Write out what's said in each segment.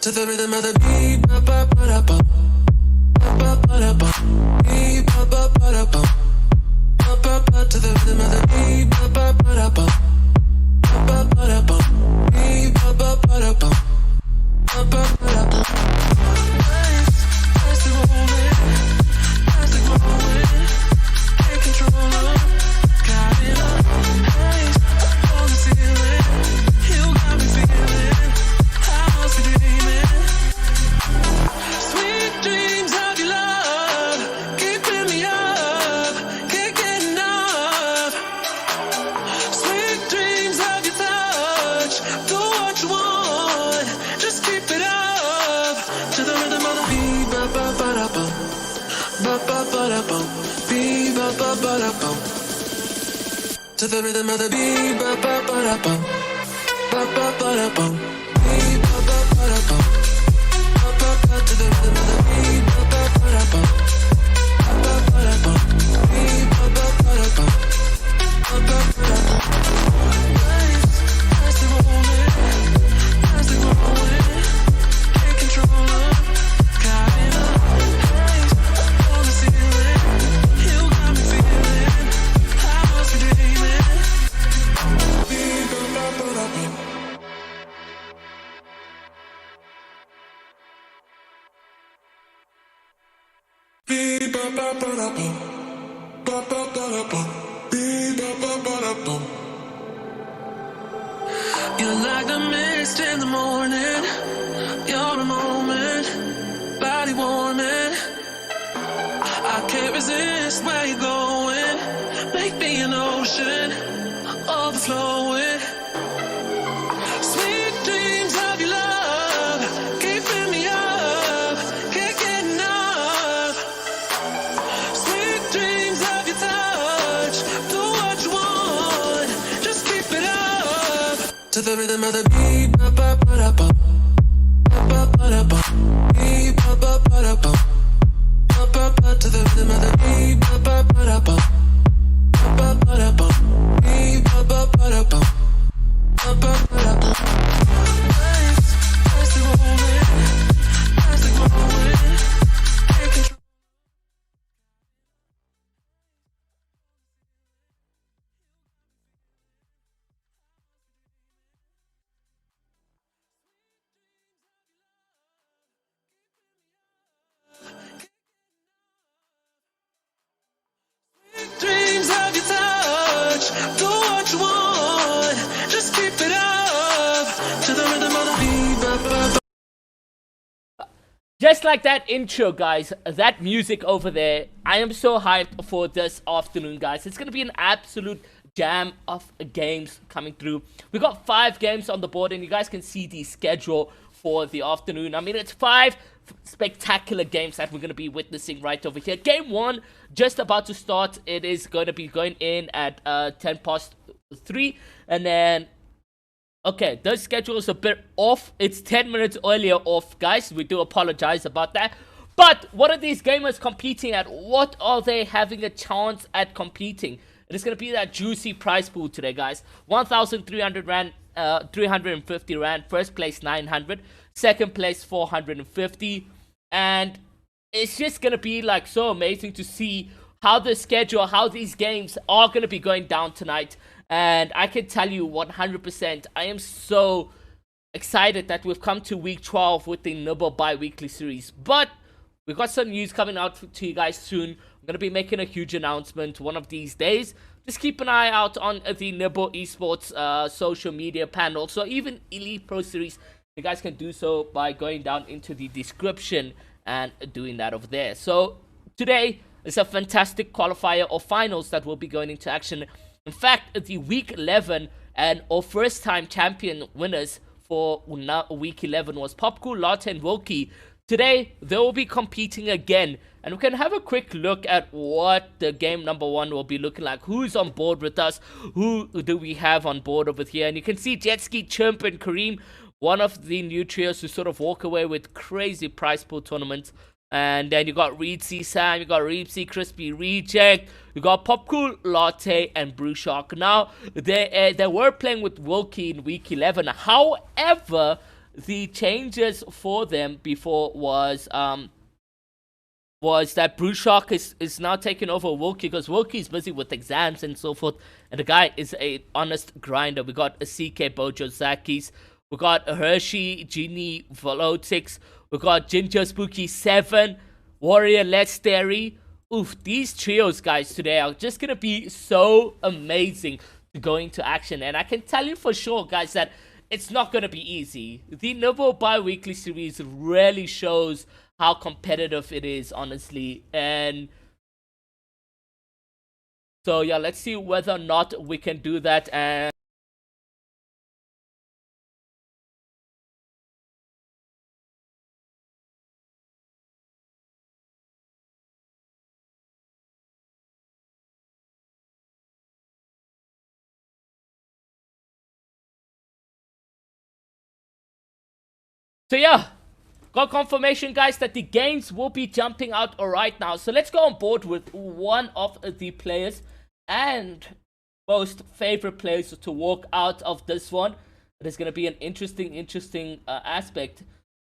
To the rhythm of the beat, ba ba ba da bum, ba ba ba da bum, beat ba ba ba da bum, ba ba ba. To the rhythm of the beat, ba ba ba da bum, ba ba ba da bum, beat ba ba ba da bum, ba ba ba da bum. Plastic rolling, plastic rolling, can't control them, got it up, haze on the ceiling, you got me feeling, I must be dreaming. Sweet dreams of your love, keeping me up, can't get enough. Sweet dreams of your touch, do what you want, just keep it up. To the rhythm of the beat, ba ba ba da bum, ba ba ba da bum, beat ba ba ba da bum. To the rhythm of the beat, ba ba ba da bum, ba ba ba da bum, beat ba ba ba da bum. To the rhythm of the beat, ba ba ba da bum, ba ba ba da bum, beat ba ba ba da bum, ba ba ba da bum. Plastic rolling, plastic rolling, can't control them, got it up, haze on the ceiling, you got me feeling, I must be dreaming. Beat ba ba ba da bum. Beep ba ba ba da bum, ba ba ba da bum, beep ba ba ba da bum. You're like the mist in the morning, you're a moment, body warming. I can't resist where you're going, make me an ocean, overflowing. Sweet dreams of your love, keeping me up, can't get enough. Sweet dreams of your touch, do what you want, just keep it up. To the rhythm of the beat, ba ba ba da bum, ba ba ba da bum, beat ba ba ba da bum, ba ba ba. To the rhythm of the beat, ba ba ba da bum, ba ba ba da bum, beat ba ba ba da bum, ba ba ba da bum. Plastic rolling, plastic rolling, can't control. Dreams of your touch, do what you want, just keep it up. To the rhythm of the beat, ba ba ba. Just like that intro, guys, that music over there, I am so hyped for this afternoon, guys. It's going to be an absolute jam of games coming through. We got 5 games on the board, and you guys can see the schedule for the afternoon. I mean, it's 5 spectacular games that we're going to be witnessing right over here. Game 1 just about to start. It is going to be going in at 3:10, and then okay, the schedule is a bit off. It's 10 minutes earlier off, guys. We do apologize about that. But what are these gamers competing at? What are they having a chance at competing? It is going to be that juicy prize pool today, guys. 1,300 rand, 350 rand. First place 900. Second place 450. And it's just going to be like so amazing to see how the schedule, how these games are going to be going down tonight. And I can tell you 100%, I am so excited that we've come to week 12 with the Nibble bi-weekly series. But we've got some news coming out to you guys soon. I'm going to be making a huge announcement one of these days. Just keep an eye out on the Nibble Esports social media panel. So even Elite Pro Series, you guys can do so by going down into the description and doing that over there. So today is a fantastic qualifier of finals that will be going into action. In fact, the week 11 and our first time champion winners for week 11 was Popcool, Latte and Wilkie. Today, they will be competing again. And we can have a quick look at what the game number 1 will be looking like. Who's on board with us? Who do we have on board over here? And you can see Jetski, Chimp, and Kareem, one of the new trios who sort of walk away with crazy prize pool tournaments. And then you got Reed C. Sam, you got Reepsy, Crispy Reject, you got Popcool, Latte, and Brew Shark. Now, they were playing with Wilkie in week 11. However, the changes for them before was that Brushock is now taking over Wilkie, because Wilkie's busy with exams and so forth, and the guy is a honest grinder. We got a CK Bojo Zakis, we got a Hershey, Genie, Volotix, we got Ginger Spooky 7, Warrior Let's Oof, these trios, guys, today are just gonna be so amazing to go into action, and I can tell you for sure, guys, that it's not gonna be easy. The Nibble bi-weekly series really shows how competitive it is, honestly. And so yeah, let's see whether or not we can do that. And so yeah, got confirmation, guys, that the games will be jumping out right now. So let's go on board with one of the players and most favorite players to walk out of this one. It is going to be an interesting aspect.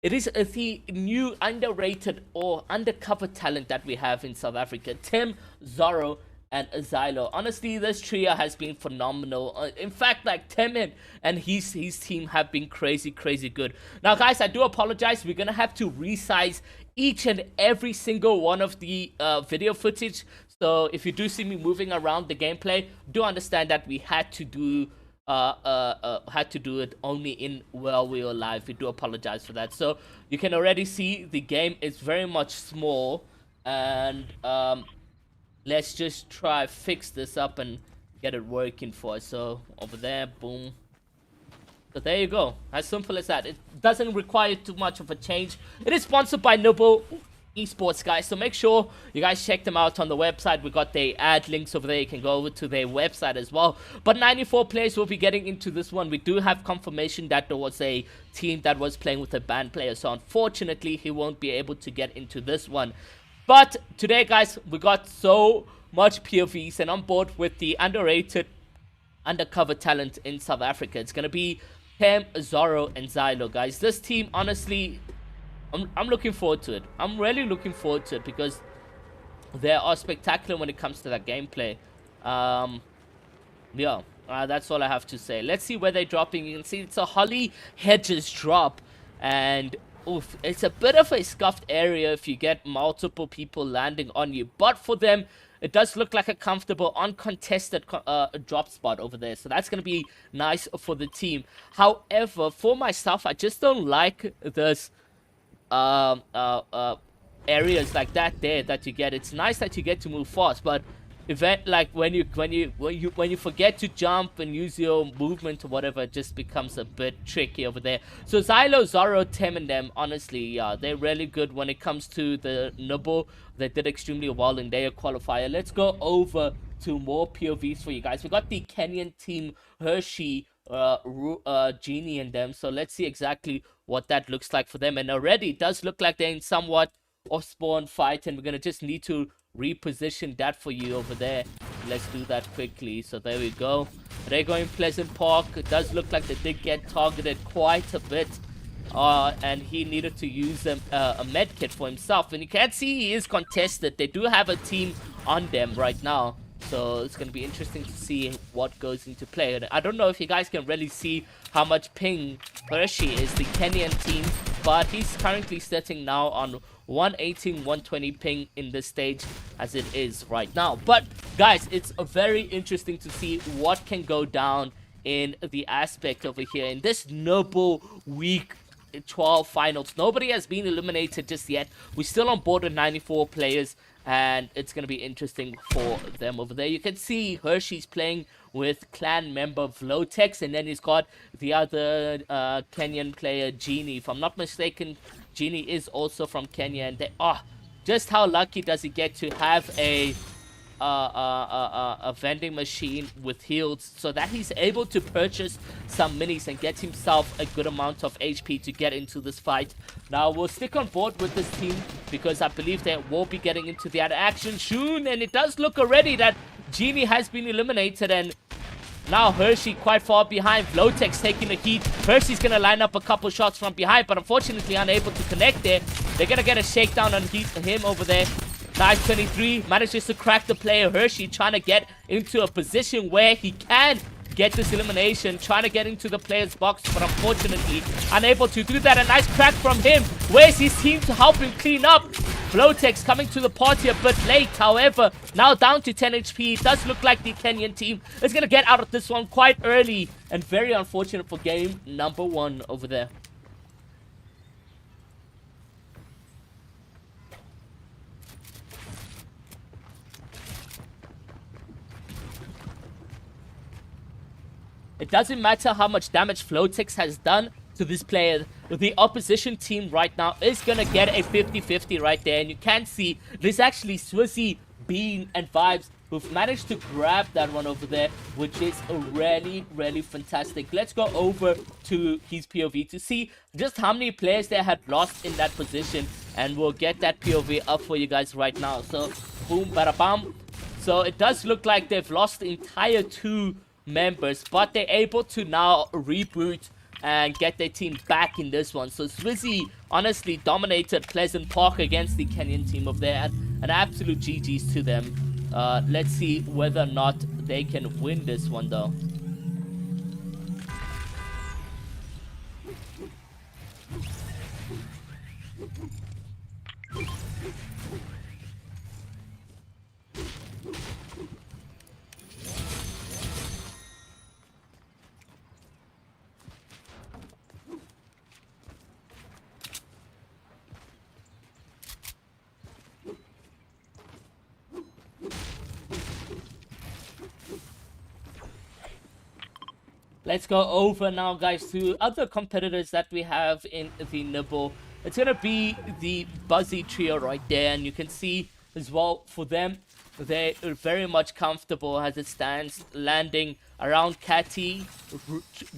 It is the new underrated or undercover talent that we have in South Africa, Tim, Zorro, and Zylo. Honestly, this trio has been phenomenal. In fact, like Tim and his team have been crazy good. Now, guys, I do apologize. We're gonna have to resize each and every single one of the video footage. So if you do see me moving around the gameplay, do understand that we had to do it only in while we were live. We do apologize for that. So you can already see the game is very much small, and let's just try fix this up and get it working for us. So over there, boom. So there you go. As simple as that. It doesn't require too much of a change. It is sponsored by Nibble Esports, guys. So make sure you guys check them out on the website. We got the ad links over there. You can go over to their website as well. But 94 players will be getting into this one. We do have confirmation that there was a team that was playing with a banned player. So unfortunately, he won't be able to get into this one. But today, guys, we got so much POVs, and on board with the underrated undercover talent in South Africa. It's going to be Cam, Zorro, and Zylo, guys. This team, honestly, I'm looking forward to it. I'm really looking forward to it because they are spectacular when it comes to that gameplay. Yeah, that's all I have to say. Let's see where they're dropping. You can see it's a Holly Hedges drop, and oof, it's a bit of a scuffed area if you get multiple people landing on you. But for them, it does look like a comfortable, uncontested drop spot over there. So that's going to be nice for the team. However, for myself, I just don't like this areas like that there that you get. It's nice that you get to move fast, but like when you forget to jump and use your movement or whatever, it just becomes a bit tricky over there. So Zylo, Zorro, Tim, and them, honestly, yeah, they're really good when it comes to the Nibble. They did extremely well in their qualifier. Let's go over to more POVs for you guys. We got the Kenyan team, Hershey, Genie, and them. So let's see exactly what that looks like for them. And already it does look like they're in somewhat off-spawn fight, and we're gonna just need to reposition that for you over there. Let's do that quickly. So there we go. They're going Pleasant Park. It does look like they did get targeted quite a bit, and he needed to use a med kit for himself, and you can see he is contested. They do have a team on them right now, so it's going to be interesting to see what goes into play. And I don't know if you guys can really see how much ping Hershey is, the Kenyan team, but he's currently sitting now on 118, 120 ping in this stage as it is right now. But guys, it's very interesting to see what can go down in the aspect over here in this Nibble week 12 finals. Nobody has been eliminated just yet. We're still on board with 94 players, and it's going to be interesting for them over there. You can see Hershey's playing with clan member Vlotex, and then he's got the other Kenyan player, Genie. If I'm not mistaken, Genie is also from Kenya, and they just how lucky does he get to have a vending machine with heals so that he's able to purchase some minis and get himself a good amount of HP to get into this fight. Now we'll stick on board with this team because I believe they will be getting into the other action soon, and it does look already that Genie has been eliminated, and Now Hershey quite far behind. Vlotex taking the heat. Hershey's going to line up a couple shots from behind, but unfortunately unable to connect there. They're going to get a shakedown on him over there. Nice 23. Manages to crack the player. Hershey trying to get into a position where he can get this elimination. Trying to get into the player's box, but unfortunately unable to do that. A nice crack from him. Where's his team to help him clean up? Vlotex coming to the party a bit late, however, now down to 10 HP. It does look like the Kenyan team is going to get out of this one quite early, and very unfortunate for game number 1 over there. It doesn't matter how much damage Vlotex has done to this player. The opposition team right now is going to get a 50-50 right there. And you can see there's actually Swizzy, Bean, and Vibes who've managed to grab that one over there, which is a really, really fantastic. Let's go over to his POV to see just how many players they had lost in that position. And we'll get that POV up for you guys right now. So, boom, bada bam. So, it does look like they've lost the entire 2 members, but they're able to now reboot and get their team back in this one. So Swizzy honestly dominated Pleasant Park against the Kenyan team of there. An absolute GG's to them. Let's see whether or not they can win this one though. Let's go over now, guys, to other competitors that we have in the Nibble. It's going to be the Buzzy trio right there. And you can see as well for them, they are very much comfortable as it stands, landing around Catty,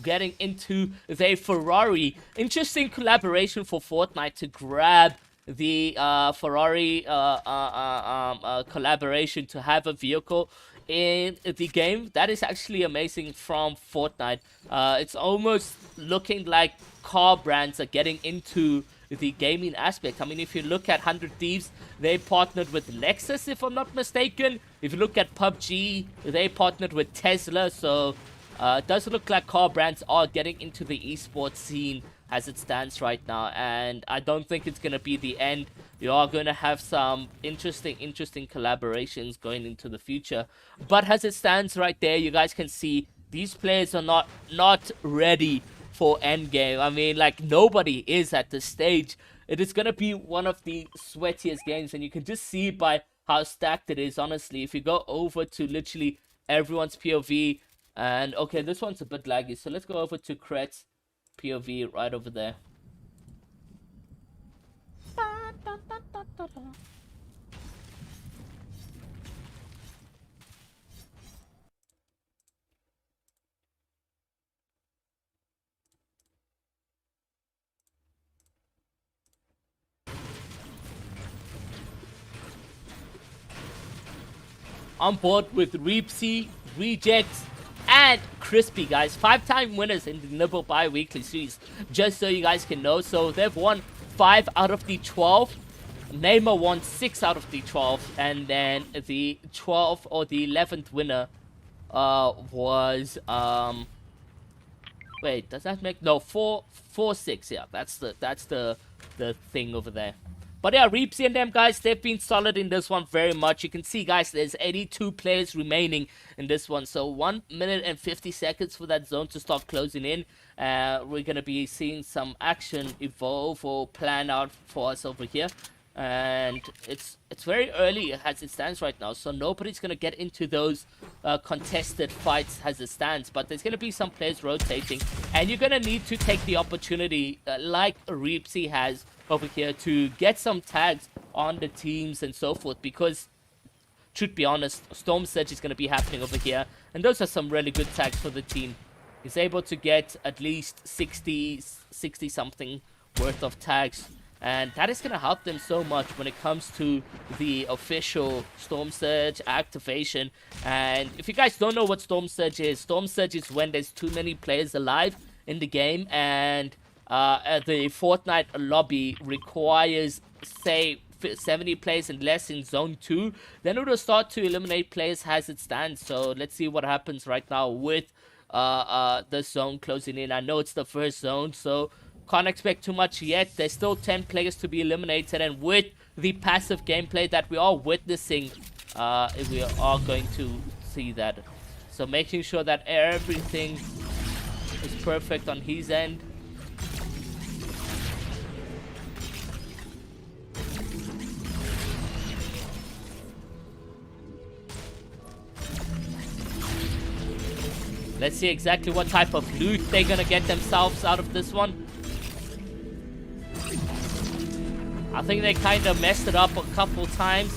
getting into their Ferrari. Interesting collaboration for Fortnite to grab the Ferrari collaboration to have a vehicle in the game. That is actually amazing from Fortnite. It's almost looking like car brands are getting into the gaming aspect. I mean, if you look at 100 Thieves, they partnered with Lexus, if I'm not mistaken. If you look at PUBG, they partnered with Tesla. So it does look like car brands are getting into the esports scene as it stands right now, and I don't think it's going to be the end. You are going to have some interesting collaborations going into the future. But as it stands right there, you guys can see these players are not ready for endgame. I mean, like, nobody is at this stage. It is going to be one of the sweatiest games, and you can just see by how stacked it is, honestly. If you go over to literally everyone's POV, and okay, this one's a bit laggy, so let's go over to Kret's POV right over there. On board with Reepsy, Rejects, and Crispy, guys. 5-time winners in the Nibble bi-weekly series, just so you guys can know. So they've won 5 out of the 12. Neymar won 6 out of the 12. And then the 12th or the 11th winner was... wait, does that make... No, 4-6. Yeah, that's the thing over there. But yeah, Reepsy and them guys, they've been solid in this one very much. You can see, guys, there's 82 players remaining in this one. So 1 minute and 50 seconds for that zone to start closing in. We're going to be seeing some action evolve or plan out for us over here. And it's very early as it stands right now. So nobody's going to get into those contested fights as it stands. But there's going to be some players rotating. And you're going to need to take the opportunity like Reepsy has over here to get some tags on the teams and so forth, because truth be honest, Storm Surge is going to be happening over here, and those are some really good tags for the team. He's able to get at least 60 something worth of tags And that is going to help them so much when it comes to the official Storm Surge activation. And if you guys don't know what Storm Surge is when there's too many players alive in the game, and the Fortnite lobby requires, say, 70 players and less in zone 2, then it will start to eliminate players as it stands. So let's see what happens right now with the zone closing in. I know it's the first zone, so can't expect too much yet. There's still 10 players to be eliminated, and with the passive gameplay that we are witnessing, we are going to see that. So making sure that everything is perfect on his end. Let's see exactly what type of loot they're gonna get themselves out of this one. I think they kind of messed it up a couple times,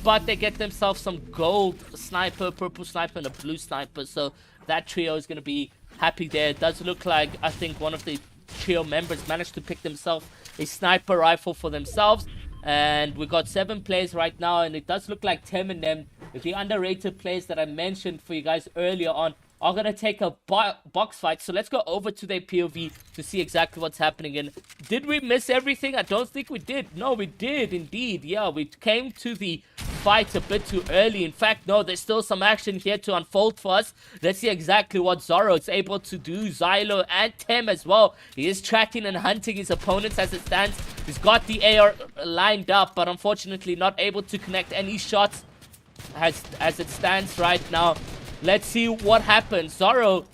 but they get themselves some gold sniper, purple sniper, and a blue sniper. So that trio is gonna be happy there. It does look like, I think, one of the trio members managed to pick themselves a sniper rifle for themselves. And we got 7 players right now, and it does look like 10 of them, the underrated players that I mentioned for you guys earlier on, are going to take a box fight. So let's go over to their POV to see exactly what's happening. And did we miss everything? I don't think we did. No, we did indeed. Yeah, we came to the fight a bit too early. In fact, no, there's still some action here to unfold for us. Let's see exactly what Zorro is able to do. Xylo and Tem as well. He is tracking and hunting his opponents as it stands. He's got the AR lined up, but unfortunately not able to connect any shots as it stands right now. Let's see what happens. Zorro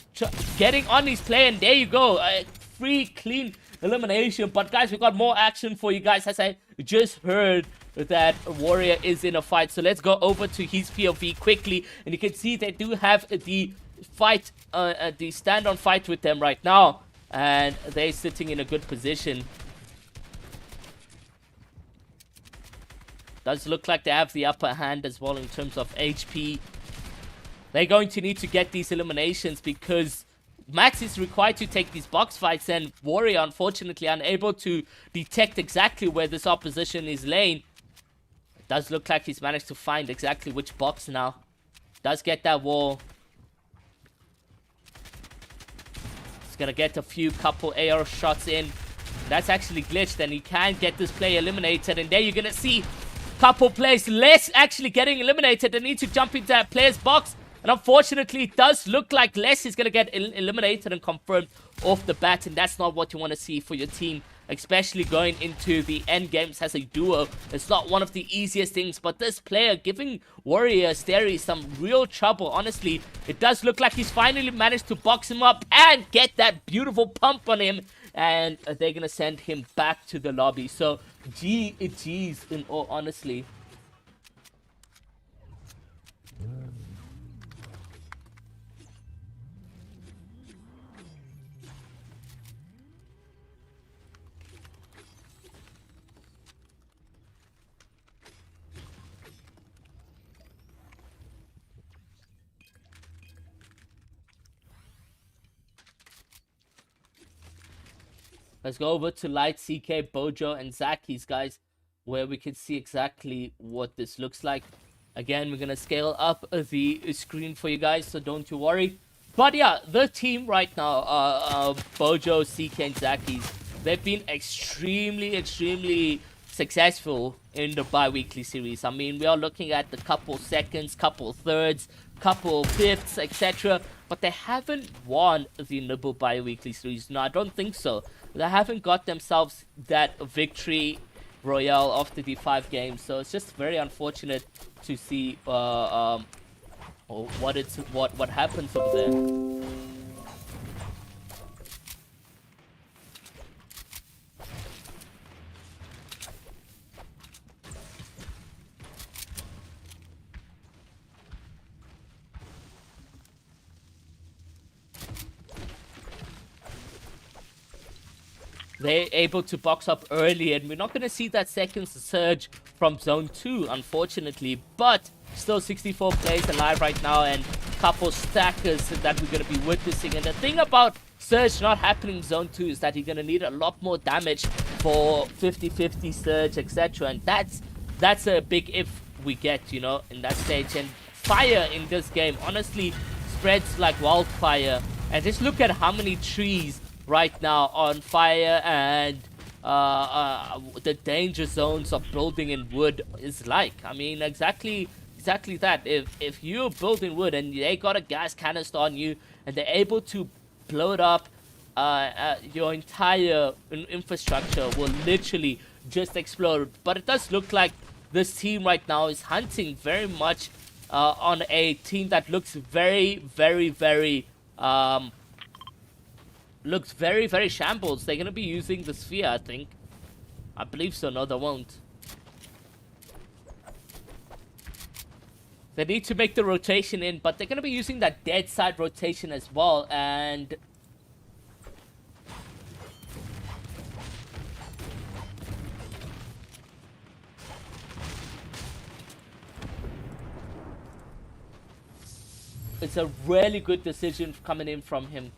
getting on his play, and there you go. A free, clean elimination. But guys, we got more action for you guys, as I just heard that Warrior is in a fight. So let's go over to his POV quickly. And you can see they do have the fight, the stand-on fight with them right now. And they're sitting in a good position. Does look like they have the upper hand as well in terms of HP. They're going to need to get these eliminations because Max is required to take these box fights, and Warrior, unfortunately, unable to detect exactly where this opposition is laying. It does look like he's managed to find exactly which box now. Does get that wall. He's going to get a couple AR shots in. That's actually glitched, and he can get this player eliminated. And there you're going to see couple players less actually getting eliminated. They need to jump into that player's box. And unfortunately, it does look like Les is going to get eliminated and confirmed off the bat. And that's not what you want to see for your team, especially going into the end games as a duo. It's not one of the easiest things, but this player giving Warrior Steri some real trouble. Honestly, it does look like he's finally managed to box him up and get that beautiful pump on him. And they're going to send him back to the lobby. So, GG's in all honesty. Let's go over to Light, CK, Bojo, and Zaki's, guys, where we can see exactly what this looks like. Again, we're going to scale up the screen for you guys, so don't you worry. But yeah, the team right now, Bojo, CK, and Zaki's, they've been extremely successful in the bi-weekly series. I mean, we are looking at the couple seconds, couple thirds, couple fifths, etc. But they haven't won the Nibble bi-weekly series. No, I don't think so. They haven't got themselves that victory royale after the 5 games. So it's just very unfortunate to see what happens over there. They're able to box up early, and we're not going to see that second surge from Zone 2, unfortunately. But still 64 players alive right now, and couple stackers that we're going to be witnessing. And the thing about Surge not happening in Zone 2 is that you're going to need a lot more damage for 50-50 Surge, etc. And that's a big if we get, you know, in that stage. And fire in this game honestly spreads like wildfire. And just look at how many trees right now on fire, and the danger zones of building in wood is like. I mean, exactly that. If you're building wood and they got a gas canister on you and they're able to blow it up, your entire infrastructure will literally just explode. But it does look like this team right now is hunting very much on a team that looks very shambles. They're gonna be using the sphere, I think. I believe so. No, they won't. They need to make the rotation in, but they're gonna be using that dead side rotation as well. And it's a really good decision coming in from him.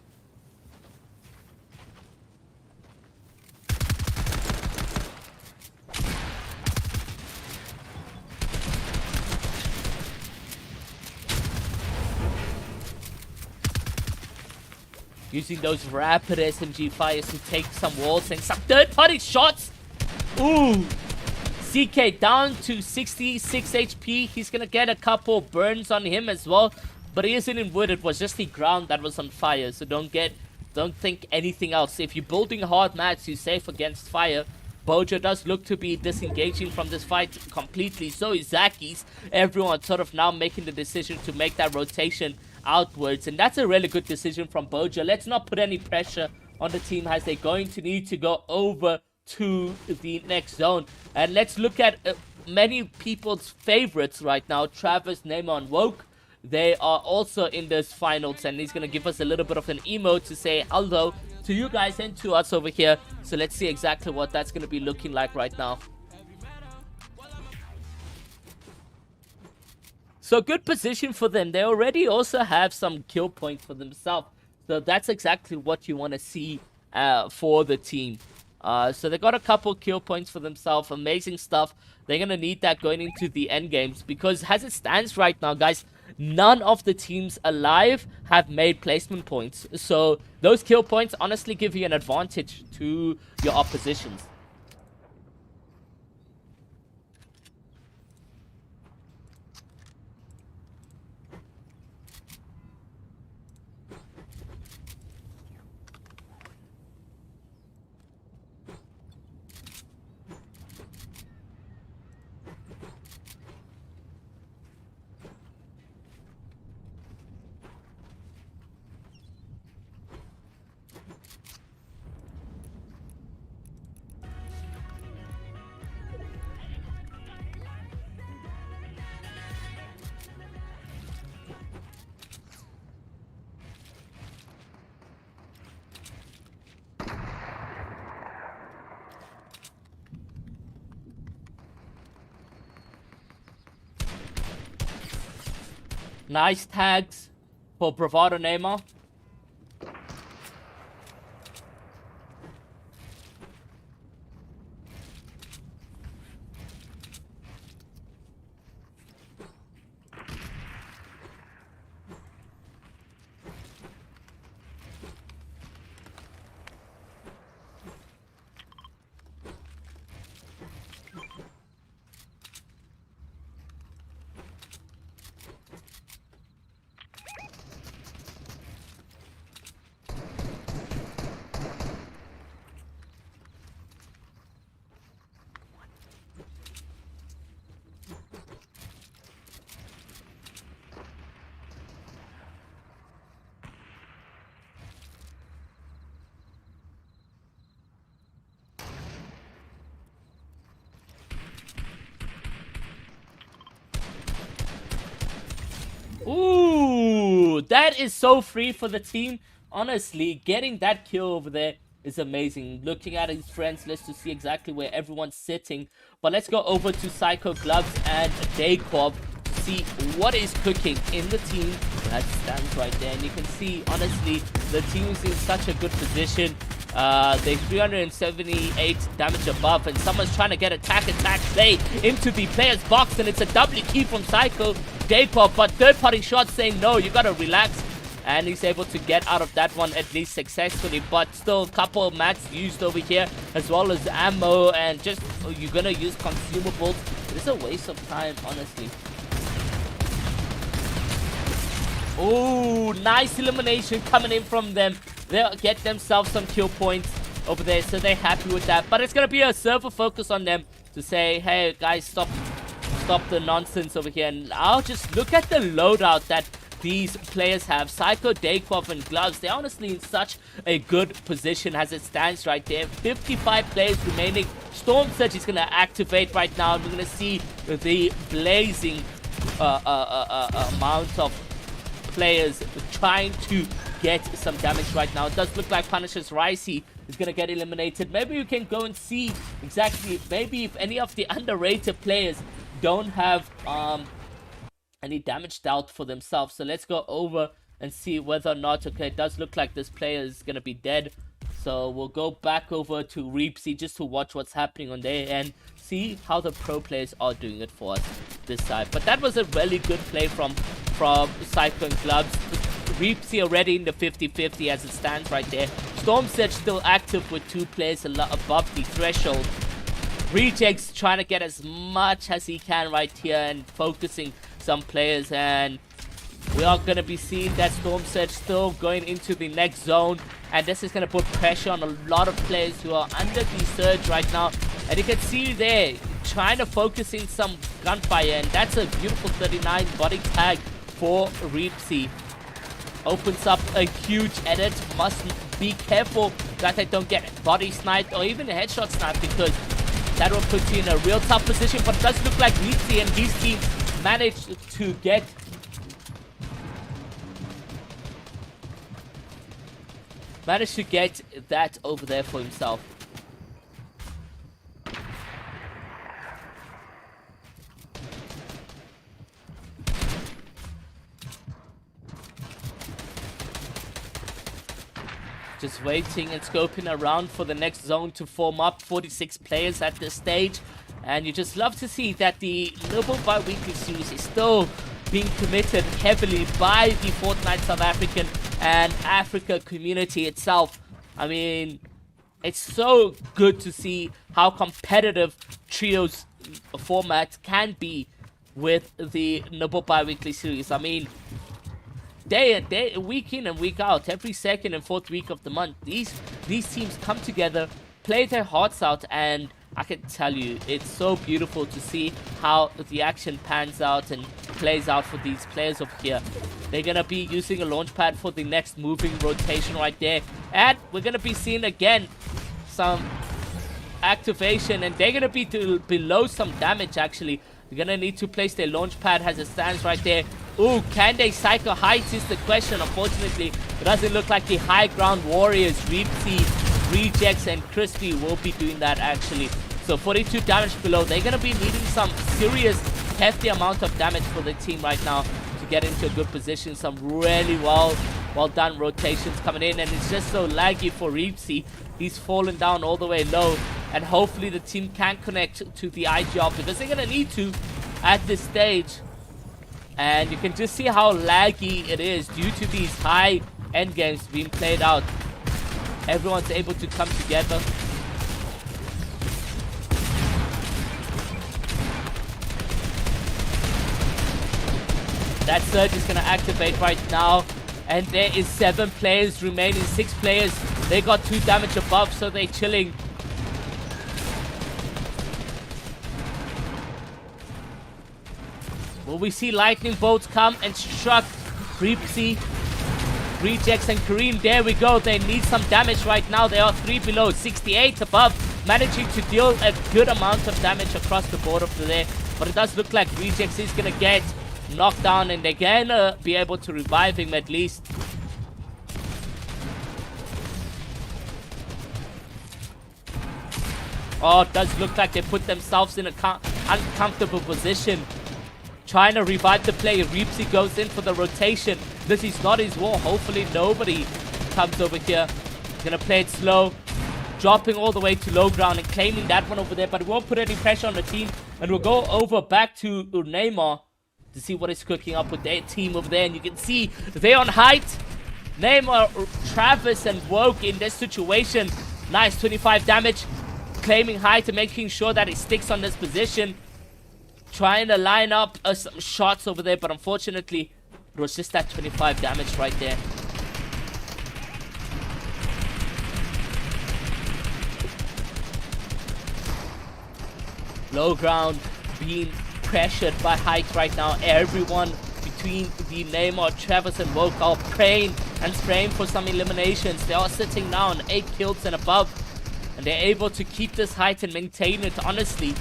Using those rapid SMG fires to take some walls and some third-party shots. Ooh. CK down to 66 HP. He's going to get a couple burns on him as well. But he isn't in wood. It was just the ground that was on fire. So don't think anything else. If you're building hard mats, you're safe against fire. Bojo does look to be disengaging from this fight completely. So is Zaki's. Everyone sort of now making the decision to make that rotation outwards, and that's a really good decision from Bojo. Let's not put any pressure on the team as they're going to need to go over to the next zone. And let's look at many people's favorites right now. Travis, Neymar, and Woke. They are also in this finals, and he's going to give us a little bit of an emote to say hello to you guys and to us over here. So let's see exactly what that's going to be looking like right now. So good position for them. They already also have some kill points for themselves. So that's exactly what you want to see for the team. So they got a couple kill points for themselves. Amazing stuff. They're going to need that going into the end games. Because as it stands right now, guys, none of the teams alive have made placement points. So those kill points honestly give you an advantage to your oppositions. Nice tags for Bravado Neymar. Ooh, that is so free for the team. Honestly, getting that kill over there is amazing. Looking at his friends list to see exactly where everyone's sitting. But let's go over to Psycho Gloves and Daycorp to see what is cooking in the team that stands right there. And you can see, honestly, the team is in such a good position. They're 378 damage above, and someone's trying to get attack play into the player's box, and it's a W key from Psycho Daypop, but third-party shot saying no, you gotta relax. And he's able to get out of that one at least successfully, but still a couple of mats used over here, as well as ammo, and just you're gonna use consumables. It's a waste of time, honestly. Oh, nice elimination coming in from them. They'll get themselves some kill points over there, so they're happy with that. But it's gonna be a server focus on them to say, hey guys, stop the nonsense over here. And I'll just look at the loadout that these players have. Psycho, Dayquoff, and Gloves, they're honestly in such a good position as it stands right there. 55 players remaining. Storm Surge is going to activate right now, and we're going to see the blazing amount of players trying to get some damage right now. It does look like Punisher's Ricey is going to get eliminated. Maybe we can go and see exactly, maybe if any of the underrated players don't have any damage dealt for themselves. So let's go over and see whether or not, okay, it does look like this player is going to be dead. So we'll go back over to Reapsy just to watch what's happening on there and see how the pro players are doing it for us this side. But that was a really good play from Psycho and Gloves. Reapsy already in the 50-50 as it stands right there. Storm Surge still active with 2 players a lot above the threshold. Rejects trying to get as much as he can right here and focusing some players, and we are going to be seeing that Storm Surge still going into the next zone, and this is going to put pressure on a lot of players who are under the surge right now. And you can see there trying to focus in some gunfire, and that's a beautiful 39 body tag for Reapsy. Opens up a huge edit. Must be careful that they don't get body sniped or even a headshot sniped, because that will put you in a real tough position. But it does look like Reapsy and his team managed to get that over there for himself. Just waiting and scoping around for the next zone to form up. 46 players at this stage. And you just love to see that the Nibble bi-weekly series is still being committed heavily by the Fortnite South African and Africa community itself. I mean, it's so good to see how competitive trios format can be with the Nibble bi-weekly series. I mean, day, week in and week out, every second and fourth week of the month, these teams come together, play their hearts out, and I can tell you, it's so beautiful to see how the action pans out and plays out for these players over here. They're going to be using a launch pad for the next moving rotation right there. And we're going to be seeing again some activation, and they're going to be below some damage actually. They're going to need to place their launch pad as it stands right there. Ooh, can they Psycho heights is the question. Unfortunately, it doesn't look like the high ground warriors, Reapsy, Rejects, and Crispy will be doing that actually. So 42 damage below. They're going to be needing some serious, hefty amount of damage for the team right now to get into a good position. Some really well done rotations coming in, and it's just so laggy for Reapsy. He's fallen down all the way low, and hopefully the team can connect to the IGR, because they're going to need to at this stage. And you can just see how laggy it is due to these high end games being played out. Everyone's able to come together. That surge is going to activate right now. And there is 7 players remaining, 6 players. They got 2 damage above, so they're chilling. Will we see lightning bolts come and struck Reapsy, Rejects, and Kareem? There we go. They need some damage right now. They are 3 below, 68 above, managing to deal a good amount of damage across the board over there. But it does look like Rejects is going to get knocked down, and they're going to be able to revive him at least. Oh, it does look like they put themselves in an uncomfortable position. trying to revive the play. Reapsy goes in for the rotation. This is not his wall. Hopefully nobody comes over here. Gonna play it slow, dropping all the way to low ground and claiming that one over there, but it won't put any pressure on the team. And we'll go over back to Neymar to see what is cooking up with their team over there. And you can see they're on height. Neymar, Travis, and Woke in this situation. Nice 25 damage. Claiming height and making sure that it sticks on this position. Trying to line up some shots over there, but unfortunately, it was just that 25 damage right there. Low ground being pressured by height right now. Everyone between the Neymar, Travis, and Woke are praying and spraying for some eliminations. They are sitting now on 8 kills and above, and they're able to keep this height and maintain it. Honestly,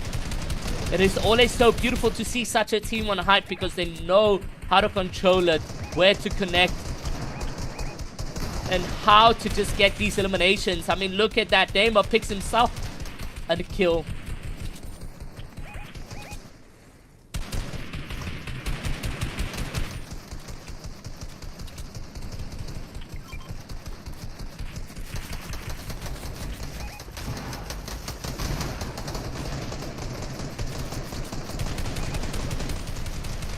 it is always so beautiful to see such a team on height because they know how to control it, where to connect, and how to just get these eliminations. I mean, look at that. Neymar picks himself a kill.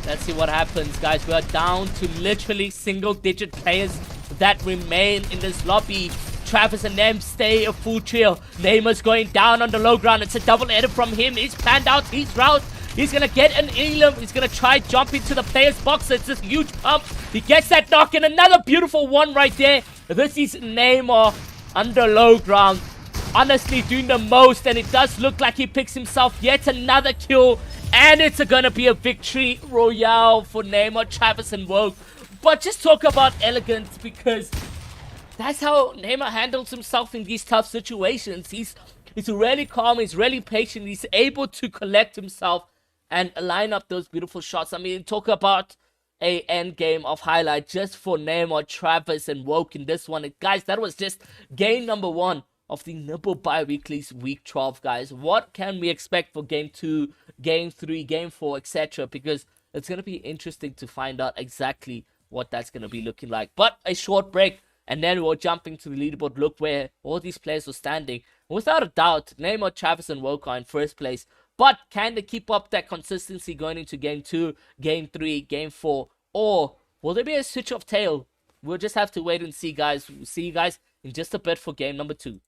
Let's see what happens, guys. We are down to literally single-digit players that remain in this lobby. Travis and them stay a full trio. Neymar's going down on the low ground. It's a double edit from him. He's planned out his route. He's going to get an elim. He's going to try jump into the player's box. It's a huge pump. He gets that knock and another beautiful one right there. This is Neymar under low ground. Honestly, doing the most, and it does look like he picks himself yet another kill. And it's gonna be a victory royale for Neymar, Travis, and Woke. But just talk about elegance, because that's how Neymar handles himself in these tough situations. He's really calm, he's really patient, he's able to collect himself and line up those beautiful shots. I mean, talk about a end game of highlight just for Neymar, Travis, and Woke in this one. And guys, that was just game number 1 of the Nibble Bi-Weekly's Week 12, guys. What can we expect for Game 2, Game 3, Game 4, etc.? Because it's going to be interesting to find out exactly what that's going to be looking like. But a short break, and then we'll jump into the leaderboard, look where all these players are standing. Without a doubt, Neymar, Travis, and Woke are in first place. But can they keep up that consistency going into Game 2, Game 3, Game 4? Or will there be a switch of tail? We'll just have to wait and see, guys. We'll see you guys in just a bit for game number 2.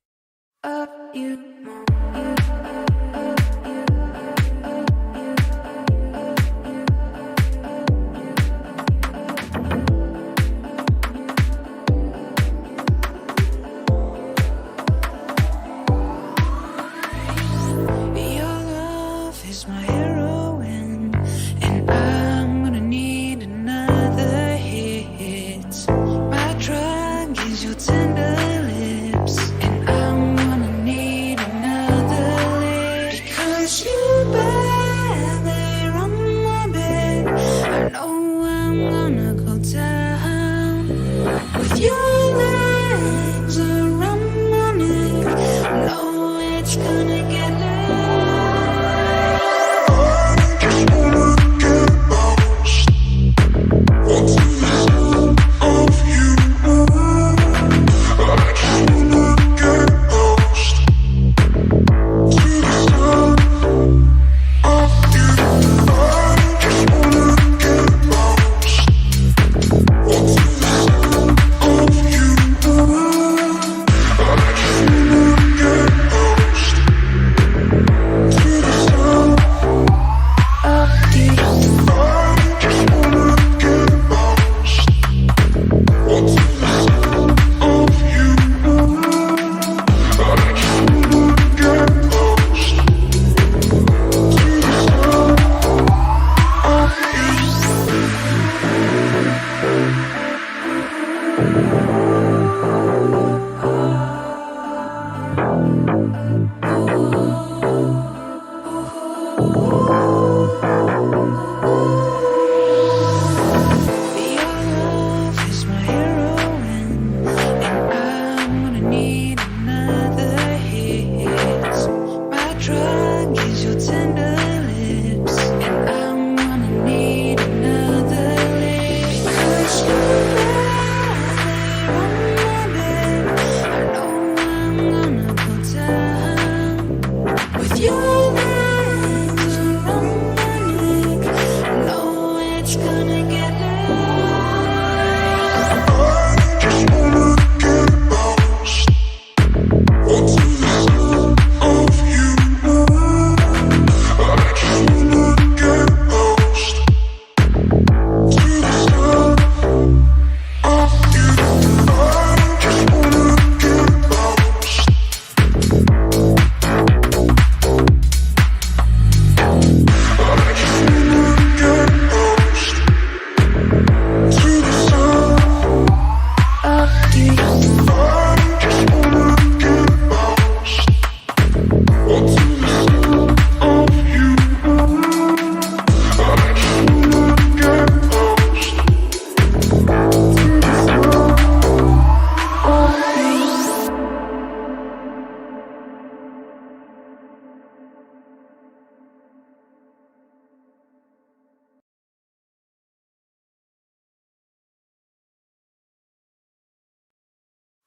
Drug is your tender lips, and I'm gonna need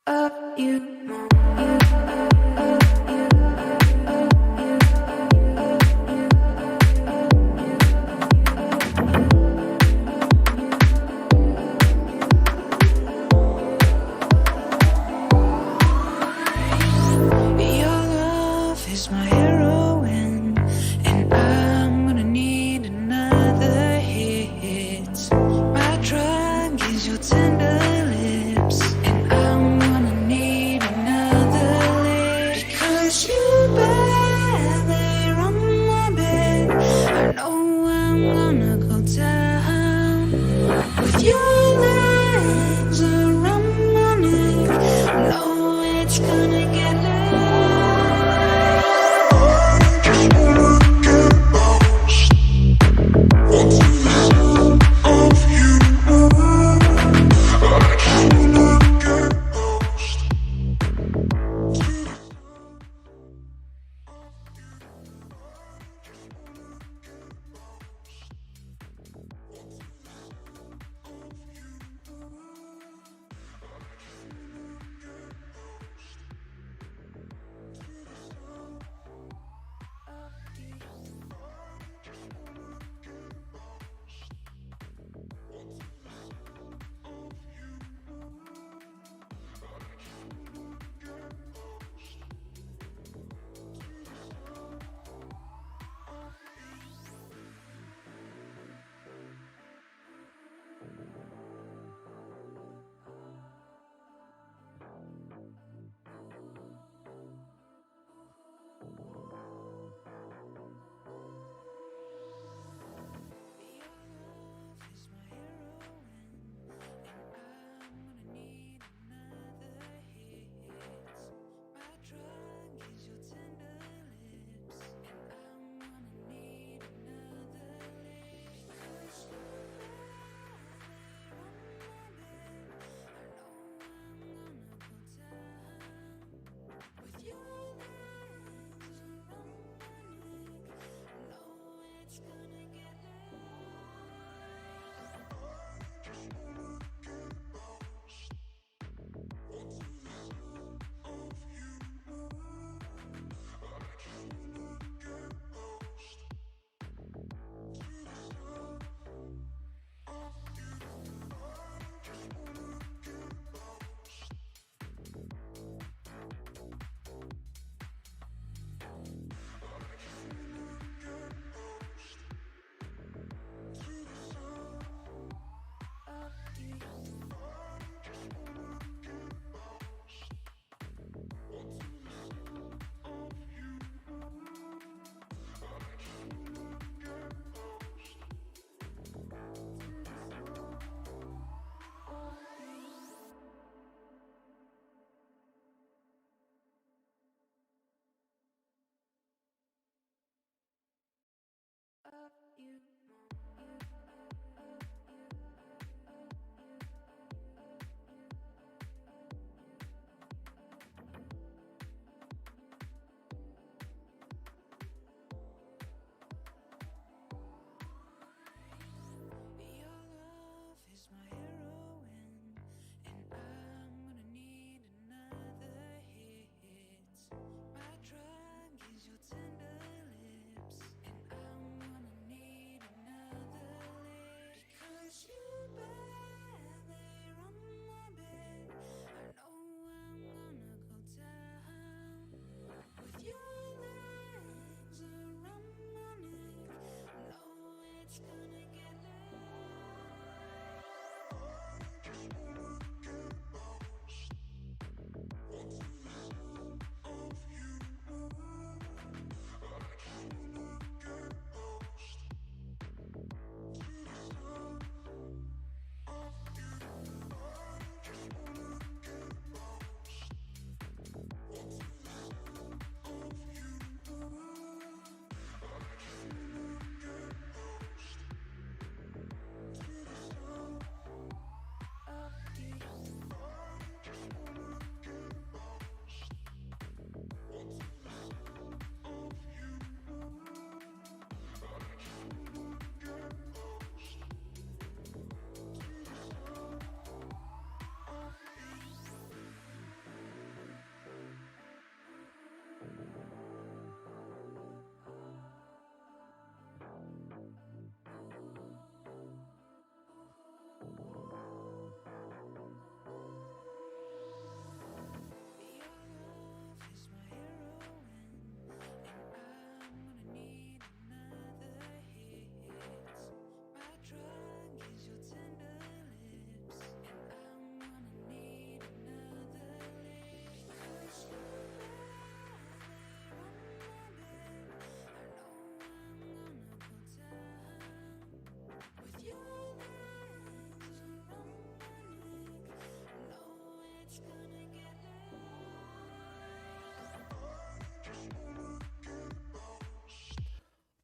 Your love is my heroine, and I'm gonna need another hit. My drug is your tender lips, and I'm gonna need another lick. Because you better on my bed, I know I'm gonna go down. With your legs around my neck, I know it's gonna get loud.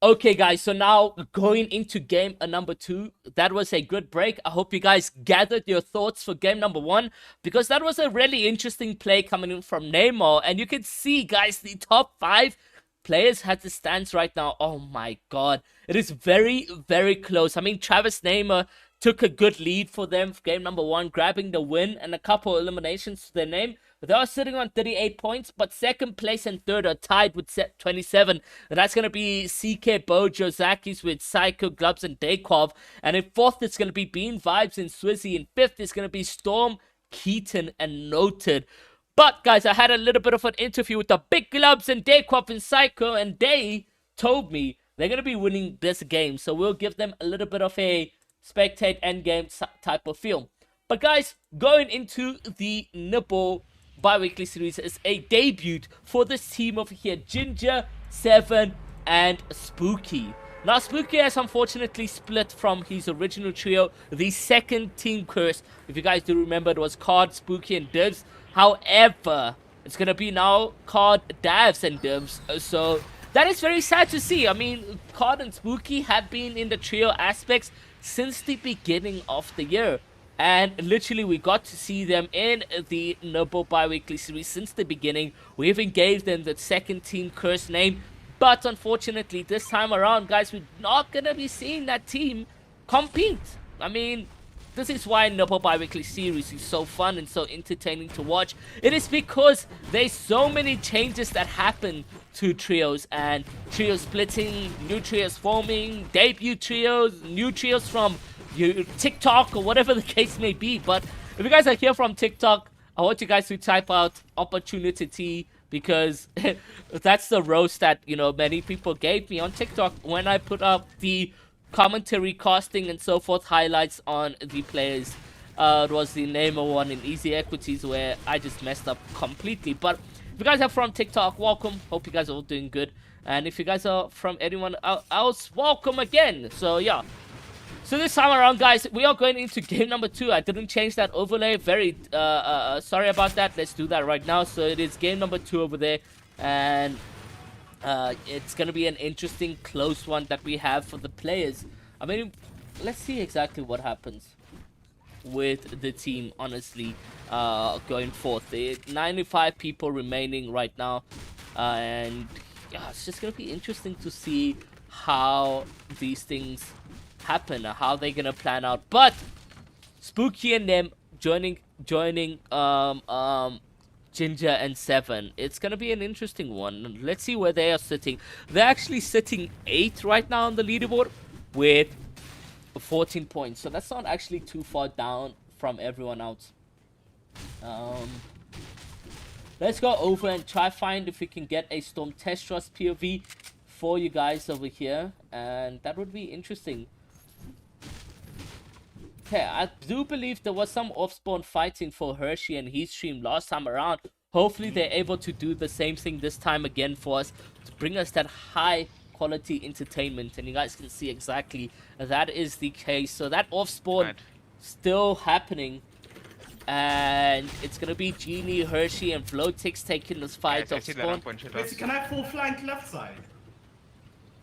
Okay, guys, so now going into game number 2, that was a good break. I hope you guys gathered your thoughts for game number 1, because that was a really interesting play coming in from Neymar. And you can see, guys, the top 5 players had the stands right now. Oh my god, it is very, very close. I mean, Travis Neymar took a good lead for them for game number 1, grabbing the win and a couple eliminations to their name. They are sitting on 38 points, but second place and third are tied with 27. And that's going to be CK, Bojo, Zakis with Psycho, Glubs, and Dakov. And in fourth, it's going to be Bean Vibes and Swizzy. In fifth, it's going to be Storm, Keaton, and Noted. But, guys, I had a little bit of an interview with the big Glubs and Dakov and Psycho, and they told me they're going to be winning this game. So we'll give them a little bit of a spectate endgame type of feel. But, guys, going into the Nibble bi-weekly series is a debut for this team over here, Ginger, Seven, and Spooky. Now, Spooky has unfortunately split from his original trio, the second team curse. If you guys do remember, it was Card, Spooky, and Divs. However, it's going to be now Card, Davs, and Divs. So that is very sad to see. I mean, Card and Spooky have been in the trio aspects since the beginning of the year. And literally, we got to see them in the Nibble bi-weekly series since the beginning. We even gave them the second team curse name. But unfortunately, this time around, guys, we're not going to be seeing that team compete. I mean, this is why Nibble bi-weekly series is so fun and so entertaining to watch. It is because there's so many changes that happen to trios. And trios splitting, new trios forming, debut trios, new trios from TikTok or whatever the case may be. But if you guys are here from TikTok, I want you guys to type out opportunity, because that's the roast that, you know, many people gave me on TikTok when I put up the commentary, casting, and so forth highlights on the players. It was the Neymar one in Easy Equities where I just messed up completely. But if you guys are from TikTok, welcome. Hope you guys are all doing good. And if you guys are from anyone else, welcome again. So yeah. So this time around, guys, we are going into game number 2. I didn't change that overlay. Very sorry about that. Let's do that right now. So it is game number 2 over there. And it's going to be an interesting, close one that we have for the players. I mean, let's see exactly what happens with the team, honestly, going forth. There are 95 people remaining right now. And yeah, it's just going to be interesting to see how these things happen, how they're gonna plan out. But Spooky and them joining Ginger and Seven, it's gonna be an interesting one. Let's see where they are sitting. They're actually sitting 8th right now on the leaderboard with 14 points, so that's not actually too far down from everyone else. Let's go over and try find if we can get a Storm Testros POV for you guys over here, and that would be interesting. Okay, I do believe there was some off-spawn fighting for Hershey and his stream last time around. Hopefully they're able to do the same thing this time again for us, to bring us that high quality entertainment. And you guys can see exactly that is the case. So that off-spawn still happening. And it's going to be Genie, Hershey, and Vlotix taking this fight off spawn. Wait, can I full flank left side?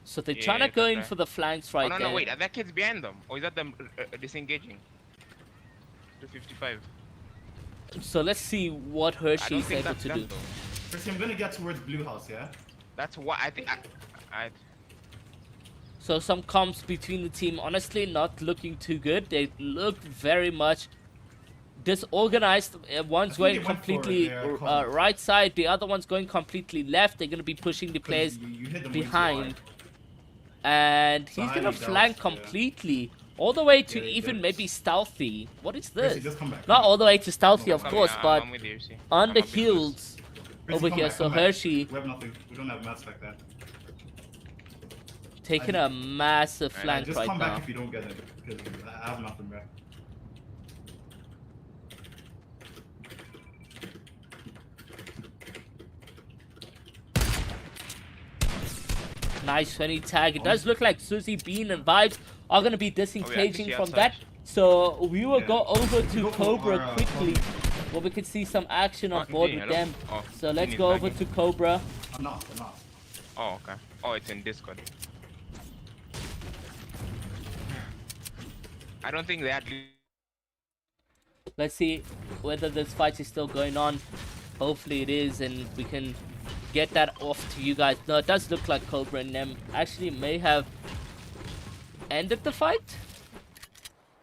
So they're trying to go in for the flanks right there. No, wait, are that kids behind them? Or is that them disengaging? 255. So let's see what Hershey is able to do. First, I'm gonna get towards blue house, yeah? That's what I think. So some comps between the team, honestly, not looking too good. They look very much disorganized. One's going completely right side, the other one's going completely left. They're going to be pushing the players behind. And he's going to flank completely. All the way to even maybe stealthy. What is this? Not all the way to stealthy, of course, but on the heels over here. So Hershey we have nothing. We don't have mats like that. Taking a massive flank just right come now. back if you don't get it, because I have nothing back. Nice 20 tag. It does look like Susie, Bean, and Vibes are going to be disengaging from that. So we will go over to Cobra quickly, where we can see some action on board with them. So let's go over to Cobra. I'm not. Oh, okay. Oh, it's in Discord. I don't think they had. Let's see whether this fight is still going on. Hopefully it is, and we can get that off to you guys. No, it does look like Cobra and them actually may have ended the fight.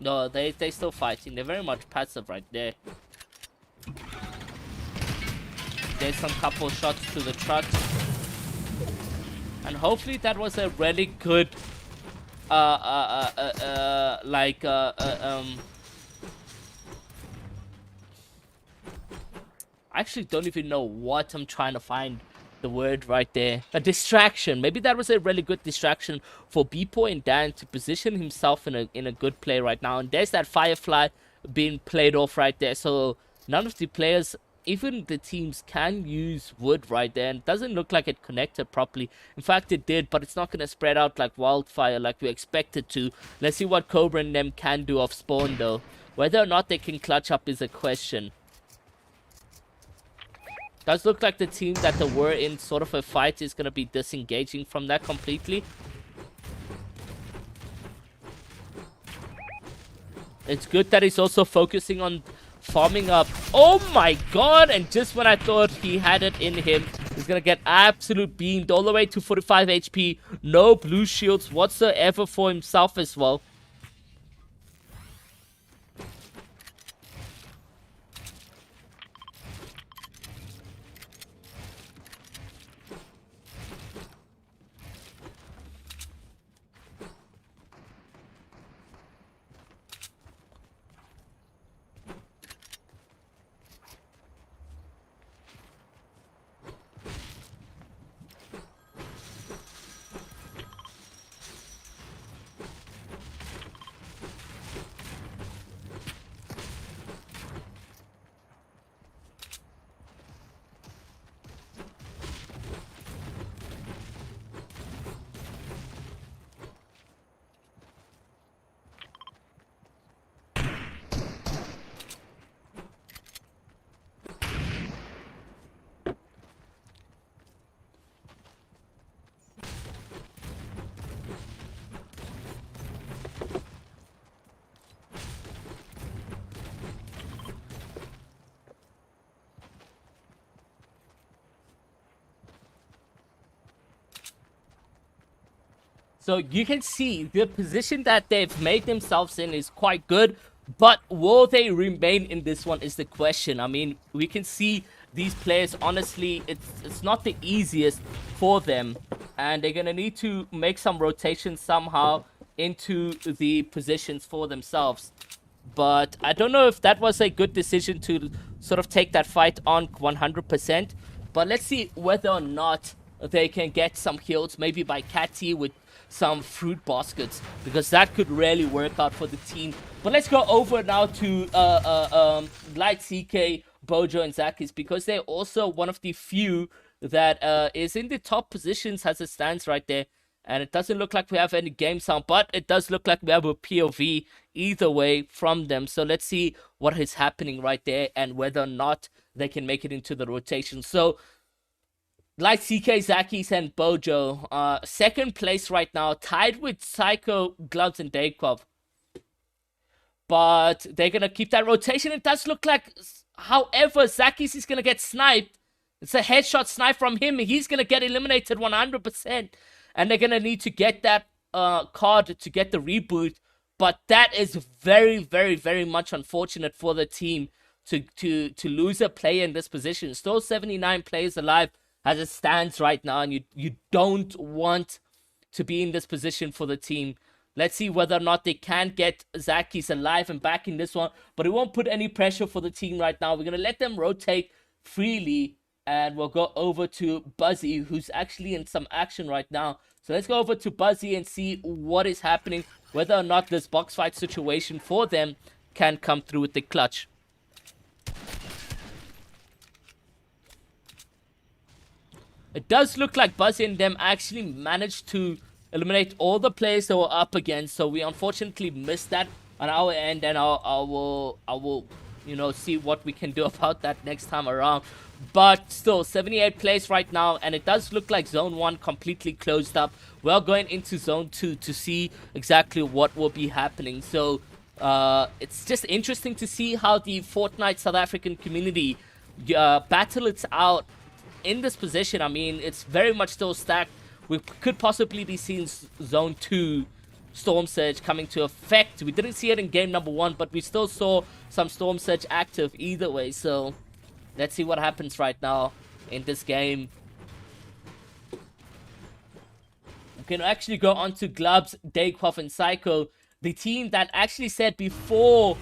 No, they still fighting. They're very much passive right there. There's some couple shots to the truck. And hopefully that was a really good I actually don't even know what I'm trying to find the word right there. A distraction. Maybe that was a really good distraction for B-Boy and Dan to position himself in a good play right now. And there's that Firefly being played off right there. So none of the players, even the teams, can use wood right there. And it doesn't look like it connected properly. In fact, it did, but it's not going to spread out like wildfire like we expected to. Let's see what Cobra and them can do off spawn though. Whether or not they can clutch up is a question. Does look like the team that they were in sort of a fight is going to be disengaging from that completely. It's good that he's also focusing on farming up. Oh my god! And just when I thought he had it in him, he's going to get absolute beamed all the way to 45 HP. No blue shields whatsoever for himself as well. So you can see the position that they've made themselves in is quite good. But will they remain in this one is the question. I mean, we can see these players, honestly, it's not the easiest for them. And they're going to need to make some rotations somehow into the positions for themselves. But I don't know if that was a good decision to sort of take that fight on 100%. But let's see whether or not they can get some kills, maybe by Catty with some fruit baskets, because that could really work out for the team. But let's go over now to Light CK, Bojo, and Zakis, because they're also one of the few that is in the top positions as it stands right there. And it doesn't look like we have any game sound, but it does look like we have a POV either way from them. So let's see what is happening right there and whether or not they can make it into the rotation. So Light CK, Zakis, and Bojo, second place right now, tied with Psycho, Gloves, and Daykov. But they're going to keep that rotation. It does look like, however, Zakis is going to get sniped. It's a headshot snipe from him. He's going to get eliminated 100%. And they're going to need to get that card to get the reboot. But that is very, very, very much unfortunate for the team to lose a player in this position. Still 79 players alive as it stands right now, and you don't want to be in this position for the team. Let's see whether or not they can get Zakis alive and back in this one, but it won't put any pressure for the team right now. We're going to let them rotate freely, and we'll go over to Buzzy, who's actually in some action right now. So let's go over to Buzzy and see what is happening, whether or not this box fight situation for them can come through with the clutch. It does look like Buzzy and them actually managed to eliminate all the players they were up against. So we unfortunately missed that on our end, and I will, you know, see what we can do about that next time around. But still, 78 players right now, and it does look like Zone 1 completely closed up. We're going into Zone 2 to see exactly what will be happening. So It's just interesting to see how the Fortnite South African community battle it out in this position. I mean, it's very much still stacked. We could possibly be seeing Zone 2 Storm Surge coming to effect. We didn't see it in game number 1, but we still saw some Storm Surge active either way. So let's see what happens right now in this game. We can actually go on to Glubs, Dayquoff, and Psycho, the team that actually said before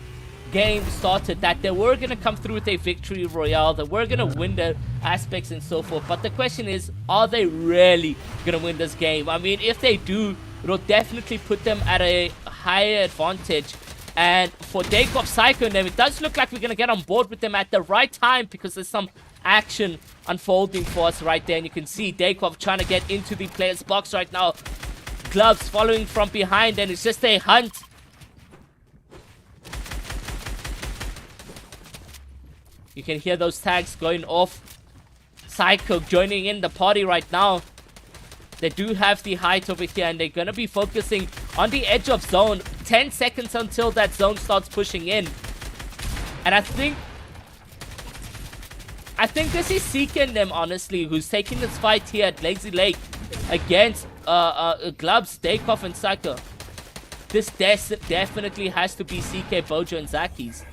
game started that they were going to come through with a victory royale, that we're going to win the aspects and so forth. But the question is, are they really going to win this game? I mean, if they do, it'll definitely put them at a higher advantage. And for Dayquoff, Psycho and them, it does look like we're going to get on board with them at the right time, because there's some action unfolding for us right there. And you can see Dayquoff trying to get into the player's box right now. Gloves following from behind, and it's just a hunt. You can hear those tags going off. Psycho joining in the party right now. They do have the height over here, and they're going to be focusing on the edge of zone. 10 seconds until that zone starts pushing in. And I think this is CK and them, honestly, who's taking this fight here at Lazy Lake against Glubs, Dayquoff, and Psycho. This definitely has to be CK, Bojo, and Zaki's.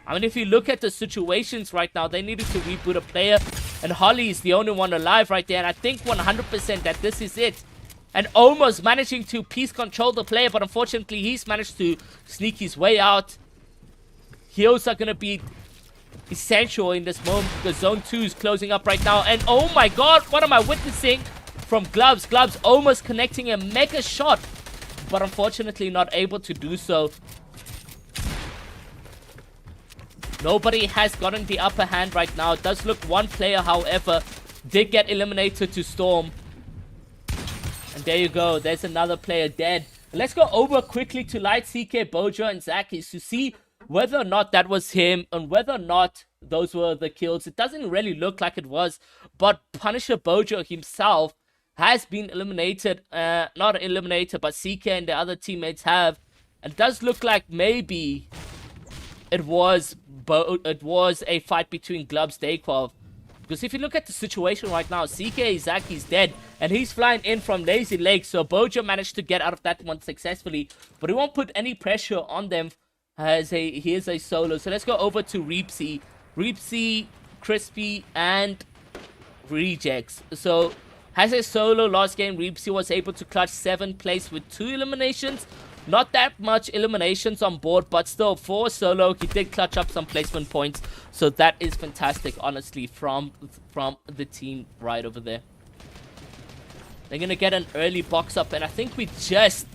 I mean, if you look at the situations right now, they needed to reboot a player, and Holly is the only one alive right there, and I think 100% that this is it. And almost managing to piece control the player, but unfortunately he's managed to sneak his way out. Heals are going to be essential in this moment, because Zone 2 is closing up right now. And oh my god, what am I witnessing from Glubs? Glubs almost connecting a mega shot, but unfortunately not able to do so. Nobody has gotten the upper hand right now. It does look one player, however, did get eliminated to Storm. And there you go. There's another player dead. Let's go over quickly to Light, CK, Bojo, and Zakis to see whether or not that was him and whether or not those were the kills. It doesn't really look like it was, but Punisher Bojo himself has been eliminated. Not eliminated, but CK and the other teammates have. And it does look like maybe it was a fight between Glubs, Dayquoff. Because if you look at the situation right now, CK Zaki's dead, and he's flying in from Lazy Lake, so Bojo managed to get out of that one successfully, but he won't put any pressure on them as he is a solo. So let's go over to Reepsy, Crispy, and Rejects. So as a solo last game, Reepsy was able to clutch 7th place with 2 eliminations. Not that much eliminations on board, but still, for solo, he did clutch up some placement points. So that is fantastic, honestly, from the team right over there. They're going to get an early box up, and I think we just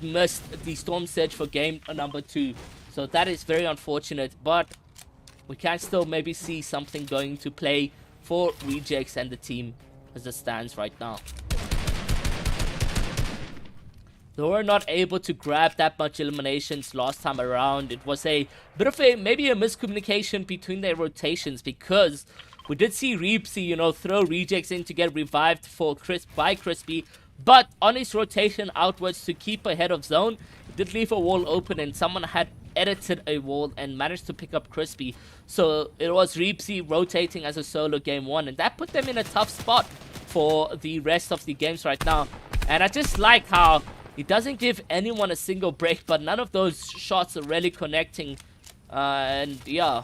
missed the Storm Surge for game number 2. So that is very unfortunate, but we can still maybe see something going to play for Rejects and the team as it stands right now. They were not able to grab that much eliminations last time around. It was a bit of maybe a miscommunication between their rotations, because we did see Reepsy, you know, throw Rejects in to get revived by Crispy, but on his rotation outwards to keep ahead of zone, he did leave a wall open, and someone had edited a wall and managed to pick up Crispy. So it was Reepsy rotating as a solo game 1, and that put them in a tough spot for the rest of the games right now. And I just like how he doesn't give anyone a single break, but none of those shots are really connecting. And yeah,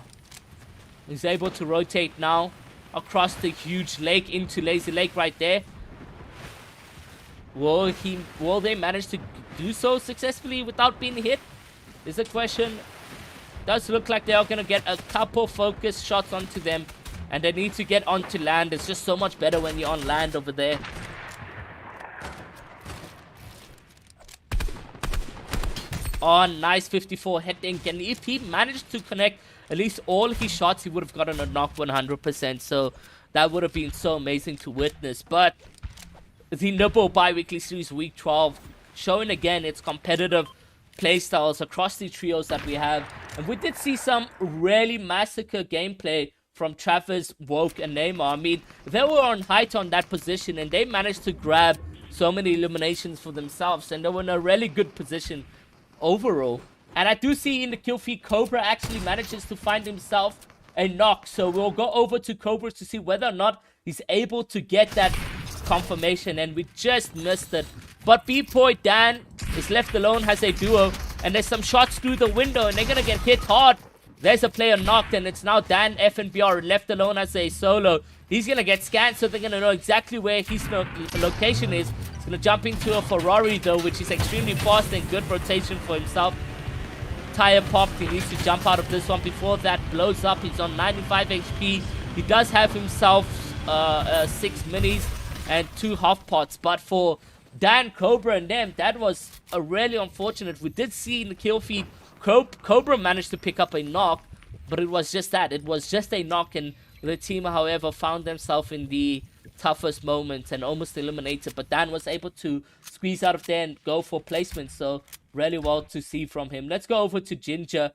he's able to rotate now across the huge lake into Lazy Lake right there. Will they manage to do so successfully without being hit? Is the question. Does look like they are going to get a couple focus shots onto them, and they need to get onto land. It's just so much better when you're on land over there. Oh, nice 54 heading. And if he managed to connect at least all his shots, he would have gotten a knock 100%. So that would have been so amazing to witness. But the Nibble bi-weekly series week 12 showing again its competitive playstyles across the trios that we have. And we did see some really massacre gameplay from Travis, Woke, and Neymar. I mean, they were on height on that position, and they managed to grab so many eliminations for themselves, and they were in a really good position overall. And I do see in the kill feed, Cobra actually manages to find himself a knock. So we'll go over to Cobra to see whether or not he's able to get that confirmation. And we just missed it. But B-Boy Dan is left alone, has a duo. And there's some shots through the window, and they're going to get hit hard. There's a player knocked, and it's now Dan FNBR left alone as a solo. He's going to get scanned, so they're going to know exactly where his location is. He's going to jump into a Ferrari, though, which is extremely fast and good rotation for himself. Tire popped. He needs to jump out of this one before that blows up. He's on 95 HP. He does have himself 6 minis and 2 half pots. But for Dan, Cobra, and them, that was a really unfortunate. We did see in the kill feed, Cobra managed to pick up a knock, but it was just that. It was just a knock, and the team, however, found themselves in the toughest moments and almost eliminated. But Dan was able to squeeze out of there and go for placement. So really well to see from him. Let's go over to Ginger,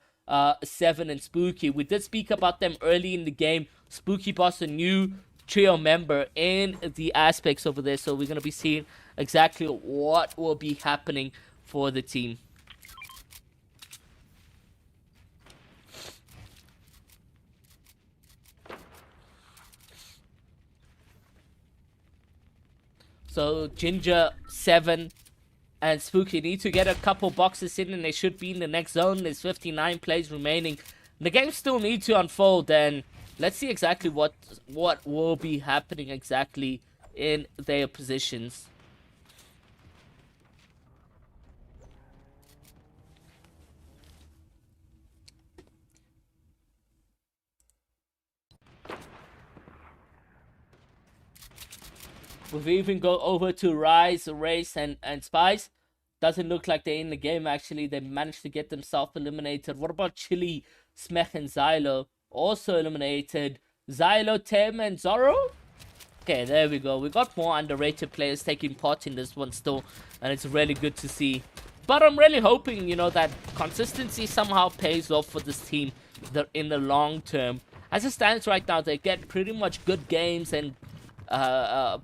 7, and Spooky. We did speak about them early in the game. Spooky Boss, a new trio member in the aspects over there. So we're going to be seeing exactly what will be happening for the team. So Ginger, 7, and Spooky need to get a couple boxes in, and they should be in the next zone. There's 59 plays remaining. The game still needs to unfold, and let's see exactly what will be happening exactly in their positions. We've even go over to Rise, Race, and Spice. Doesn't look like they're in the game, actually. They managed to get themselves eliminated. What about Chili, Smech, and Xylo? Also eliminated. Xylo, Tem, and Zorro? Okay, there we go. We got more underrated players taking part in this one still. And it's really good to see. But I'm really hoping, you know, that consistency somehow pays off for this team in the long term. As it stands right now, they get pretty much good games, and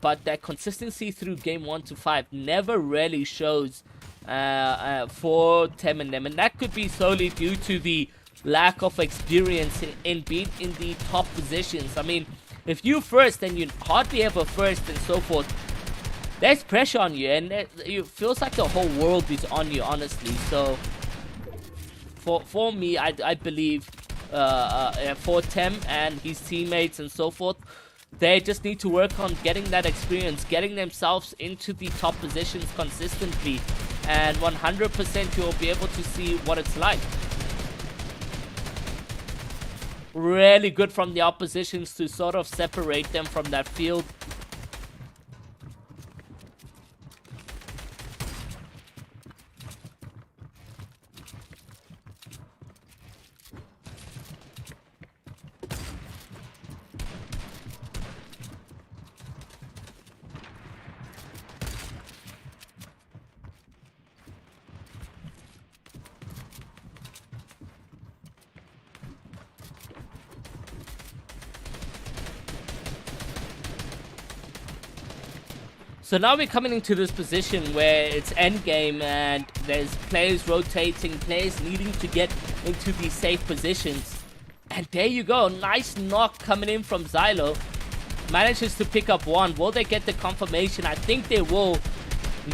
but that consistency through game 1 to 5 never really shows for Tem and them, and that could be solely due to the lack of experience in being in the top positions. I mean, if you first and you hardly ever first and so forth, there's pressure on you, and it feels like the whole world is on you, honestly. So for me, I believe for Tem and his teammates and so forth, they just need to work on getting that experience, getting themselves into the top positions consistently, and 100% you'll be able to see what it's like. Really good from the oppositions to sort of separate them from that field. So now we're coming into this position where it's endgame, and there's players rotating, players needing to get into these safe positions. And there you go, nice knock coming in from Xylo. Manages to pick up one. Will they get the confirmation? I think they will.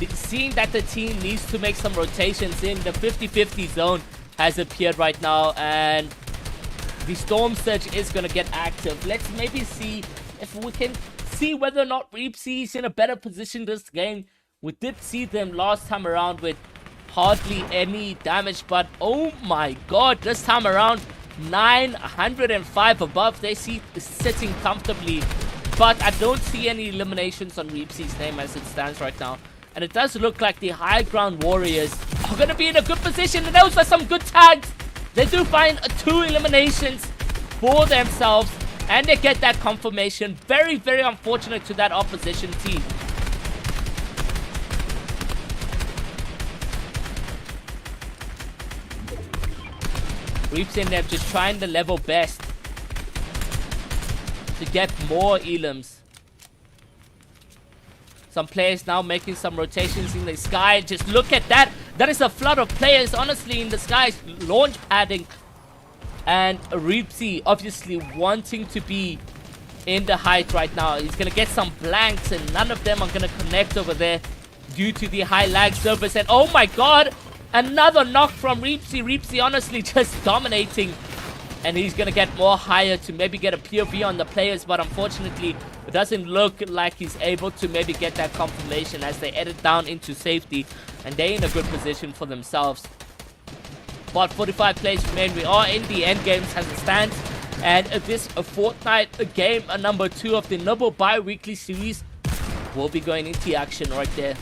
Seeing that the team needs to make some rotations in, the 50-50 zone has appeared right now, and the Storm Surge is going to get active. Let's maybe see if we can see whether or not Reapsy is in a better position this game. We did see them last time around with hardly any damage, but oh my god, this time around 905 above. They see sitting comfortably, but I don't see any eliminations on Reapsy's name as it stands right now. And it does look like the high ground warriors are going to be in a good position, and those are some good tags. They do find 2 eliminations for themselves, and they get that confirmation. Very, very unfortunate to that opposition team. Reaps in them just trying the level best to get more elims. Some players now making some rotations in the sky. Just look at that. That is a flood of players, honestly, in the sky. Launch padding. And Reepsy obviously wanting to be in the height right now. He's going to get some blanks, and none of them are going to connect over there due to the high lag surface. And oh my god, another knock from Reepsy. Reepsy honestly just dominating. And he's going to get more higher to maybe get a POV on the players. But unfortunately, it doesn't look like he's able to maybe get that confirmation as they edit down into safety. And they're in a good position for themselves. But 45 plays remain. We are in the end games as it stands. And this Fortnite game number 2 of the Nibble bi-weekly series will be going into action right there.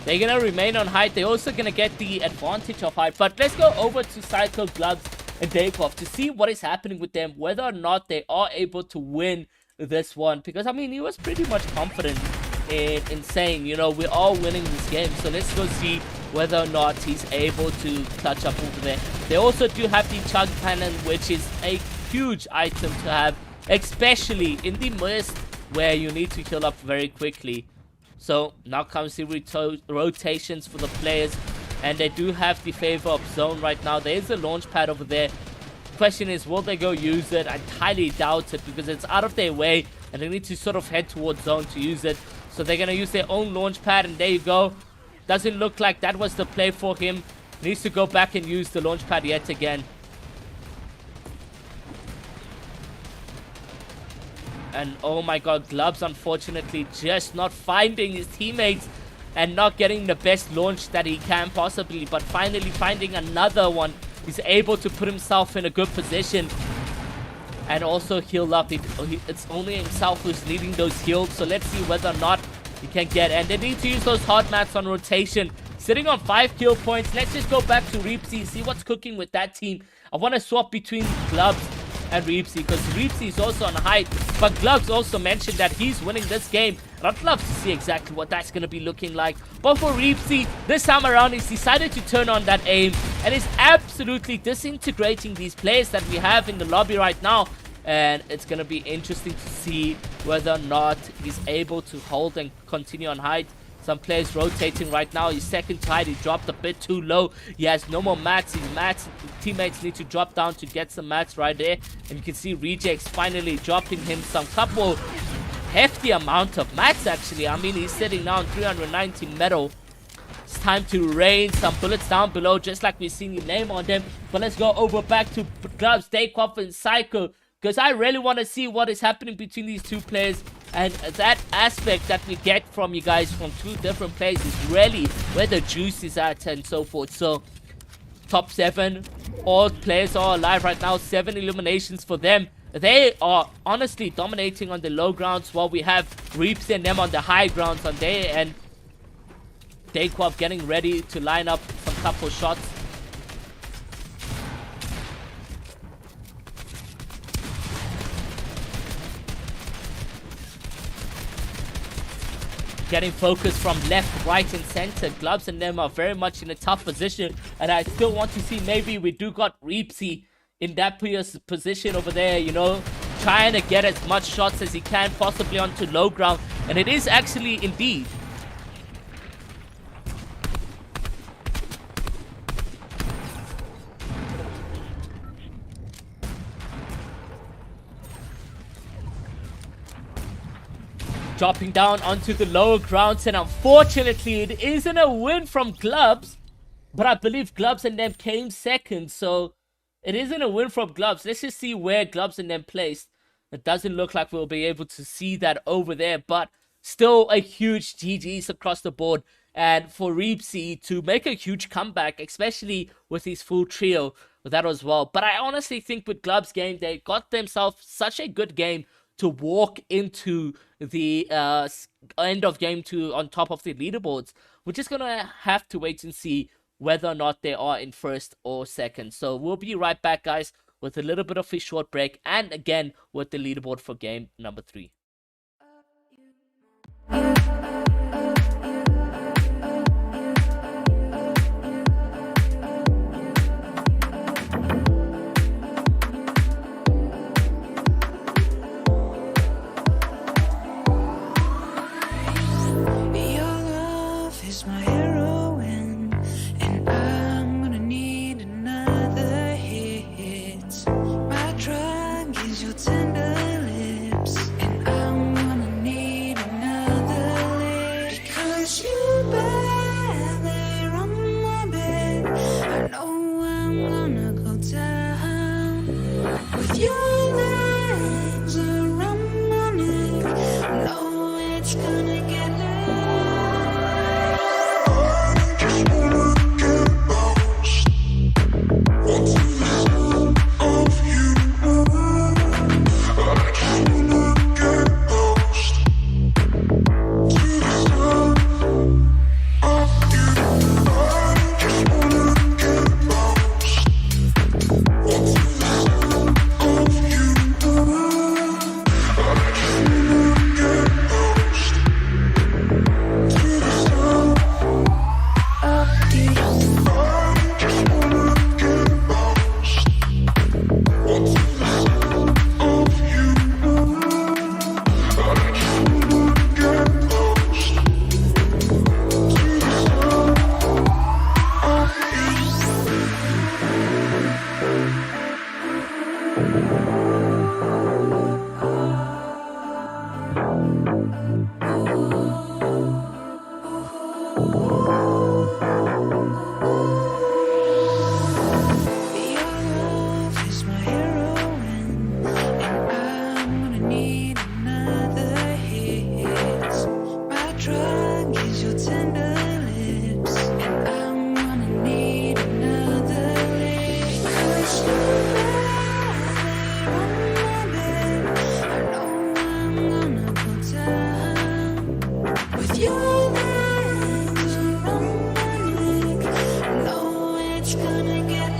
They're going to remain on height. They're also going to get the advantage of height. But let's go over to Cycle, Gloves, and Dayquoff to see what is happening with them. Whether or not they are able to win this one. Because, I mean, he was pretty much confident in saying, you know, we're all winning this game. So let's go see whether or not he's able to clutch up over there. They also do have the Chug Cannon, which is a huge item to have. Especially in the mist where you need to heal up very quickly. So now comes the rotations for the players. And they do have the favor of zone right now. There is a launch pad over there. Question is, will they go use it? I highly doubt it because it's out of their way. And they need to sort of head towards zone to use it. So they're going to use their own launch pad. And there you go. Doesn't look like that was the play for him. Needs to go back and use the launch pad yet again. And oh my god, Gloves unfortunately just not finding his teammates and not getting the best launch that he can possibly. But finally finding another one. He's able to put himself in a good position. And also heal up. It's only himself who's needing those heals. So let's see whether or not he can get. And they need to use those hard mats on rotation. Sitting on 5 kill points. Let's just go back to Reepsy. See what's cooking with that team. I want to swap between Gloves and Reepsy, because Reepsy is also on height. But Gloves also mentioned that he's winning this game. And I'd love to see exactly what that's going to be looking like. But for Reepsy, this time around, he's decided to turn on that aim. And is absolutely disintegrating these players that we have in the lobby right now. And it's going to be interesting to see whether or not he's able to hold and continue on height. Some players rotating right now. He's second to height. He dropped a bit too low. He has no more mats. His mats, teammates need to drop down to get some mats right there. And you can see Rejects finally dropping him some couple hefty amount of mats actually. I mean, he's sitting now on 390 metal. It's time to rain some bullets down below, just like we've seen the name on them. But let's go over back to Gloves, Dayquoff, and Psycho, because I really want to see what is happening between these two players. And that aspect that we get from you guys from two different players is really where the juice is at and so forth. So, top 7. All players are alive right now. 7 eliminations for them. They are honestly dominating on the low grounds, while we have Reeps and them on the high grounds on there. And Dayquoff getting ready to line up some couple shots. Getting focused from left, right, and center. Gloves and them are very much in a tough position. And I still want to see, maybe we do got Reepsy in that position over there, you know, trying to get as much shots as he can possibly onto low ground. And it is actually indeed. Dropping down onto the lower grounds, and unfortunately it isn't a win from Gloves, but I believe Gloves and them came second, so it isn't a win from Gloves. Let's just see where Gloves and them placed. It doesn't look like we'll be able to see that over there, but still a huge GG's across the board. And for Reepsy to make a huge comeback, especially with his full trio, that as well. But I honestly think with Gloves' game, they got themselves such a good game to walk into the end of game 2 on top of the leaderboards. We're just going to have to wait and see whether or not they are in first or second. So we'll be right back, guys, with a little bit of a short break, and again with the leaderboard for game number 3. your legs around my neck, I know it's gonna get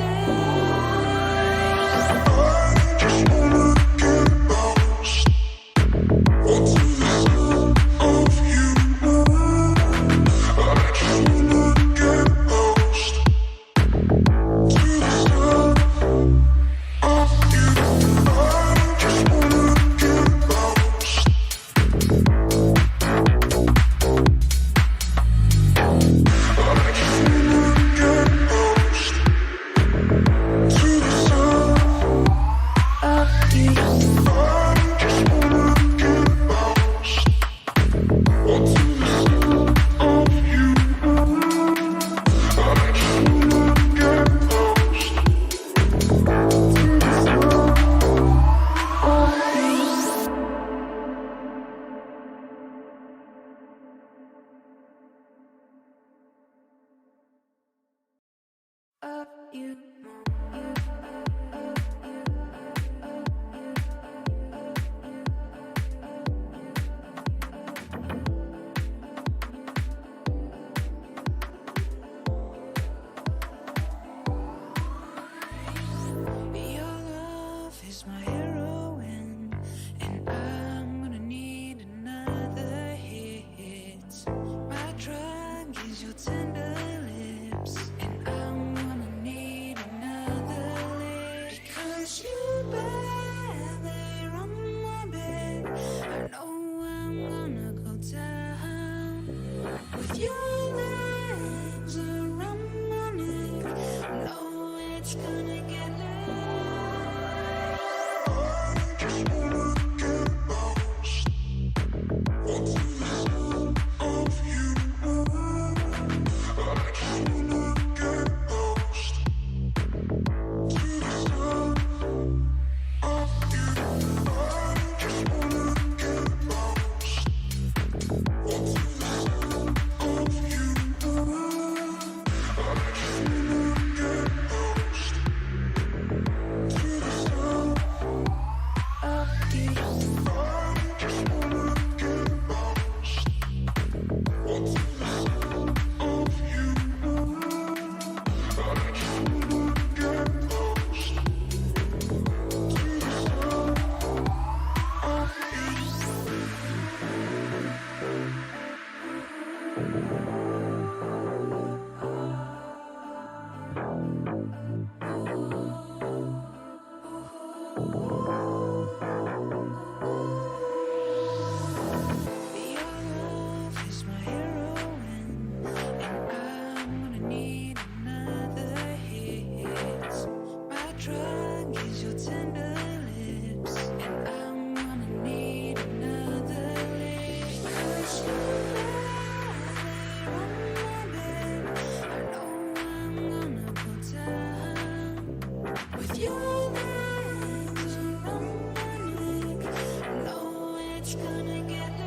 you. Your love is my heroine, and I'm gonna need another hit. My drug is your tender lips, and I'm gonna need another lick. Because you barely on my bed, I know I'm gonna go down. With your legs around my neck, I know it's gonna get up.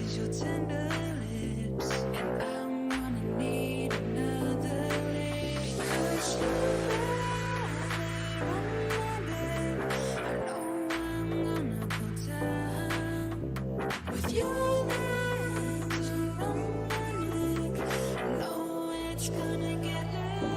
is your tender lips, and I'm gonna need another lick. 'Cause you better on my bed. I know I'm gonna go down with your legs around my neck. I know it's gonna get you.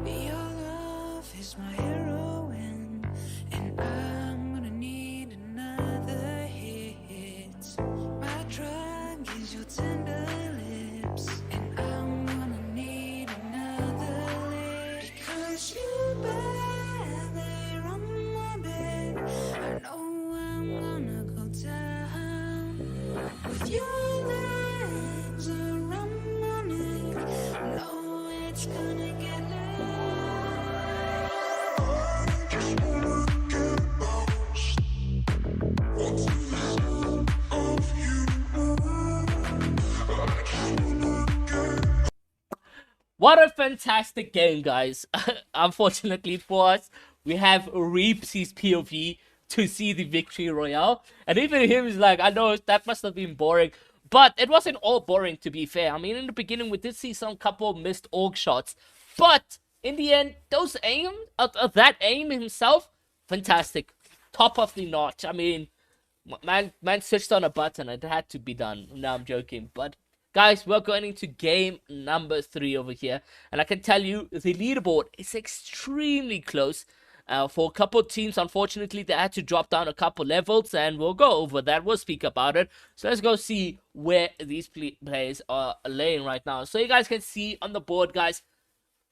Your love is my heroine, and I'm gonna need another hit. My drug is your tender lips, and I'm gonna need another lick. 'Cause you better on my bed. I know I'm gonna go down with your legs around my neck. I know it's gonna get late. What a fantastic game, guys. Unfortunately for us, we have Reepsy's POV to see the victory royale. And even him is like, I know that must have been boring. But it wasn't all boring, to be fair. I mean, in the beginning, we did see some couple missed org shots. But in the end, those aim, that aim himself, fantastic. Top of the notch. I mean, man switched on a button. It had to be done. No, I'm joking. But guys, we're going into game number 3 over here. And I can tell you, the leaderboard is extremely close. For a couple teams, unfortunately, they had to drop down a couple levels. And we'll go over that. We'll speak about it. So let's go see where these players are laying right now. So you guys can see on the board, guys.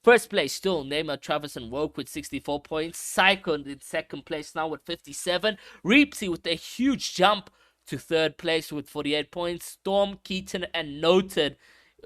First place, still Neymar, Travis, and Woke with 64 points. Psycho in second place now with 57. Reepsy with a huge jump to third place with 48 points. Storm, Keaton, and Noted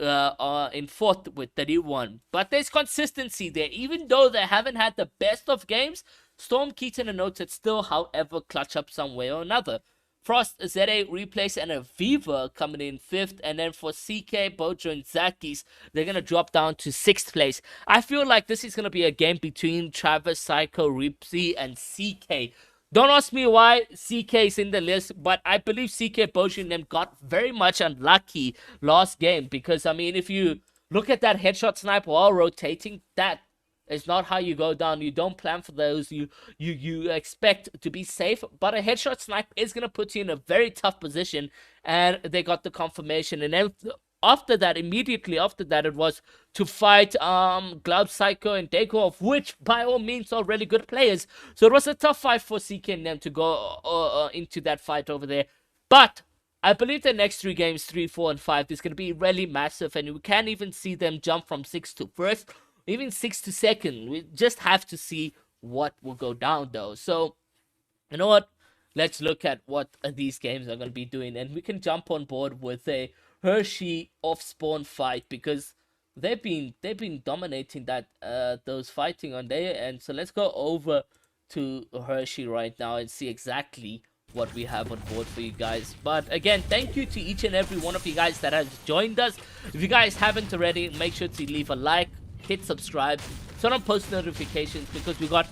are in fourth with 31. But there's consistency there. Even though they haven't had the best of games, Storm, Keaton, and Noted still, however, clutch up some way or another. Frost, ZA, Replace, and Aviva coming in 5th. And then for CK, Bojo, and Zakis, they're going to drop down to 6th place. I feel like this is going to be a game between Travis, Psycho, Reepsy, and CK. Don't ask me why CK is in the list, but I believe CK, Bojo, and them got very much unlucky last game. Because, I mean, if you look at that headshot snipe while rotating, that is not how you go down. You don't plan for those. You expect to be safe, but a headshot snipe is going to put you in a very tough position, and they got the confirmation. And then after that, immediately after that, it was to fight Glove, Psycho, and Deco, of which by all means are really good players. So it was a tough fight for CK and them to go into that fight over there. But I believe the next 3 games, 3, 4, and 5, is going to be really massive, and we can even see them jump from 6th to 1st. Even 6th to 2nd. We just have to see what will go down, though. So, you know what? Let's look at what these games are going to be doing. And we can jump on board with a Hershey off-spawn fight. Because they've been dominating that those fighting on there. And so let's go over to Hershey right now and see exactly what we have on board for you guys. But again, thank you to each and every one of you guys that has joined us. If you guys haven't already, make sure to leave a like, hit subscribe, turn on post notifications, because we got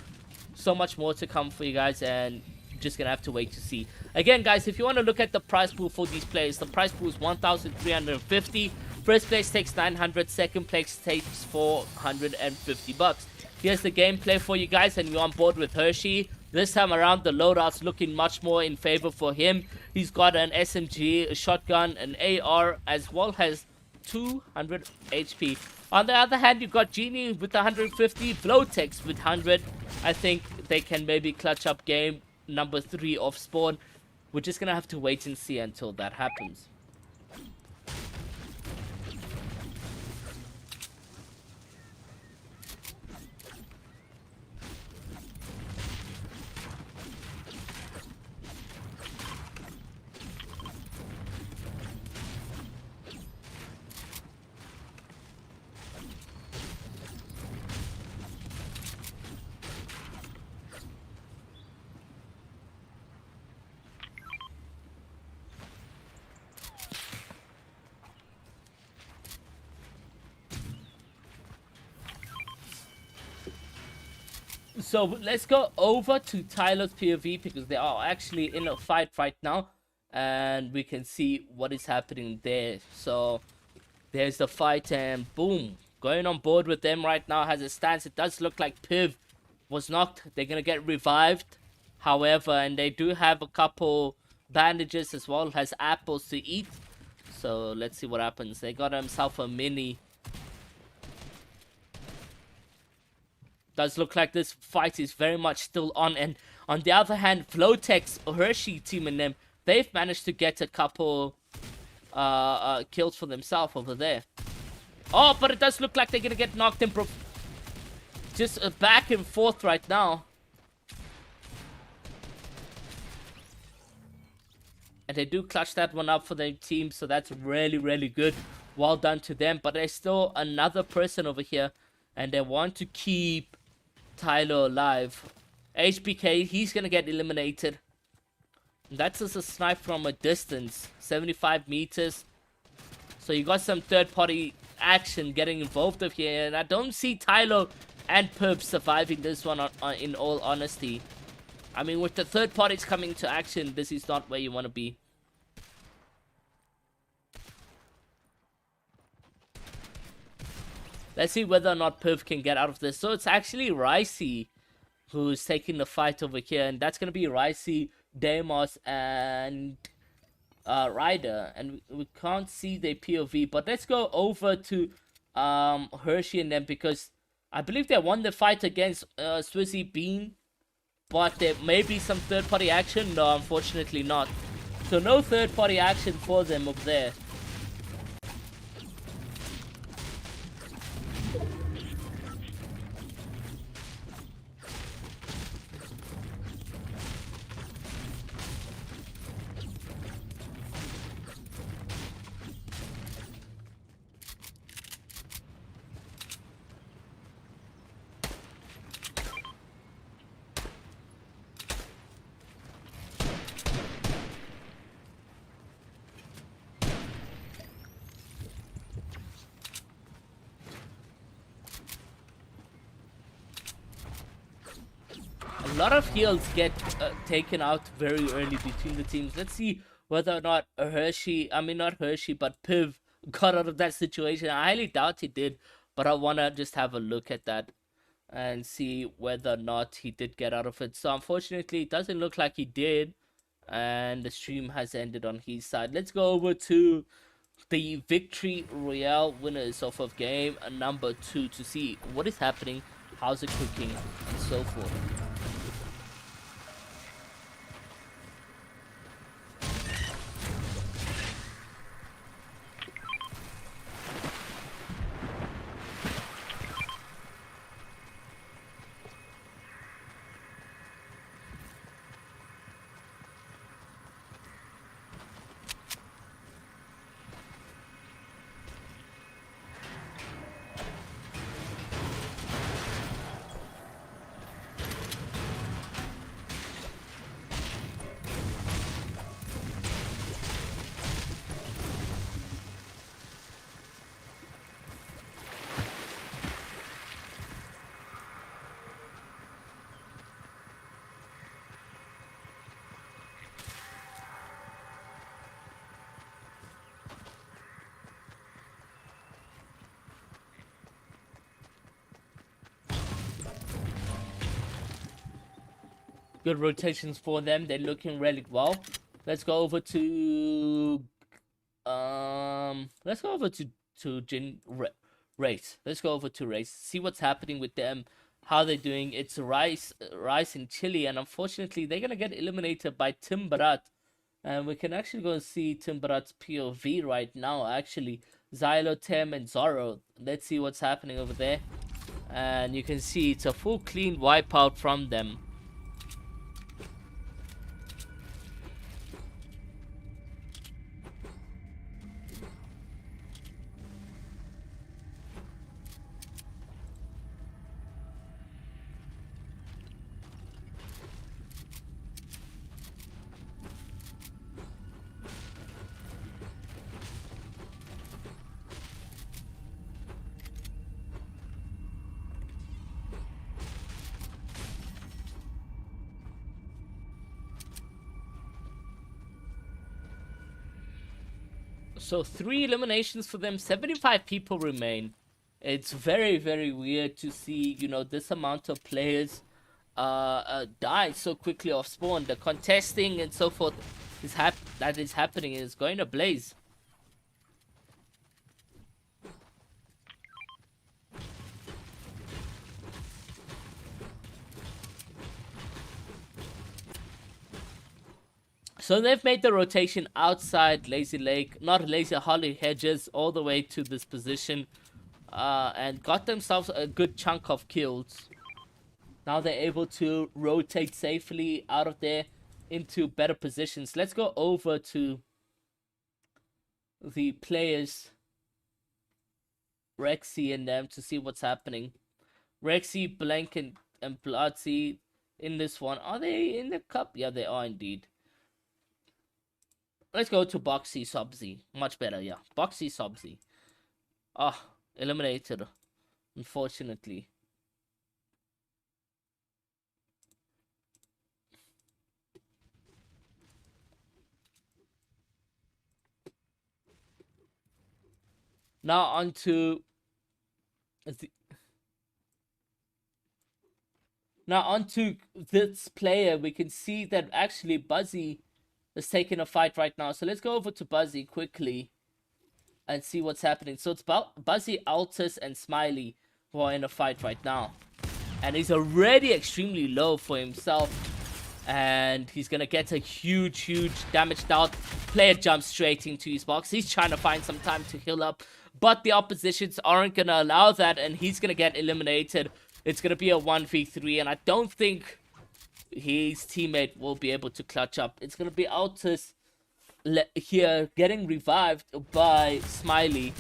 so much more to come for you guys. And just gonna have to wait to see. Again, guys, if you want to look at the prize pool for these players, the prize pool is 1,350. First place takes 900, second place takes 450 bucks. Here's the gameplay for you guys, and you're on board with Hershey. This time around, the loadout's looking much more in favor for him. He's got an SMG, a shotgun, an AR, as well as 200 HP. On the other hand, you got Genie with 150, Vlotex with 100. I think they can maybe clutch up game number 3 off spawn. We're just gonna have to wait and see until that happens. So let's go over to Tyler's POV because they are actually in a fight right now, and we can see what is happening there. So there's the fight, and boom, going on board with them right now as it stands. It does look like Piv was knocked. They're gonna get revived, however, and they do have a couple bandages as well as apples to eat. So let's see what happens. They got himself a mini. Does look like this fight is very much still on, and on the other hand, Vlotex, Hershey team and them, they've managed to get a couple kills for themselves over there. Oh, but it does look like they're gonna get knocked in, just back and forth right now. And they do clutch that one up for their team, so that's really, really good. Well done to them, but there's still another person over here, and they want to keep Tyler alive. HBK, he's gonna get eliminated. That's just a snipe from a distance, 75 meters. So you got some third-party action getting involved over here, and I don't see Tyler and Perp surviving this one in all honesty. I mean, with the third parties coming to action, this is not where you want to be. Let's see whether or not Perf can get out of this. So it's actually Ricey who's taking the fight over here. And that's going to be Ricey, Deimos, and Ryder. And we can't see their POV. But let's go over to Hershey and them, because I believe they won the fight against Swizzy Bean. But there may be some third-party action. No, unfortunately not. So no third-party action for them up there. A lot of heals get taken out very early between the teams. Let's see whether or not not Hershey, but Piv got out of that situation. I highly doubt he did, but I want to just have a look at that and see whether or not he did get out of it. So unfortunately, it doesn't look like he did, and the stream has ended on his side. Let's go over to the Victory Royale winners of game number 2 to see what is happening, how's it cooking, and so forth. good rotations for them. They're looking really well. Let's go over to Race. Let's go over to Race. See what's happening with them, how they're doing. It's Rice in Chile, and unfortunately they're gonna get eliminated by Timbarat. And we can actually go and see Timbarat's POV right now. Actually, Xylo, Tem, and Zorro. Let's see what's happening over there. And you can see it's a full clean wipeout from them. So 3 eliminations for them, 75 people remain. It's very, very weird to see, you know, this amount of players die so quickly off spawn. The contesting and so forth that is happening is going to blaze. So they've made the rotation outside Lazy Lake, not Lazy Holly Hedges, all the way to this position, and got themselves a good chunk of kills. Now they're able to rotate safely out of there into better positions. Let's go over to the players, Rexy and them, to see what's happening. Rexy, Blank, and Bloodsy in this one. Are they in the cup? Yeah, they are indeed. Let's go to Boxy Subsy. Much better, yeah. Boxy Subsy. Ah, eliminated. Unfortunately. Now on to this player. We can see that actually Buzzy is taking a fight right now. So let's go over to Buzzy quickly and see what's happening. So it's Buzzy, Altus, and Smiley who are in a fight right now. And he's already extremely low for himself. And he's going to get a huge damaged out. Player jumps straight into his box. He's trying to find some time to heal up. But the oppositions aren't going to allow that. And he's going to get eliminated. It's going to be a 1v3. And I don't think his teammate will be able to clutch up. It's going to be Altus here getting revived by Smiley.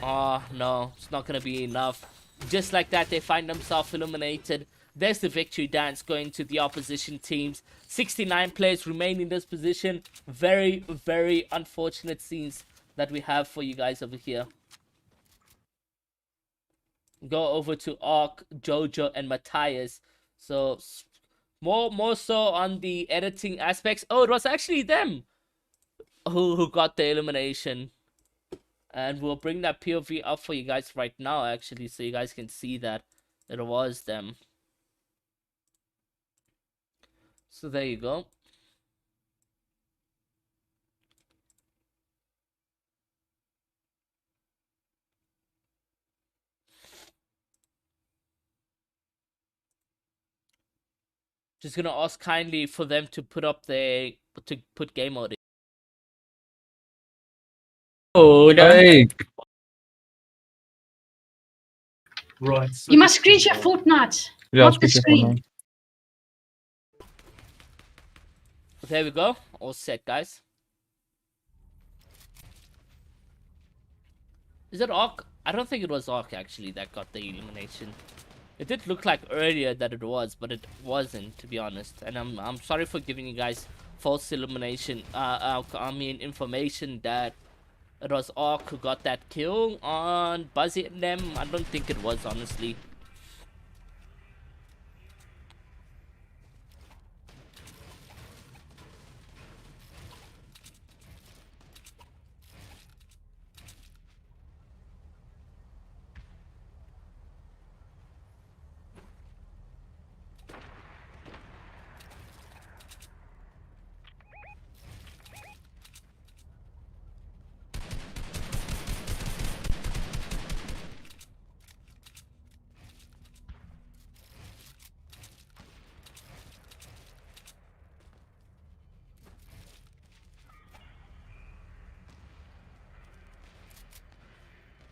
Oh, no. It's not going to be enough. Just like that, they find themselves eliminated. There's the victory dance going to the opposition teams. 69 players remain in this position. Very, very unfortunate scenes that we have for you guys over here. Go over to Ark, Jojo, and Matthias. So more so on the editing aspects. Oh, it was actually them who got the elimination. And we'll bring that POV up for you guys right now, actually, so you guys can see that it was them. So there you go. Just gonna ask kindly for them to put up to put game mode in. Oh, right. Right. You must screen your Fortnite, Yeah, not the speaking for screen. now. There we go. All set, guys. Is it Ark? I don't think it was Ark, actually, that got the elimination. It did look like earlier that it was, but it wasn't, to be honest. And I'm sorry for giving you guys false elimination. Information that it was Ark who got that kill on Buzzy and them. I don't think it was, honestly.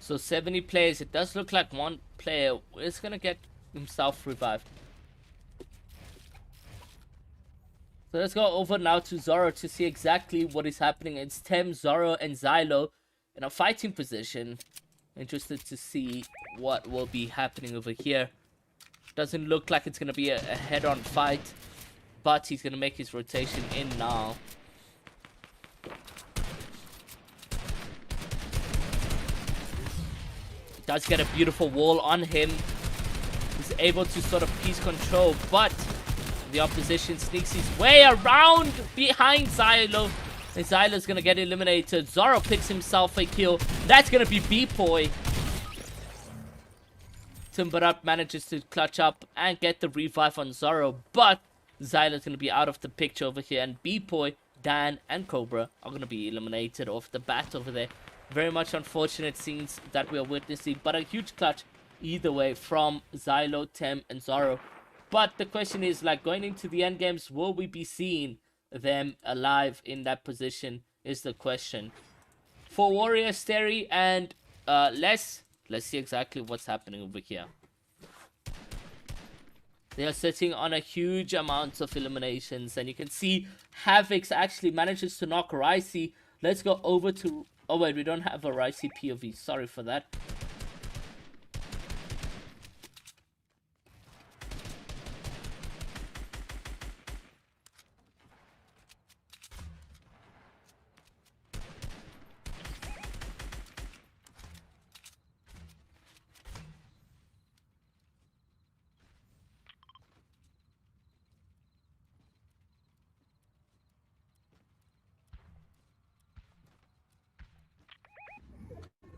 So 70 players. It does look like one player is going to get himself revived. So let's go over now to Zoro to see exactly what is happening. It's Tem, Zoro, and Xylo in a fighting position. Interested to see what will be happening over here. Doesn't look like it's going to be a head-on fight, but he's going to make his rotation in now. Does get a beautiful wall on him. He's able to sort of piece control, but the opposition sneaks his way around behind Xylo. And Xylo's gonna get eliminated. Zoro picks himself a kill. That's gonna be B-Boy. Timberup manages to clutch up and get the revive on Zoro, but Xylo's gonna be out of the picture over here, and B-Boy, Dan, and Cobra are gonna be eliminated off the bat over there. Very much unfortunate scenes that we are witnessing, but a huge clutch either way from Xylo, Tem, and Zoro. But the question is, like, going into the end games, will we be seeing them alive in that position is the question. For Warrior, Steri, and let's see exactly what's happening over here. They are sitting on a huge amount of eliminations, and you can see Havix actually manages to knock Ricey. Let's go over to... Oh wait, we don't have a Ricey POV. Sorry for that.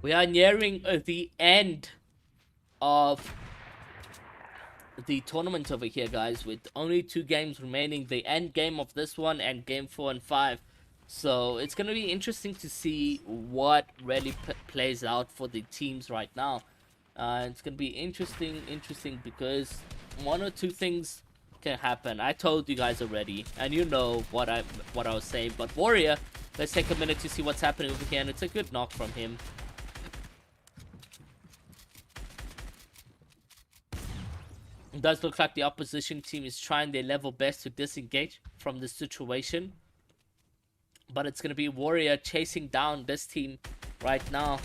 We are nearing the end of the tournament over here, guys, with only 2 games remaining. The end game of this one and game 4 and 5. So it's going to be interesting to see what really plays out for the teams right now. It's going to be interesting because 1 or 2 things can happen. I told you guys already, and you know what I was saying. But Warrior, let's take a minute to see what's happening over here, and it's a good knock from him. It does look like the opposition team is trying their level best to disengage from this situation. But it's going to be Warrior chasing down this team right now.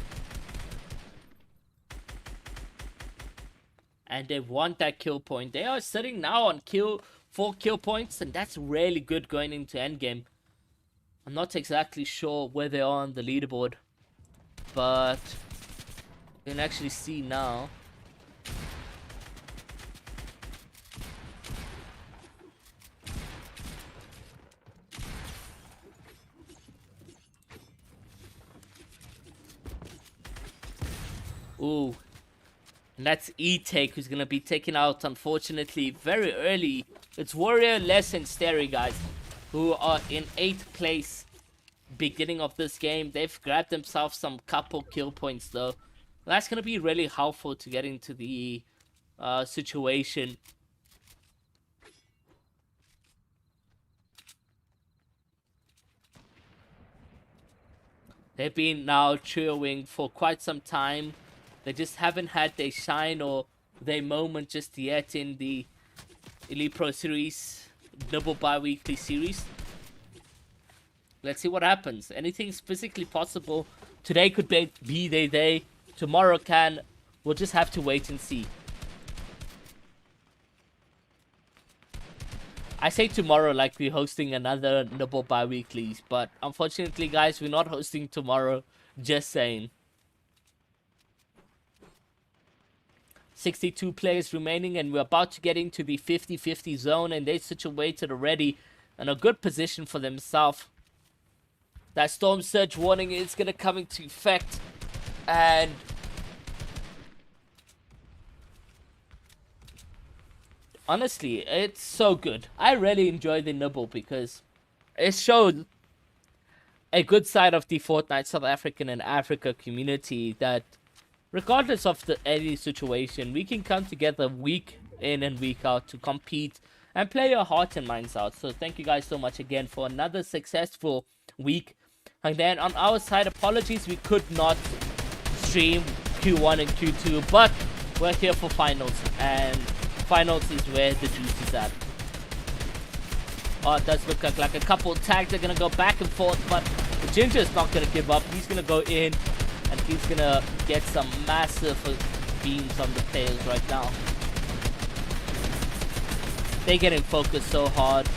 And they want that kill point. They are sitting now on 4 kill points, and that's really good going into endgame. I'm not exactly sure where they are on the leaderboard, but you can actually see now. Ooh, and that's E-Take who's going to be taken out, unfortunately, very early. It's Warrior, Les, and Steri, guys, who are in 8th place beginning of this game. They've grabbed themselves some couple kill points, though. That's going to be really helpful to get into the situation. They've been now trioing for quite some time. They just haven't had their shine or their moment just yet in the Elite Pro Series, Nibble bi-weekly series. Let's see what happens. Anything's physically possible. Today could be their day. Tomorrow can. We'll just have to wait and see. I say tomorrow like we're hosting another Nibble bi-weeklies, but unfortunately, guys, we're not hosting tomorrow. Just saying. 62 players remaining, and we're about to get into the 50-50 zone, and they're situated already in a good position for themselves. That storm surge warning is going to come into effect, and honestly, it's so good. I really enjoy the Nibble because it showed a good side of the Fortnite South African and Africa community that regardless of any situation, we can come together week in and week out to compete and play our heart and minds out. So thank you guys so much again for another successful week. And then on our side, apologies, we could not stream Q1 and Q2, but we're here for finals, and finals is where the juice is at. Oh, it does look like a couple tags are gonna go back and forth, but Ginger's not gonna give up. He's gonna go in, and he's gonna get some massive beams on the players right now. They're getting focused so hard.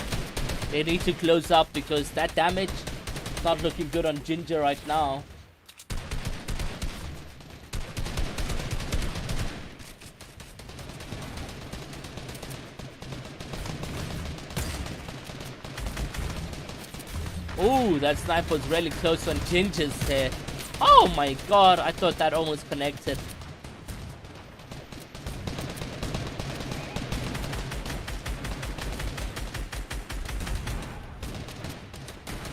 They need to close up because that damage is not looking good on Ginger right now. Ooh, that sniper was really close on Ginger's head. Oh my god, I thought that almost connected.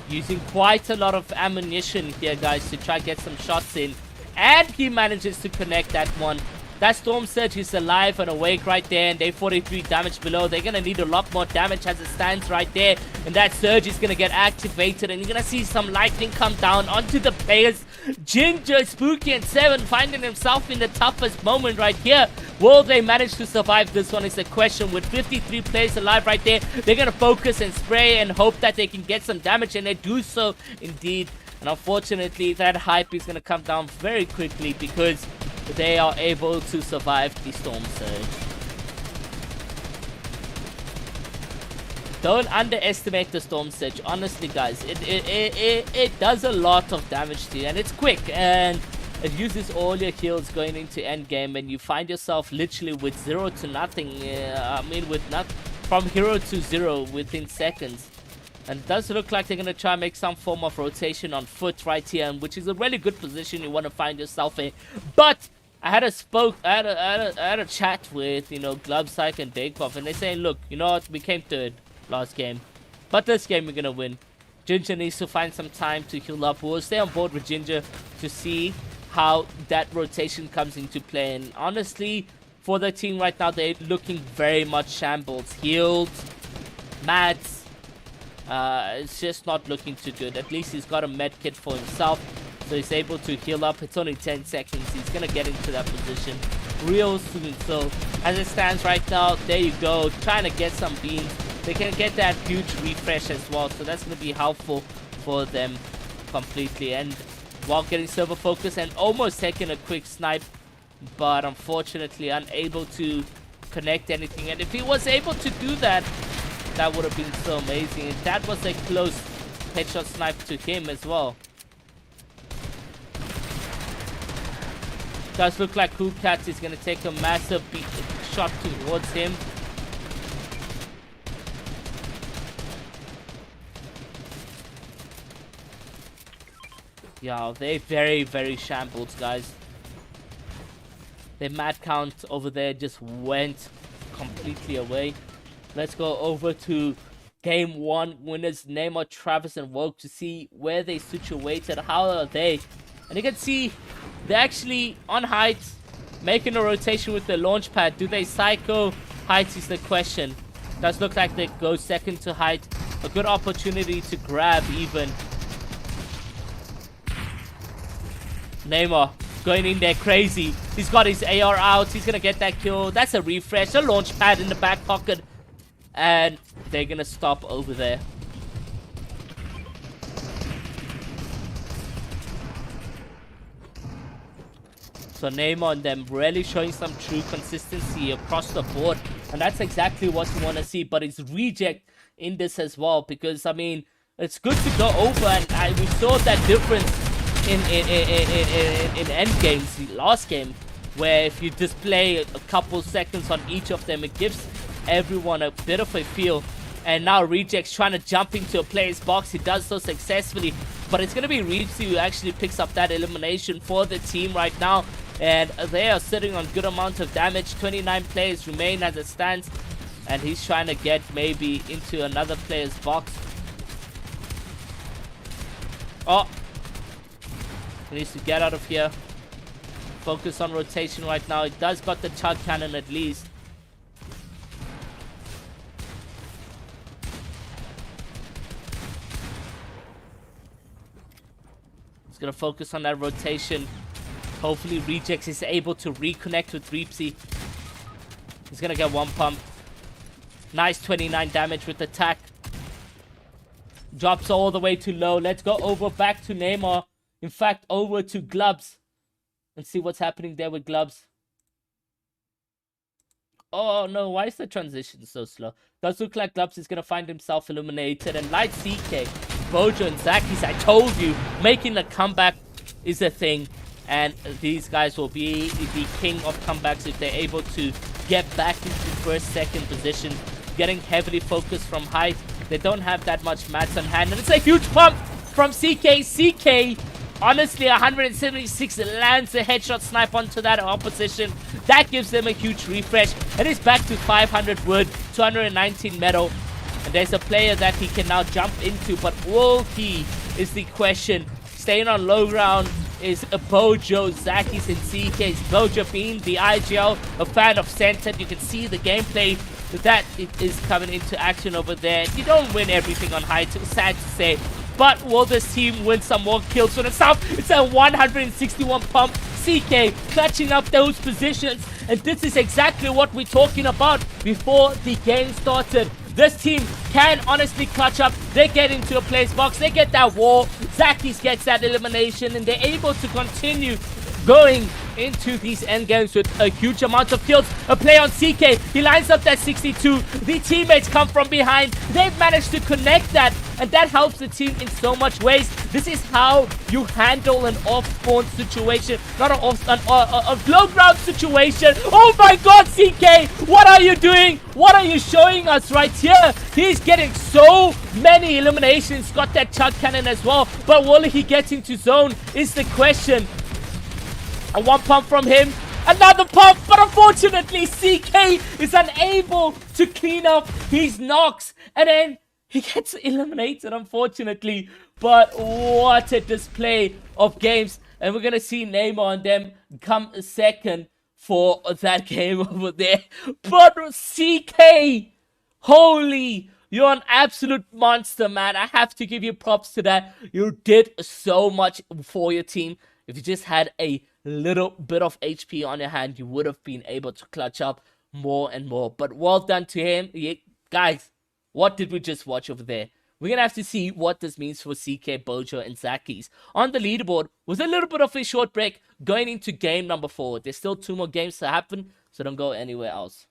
Using quite a lot of ammunition here, guys, to try to get some shots in. And he manages to connect that one. That Storm Surge is alive and awake right there, and they're 43 damage below. They're going to need a lot more damage as it stands right there. And that Surge is going to get activated, and you're going to see some lightning come down onto the players. Ginger, Spooky, and Seven finding himself in the toughest moment right here. Will they manage to survive this one is the question. With 53 players alive right there, they're going to focus and spray and hope that they can get some damage, and they do so indeed. And unfortunately, that hype is going to come down very quickly because they are able to survive the Storm Surge. Don't underestimate the Storm Surge. Honestly, guys, it does a lot of damage to you, and it's quick, and it uses all your heals going into endgame, and you find yourself literally with 0 to nothing. From hero to 0 within seconds. And it does look like they're going to try and make some form of rotation on foot right here, which is a really good position you want to find yourself in. But I had a chat with, Glove Psych and Dakeoff, and they're saying, look, you know what, we came third last game, but this game we're going to win. Ginger needs to find some time to heal up. We'll stay on board with Ginger to see how that rotation comes into play. And honestly, for the team right now, they're looking very much shambles. Healed, mats. It's just not looking too good. At least he's got a med kit for himself, so he's able to heal up. It's only 10 seconds. He's gonna get into that position real soon. So as it stands right now, there you go, trying to get some beams. They can get that huge refresh as well, so that's gonna be helpful for them completely. And while getting server focus and almost taking a quick snipe, but unfortunately unable to connect anything. And if he was able to do that, that would have been so amazing. And that was a close headshot snipe to him as well. Does look like Cool Cat is going to take a massive shot towards him. Yeah, they're very, very shambles, guys. Their mad count over there just went completely away. Let's go over to game 1 winners, Neymar, Travis, and Woke, to see where they situated. How are they? And you can see they're actually on heights, making a rotation with the launch pad. Do they psycho heights is the question. Does look like they go second to height. A good opportunity to grab even. Neymar going in there crazy. He's got his AR out. He's going to get that kill. That's a refresh. A launch pad in the back pocket. And they're going to stop over there. So Neymar and them really showing some true consistency across the board. And that's exactly what you want to see. But it's reject in this as well. Because, I mean, it's good to go over. And we saw that difference in end games, the last game, where if you display a couple seconds on each of them, it gives everyone a bit of a feel. And now Reject's trying to jump into a player's box. He does so successfully, but it's going to be Rizzi who actually picks up that elimination for the team right now. And they are sitting on good amount of damage. 29 players remain as it stands, and he's trying to get maybe into another player's box. Oh, he needs to get out of here. Focus on rotation right now. He does got the chug cannon at least. He's gonna focus on that rotation. Hopefully Rejects is able to reconnect with Reepsy. He's gonna get one pump. Nice 29 damage with attack. Drops all the way to low. Let's go over back to Neymar. In fact, over to Glubs. And see what's happening there with Glubs. Oh no, why is the transition so slow? Does look like Glubs is going to find himself eliminated. And like CK, Bojo and Zakis, I told you, making a comeback is a thing. And these guys will be the king of comebacks if they're able to get back into first, second position. Getting heavily focused from height. They don't have that much mats on hand. And it's a huge pump from CK. CK, honestly, 176 lands a headshot snipe onto that opposition. That gives them a huge refresh. And he's back to 500 wood, 219 metal. And there's a player that he can now jump into. But will he is the question. Staying on low ground is Bojo, Zakis, and CK's. Bojo being the IGL, a fan of Centered. You can see the gameplay that it is coming into action over there. You don't win everything on height, it's sad to say. But will this team win some more kills for the South? It's a 161 pump. CK clutching up those positions. And this is exactly what we're talking about before the game started. This team can honestly clutch up. They get into a place box. They get that wall. Zakis gets that elimination. And they're able to continue going into these end games with a huge amount of kills. A play on CK. He lines up that 62. The teammates come from behind. They've managed to connect that. And that helps the team in so much ways. This is how you handle an off-spawn situation. Not a low ground situation. Oh my god, CK! What are you doing? What are you showing us right here? He's getting so many eliminations. Got that chug cannon as well. But will he get into zone is the question. A one pump from him. Another pump. But unfortunately, CK is unable to clean up his knocks. And then he gets eliminated, unfortunately. But what a display of games. And we're going to see Neymar and them come second for that game over there. But CK, holy, you're an absolute monster, man. I have to give you props to that. You did so much for your team. If you just had a little bit of HP on your hand, you would have been able to clutch up more and more. But well done to him. Guys, what did we just watch over there? We're going to have to see what this means for CK, Bojo, and Zakis. On the leaderboard, with a little bit of a short break, going into game number 4. There's still 2 more games to happen, so don't go anywhere else.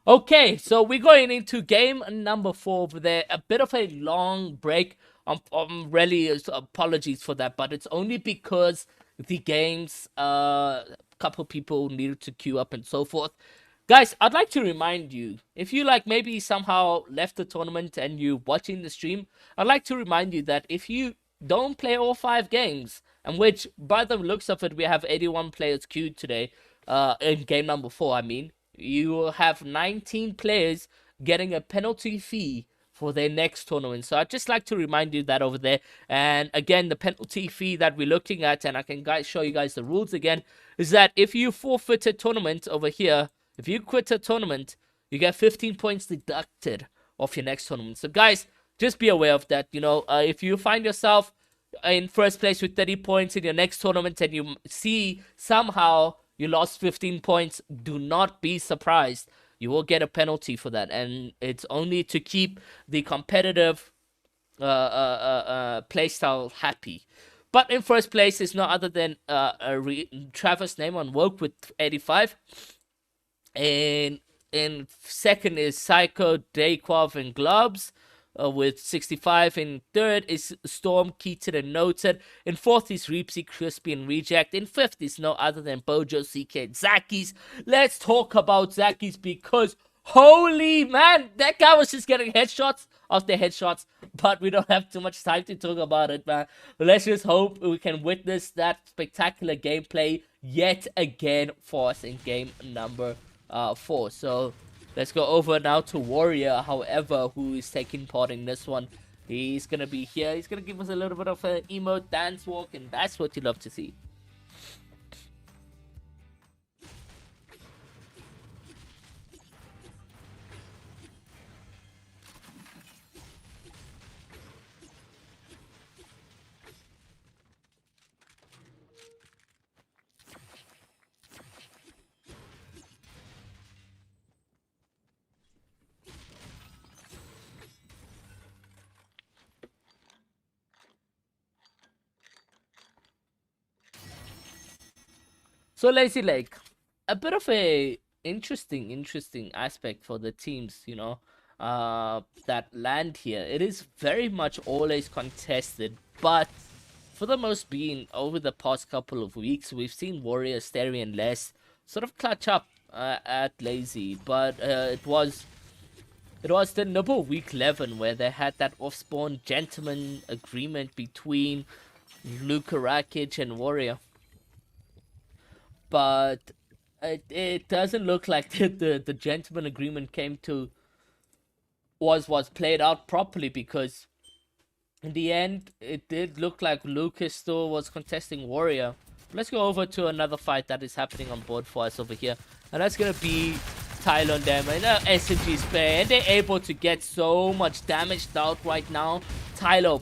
Okay, so we're going into game number 4 over there. A bit of a long break. Really apologies for that, but it's only because the games, couple people needed to queue up and so forth. Guys, I'd like to remind you, if you like maybe somehow left the tournament and you watching the stream, I'd like to remind you that if you don't play all 5 games, and which by the looks of it, we have 81 players queued today, in game number 4, I mean, you will have 19 players getting a penalty fee for their next tournament. So I'd just like to remind you that over there. And again, the penalty fee that we're looking at, and I can show you guys the rules again, is that if you forfeit a tournament over here, if you quit a tournament, you get 15 points deducted off your next tournament. So guys, just be aware of that. You know, if you find yourself in first place with 30 points in your next tournament and you see somehow you lost 15 points, do not be surprised. You will get a penalty for that, and it's only to keep the competitive playstyle happy. But in first place is no other than Travis Neyman woke with 85. And in second is Psycho Dayquav and Globs with 65. In third is Storm Keaton and Noted. In fourth is Reepsy, Crispy, and Reject. In fifth is no other than Bojo, CK, and Zakis. Let's talk about Zakis because holy man, that guy was just getting headshots after headshots, but we don't have too much time to talk about it, man. Let's just hope we can witness that spectacular gameplay yet again for us in game number 4. So let's go over now to Warrior, however, who is taking part in this one. He's gonna be here. He's gonna give us a little bit of an emote dance walk, and that's what you love to see. So Lazy Lake, a bit of a interesting aspect for the teams, you know, that land here. It is very much always contested, but for the most being over the past couple of weeks, we've seen Warrior, Sterry, and Les sort of clutch up at Lazy, but it was the Nibble week 11 where they had that off-spawn gentleman agreement between Luka Rakic and Warrior. But it doesn't look like the gentleman agreement was played out properly, because in the end it did look like Lucas still was contesting Warrior. Let's go over to another fight that is happening on board for us over here, and that's gonna be Tyler on them and SMG spare, and they're able to get so much damage out right now. Tyler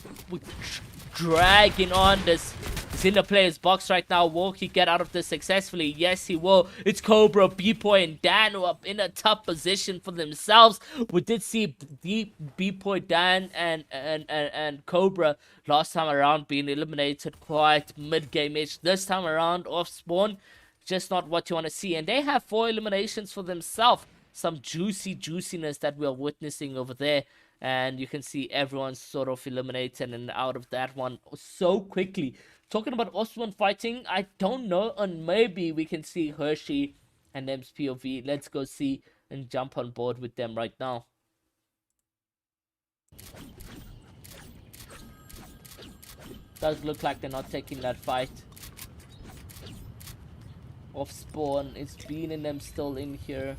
dragging on this Zinder player's box right now. Will he get out of this successfully? Yes, he will. It's Cobra, B-Boy, and Dan who are in a tough position for themselves. We did see B-Boy, Dan, and Cobra last time around being eliminated quite mid-game-ish. This time around, off spawn, just not what you want to see. And they have 4 eliminations for themselves. Some juiciness that we are witnessing over there. And you can see everyone's sort of eliminated and out of that one so quickly. Talking about Osman fighting, I don't know, and maybe we can see Hershey and them's POV. Let's go see and jump on board with them right now. Does look like they're not taking that fight. Off spawn, it's Bean and them still in here.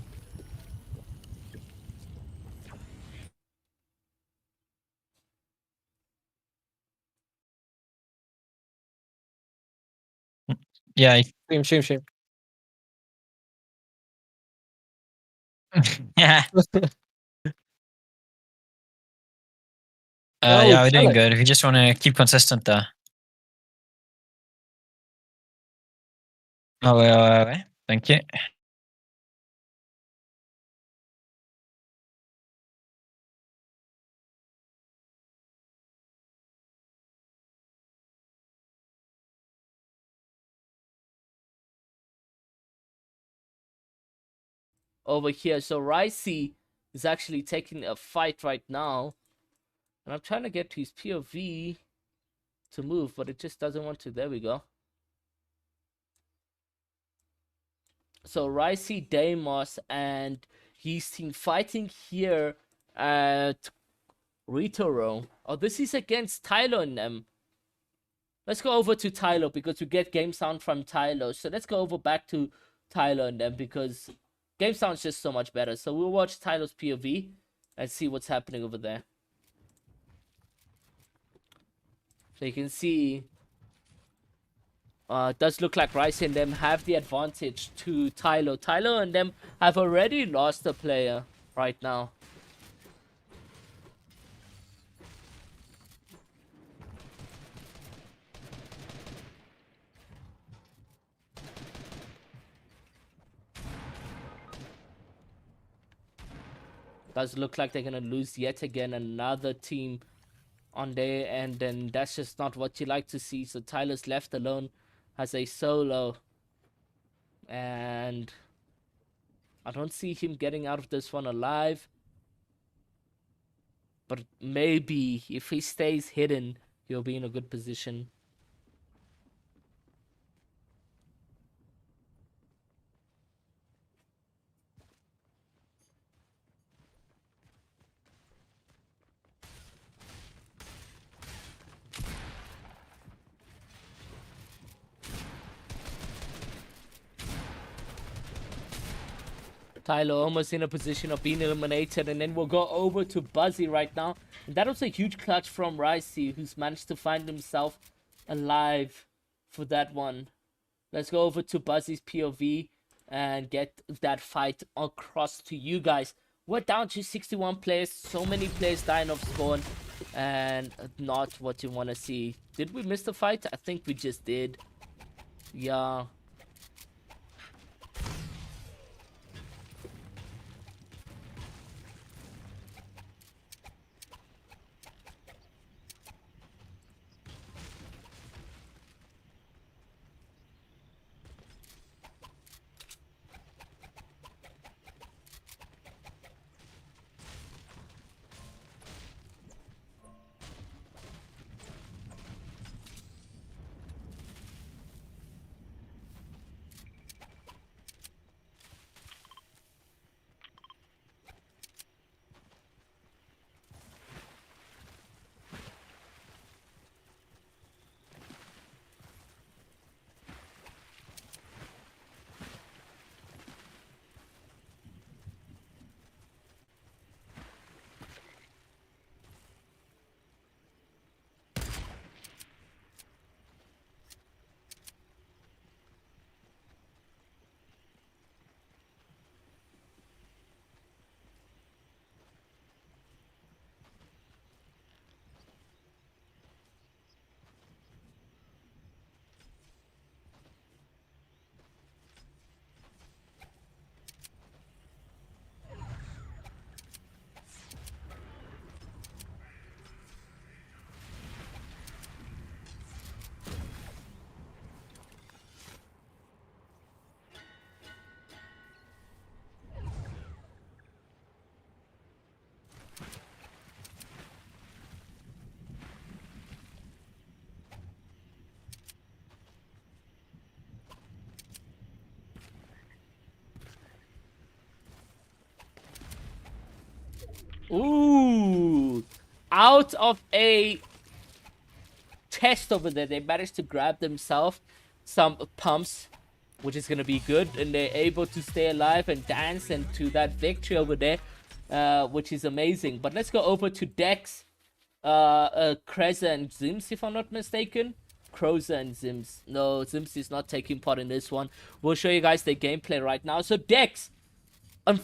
Yeah. Stream. Yeah. Oh, Yeah, we're doing Alex. good. We just want to keep consistent there. Oh, wait. Thank you. over here. So Ricey is actually taking a fight right now. And I'm trying to get to his POV to move, but it just doesn't want to. There we go. So Ricey, Deimos, and his team fighting here at Ritoro. Oh, this is against Tylo and them. Let's go over to Tylo because we get game sound from Tylo. So let's go over back to Tylo and them because game sound's just so much better. So we'll watch Tylo's POV and see what's happening over there. So you can see it does look like Rice and them have the advantage to Tylo. Tylo and them have already lost a player right now. Does look like they're gonna lose yet again another team on there, and then that's just not what you like to see. So Tyler's left alone as a solo, and I don't see him getting out of this one alive, but maybe if he stays hidden he'll be in a good position. Tyler almost in a position of being eliminated, and then we'll go over to Buzzy right now. And that was a huge clutch from Ricey, who's managed to find himself alive for that one. Let's go over to Buzzy's POV and get that fight across to you guys. We're down to 61 players, so many players dying off spawn, and not what you want to see. Did we miss the fight? I think we just did. Yeah. Ooh, out of a test over there, they managed to grab themselves some pumps, which is going to be good, and they're able to stay alive and dance into that victory over there, which is amazing. But let's go over to Dex, Kreza and Zims, if I'm not mistaken. Kroza and Zims. No, Zims is not taking part in this one. We'll show you guys the gameplay right now. So Dex,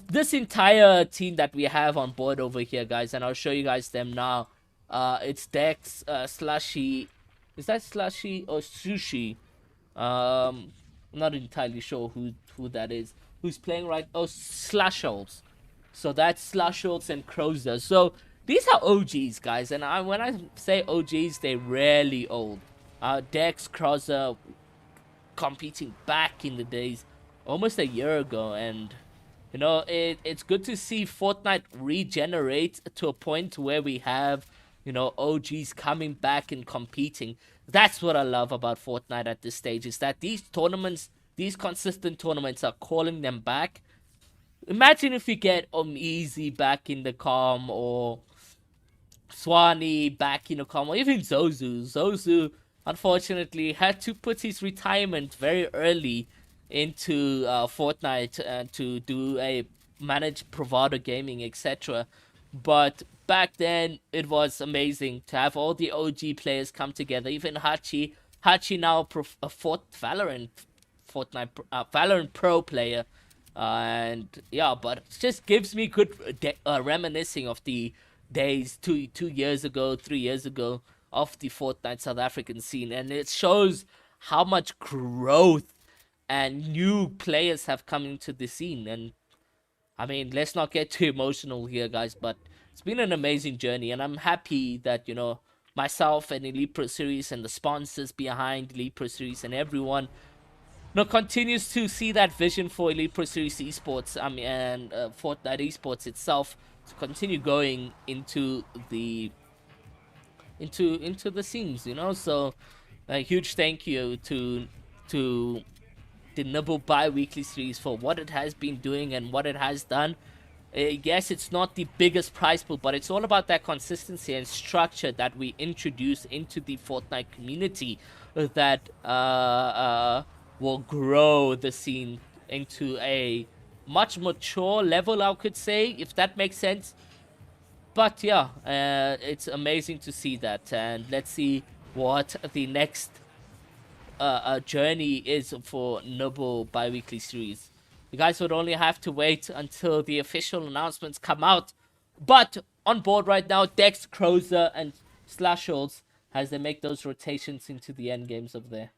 this entire team that we have on board over here, guys, and I'll show you guys them now. It's Dex, Slushy. Is that Slushy or Sushi? I'm not entirely sure who that is. Who's playing right? Oh, Slushholds. So that's Slushholds and Kroza. So these are OGs, guys, and when I say OGs, they're rarely old. Dex, Kroza, competing back in the days, almost a year ago, and You know, it's good to see Fortnite regenerate to a point where we have, you know, OGs coming back and competing. That's what I love about Fortnite at this stage, is that these tournaments, these consistent tournaments are calling them back. Imagine if we get Easy back in the com, or Swanee back in the com, or even Zozu. Zozu, unfortunately, had to put his retirement very early into Fortnite to do a manage Bravado Gaming, etc. But back then, it was amazing to have all the OG players come together. Even Hachi now a Fortnite Valorant Pro player. And yeah, but it just gives me good reminiscing of the days 2 years ago, 3 years ago, of the Fortnite South African scene, and it shows how much growth and new players have come into the scene. And I mean, let's not get too emotional here, guys, but it's been an amazing journey, and I'm happy that, you know, myself and Elite Pro Series and the sponsors behind Elite Pro Series and everyone, you know, continues to see that vision for Elite Pro Series Esports, and Fortnite Esports itself, to continue going into the scenes, you know. So a huge thank you to the Nibble bi-weekly series for what it has been doing and what it has done. Yes, it's not the biggest prize pool, but it's all about that consistency and structure that we introduce into the Fortnite community that will grow the scene into a much mature level, I could say, if that makes sense. But yeah, it's amazing to see that, and let's see what the next journey is for Nibble bi-weekly series. You guys would only have to wait until the official announcements come out. But on board right now, Dex, Crozer, and Slashholz, as they make those rotations into the end games of there.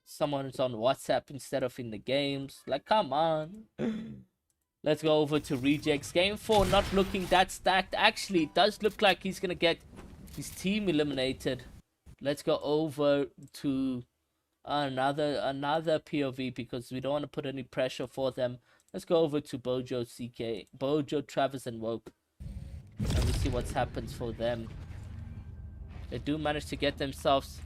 Someone's on WhatsApp instead of in the games. Like, come on. Let's go over to Rejects. Game 4 not looking that stacked. Actually, it does look like he's going to get his team eliminated. Let's go over to another POV because we don't want to put any pressure for them. Let's go over to Bojo, Travis, and Woke. And we see what happens for them. They do manage to get themselves...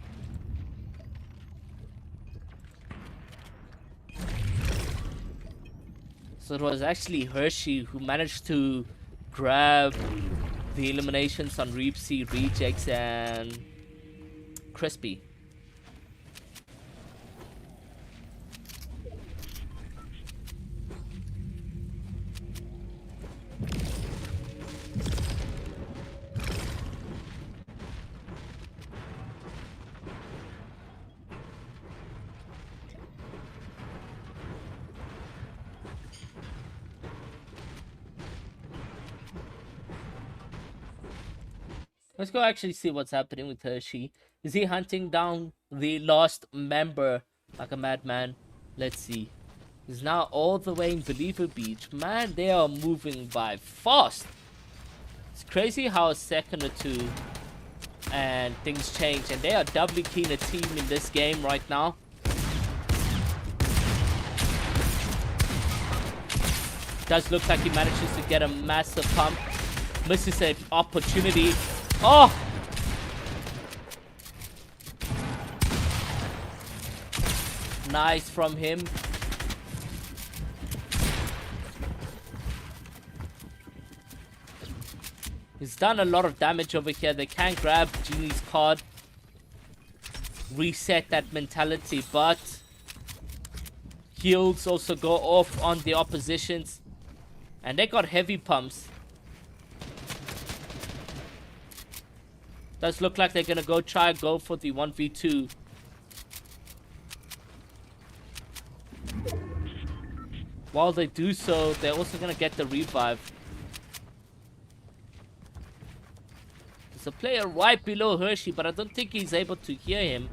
So it was actually Hershey who managed to grab the eliminations on Reepsy, Rejects, and Crispy. Let's go actually see what's happening with Hershey. Is he hunting down the lost member like a madman? Let's see. He's now all the way in Believer Beach. Man, they are moving by fast. It's crazy how a second or two and things change. And they are doubly keen a team in this game right now. Does look like he manages to get a massive pump. Misses an opportunity. Oh! Nice from him. He's done a lot of damage over here. They can grab Genie's card. Reset that mentality, but heals also go off on the oppositions. And they got heavy pumps. Does look like they're gonna go for the 1v2. While they do so, they're also gonna get the revive. There's a player right below Hershey, but I don't think he's able to hear him.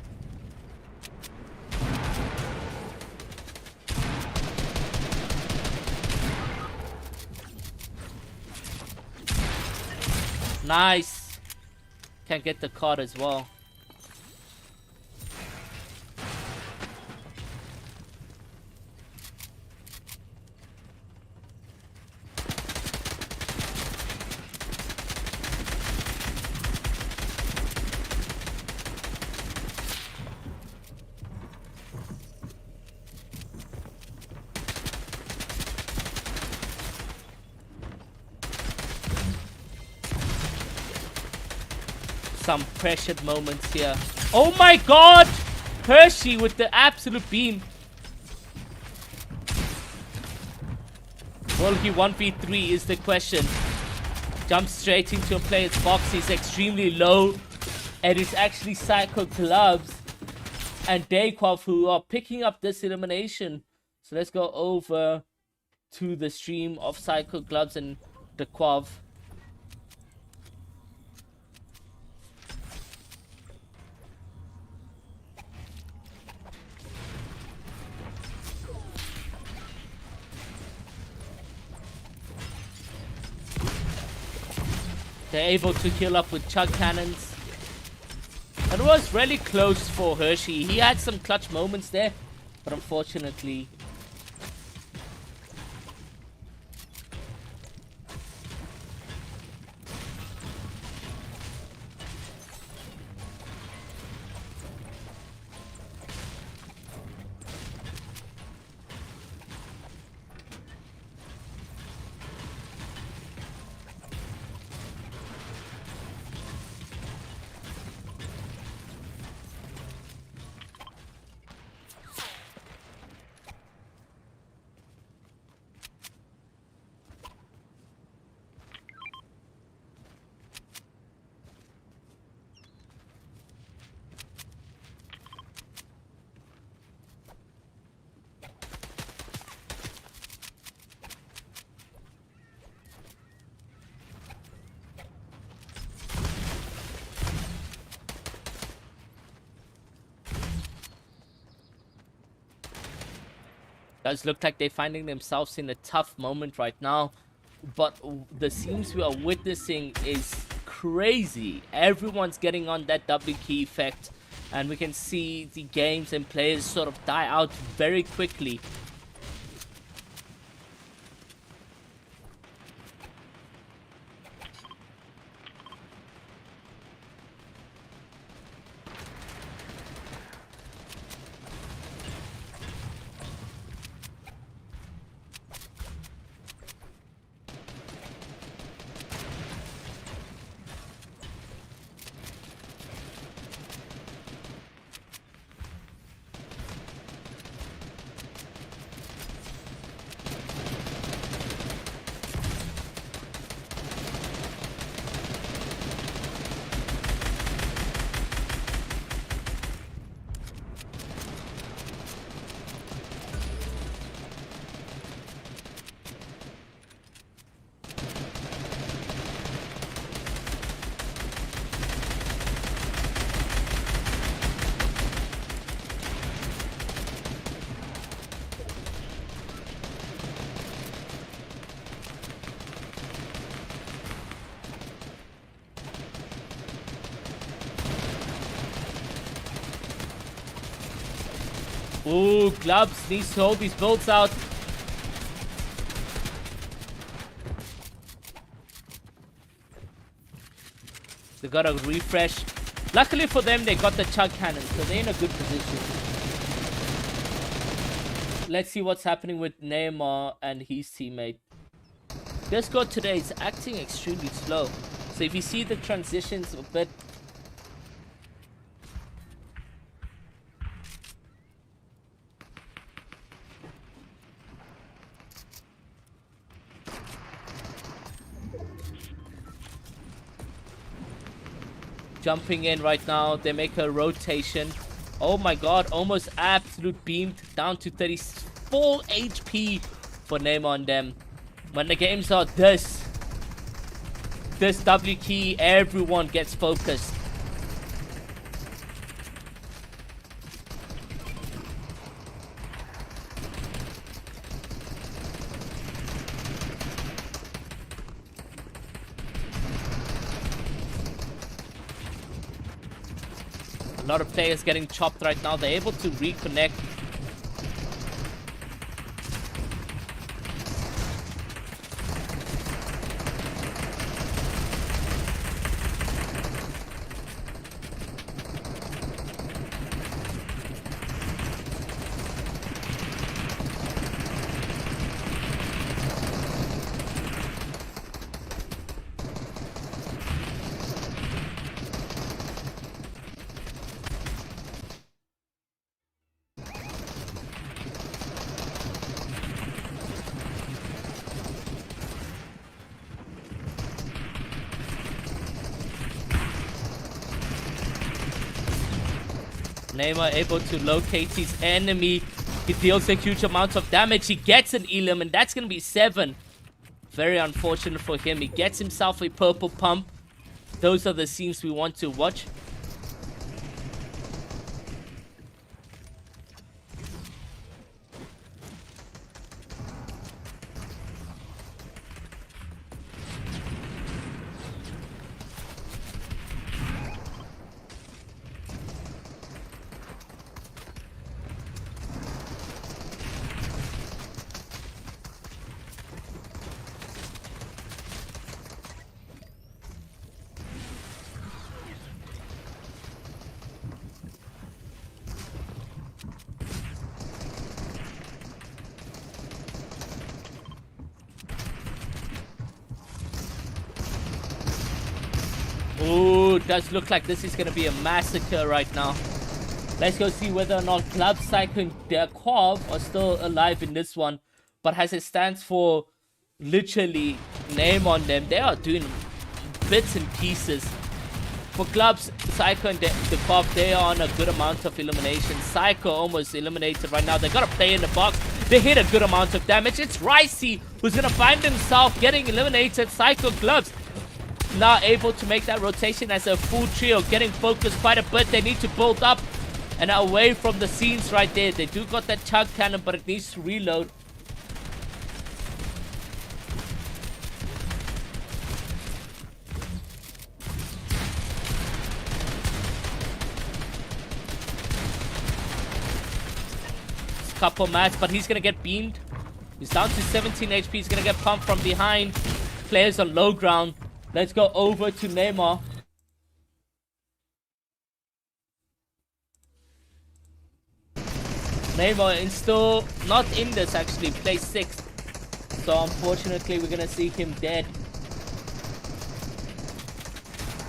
Nice. Can get the card as well. some pressured moments here. Oh my god! Hershey with the absolute beam. Will he 1v3 is the question. Jumps straight into a player's box. He's extremely low. And it's actually Psycho Gloves and Dayquav who are picking up this elimination. So let's go over to the stream of Psycho Gloves and Dayquav. They're able to heal up with chug cannons. It was really close for Hershey. He had some clutch moments there, but unfortunately... Does look like they're finding themselves in a tough moment right now. But the scenes we are witnessing is crazy. Everyone's getting on that double key effect. And we can see the games and players sort of die out very quickly. Ooh, Gloves needs to hold these builds out. They got a refresh. Luckily for them, they got the chug cannon, so they're in a good position. Let's see what's happening with Neymar and his teammate. Discord today is acting extremely slow. So if you see the transitions a bit... Jumping in right now, they make a rotation. Oh my god, almost absolute beamed down to 34 HP for Neymar on them. When the games are this W key, everyone gets focused. A lot of players getting chopped right now. They're able to reconnect. Neymar able to locate his enemy. He deals a huge amount of damage. He gets an elim, and that's going to be 7. Very unfortunate for him. He gets himself a purple pump. Those are the scenes we want to watch. Ooh, does look like this is going to be a massacre right now. Let's go see whether or not Club Psycho and their co-op are still alive in this one. But as it stands for literally name on them, they are doing bits and pieces. For Clubs, Psycho and the co-op, they are on a good amount of elimination. Psycho almost eliminated right now. They got a play in the box. They hit a good amount of damage. It's Ricey who's going to find himself getting eliminated. Psycho Clubs now able to make that rotation as a full trio, getting focused quite a bit. They need to build up and away from the scenes right there. They do got that chug cannon, but it needs to reload. Couple mats, but he's gonna get beamed. He's down to 17 HP. He's gonna get pumped from behind. Players on low ground. Let's go over to Neymar. Neymar is still not in this actually. Plays 6th. So unfortunately we're gonna see him dead.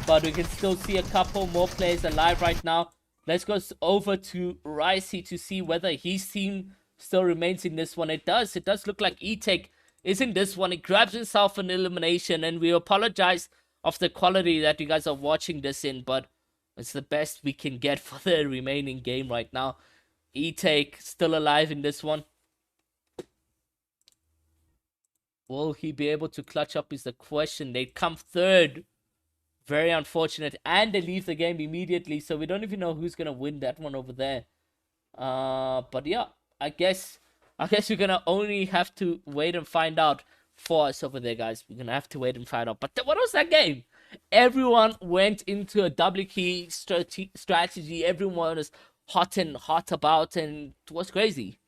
But we can still see a couple more players alive right now. Let's go over to Ricey to see whether his team still remains in this one. It does. It does look like E-Tech is in this one. He grabs himself an elimination, and we apologize of the quality that you guys are watching this in, but it's the best we can get for the remaining game right now. E-Tech still alive in this one. Will he be able to clutch up is the question. They come 3rd. Very unfortunate, and they leave the game immediately, so we don't even know who's gonna win that one over there. But yeah, I guess we're gonna only have to wait and find out for us over there, guys. We're gonna have to wait and find out. But what was that game? Everyone went into a double key strategy. Everyone was hot about, and it was crazy.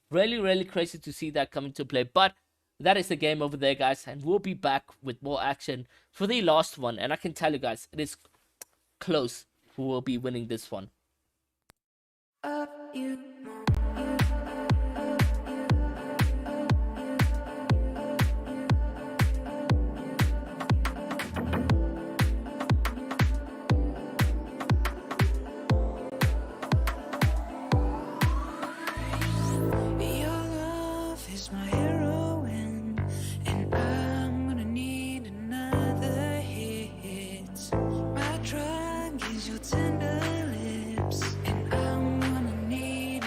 Really crazy to see that come into play. But that is the game over there, guys, and we'll be back with more action for the last one. And I can tell you guys, it is close who will be winning this one. Tender lips, and I'm gonna need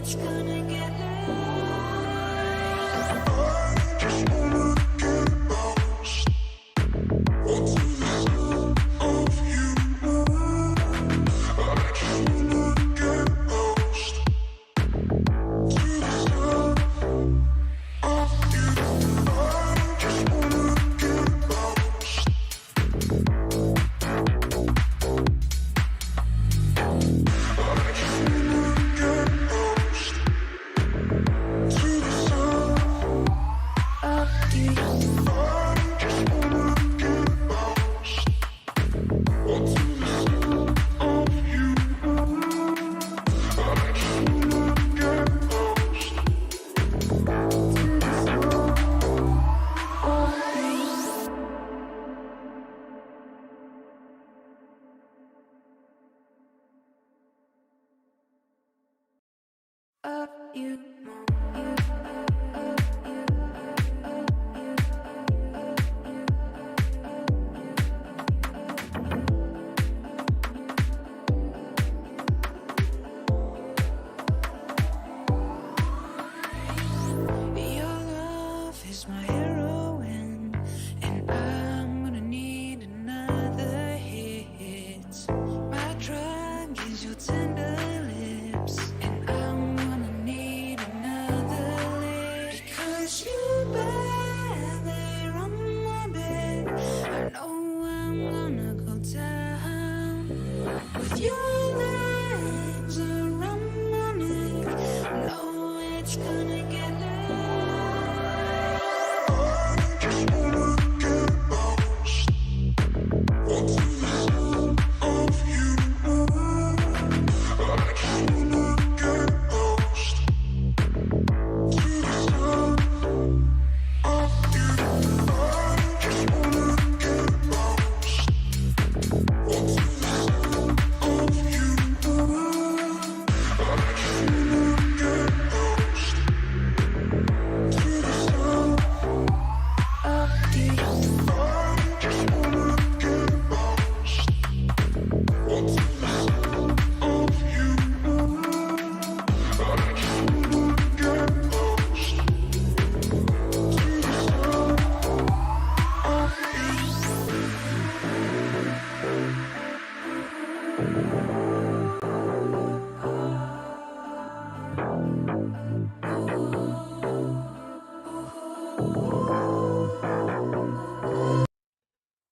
it's gonna get up you. Your love is my heroine, and I'm gonna need another hit. My drug is your tender lips, and I'm gonna need another lick. Because you better on my bed, I know I'm gonna go down with your legs around my neck. I know it's gonna get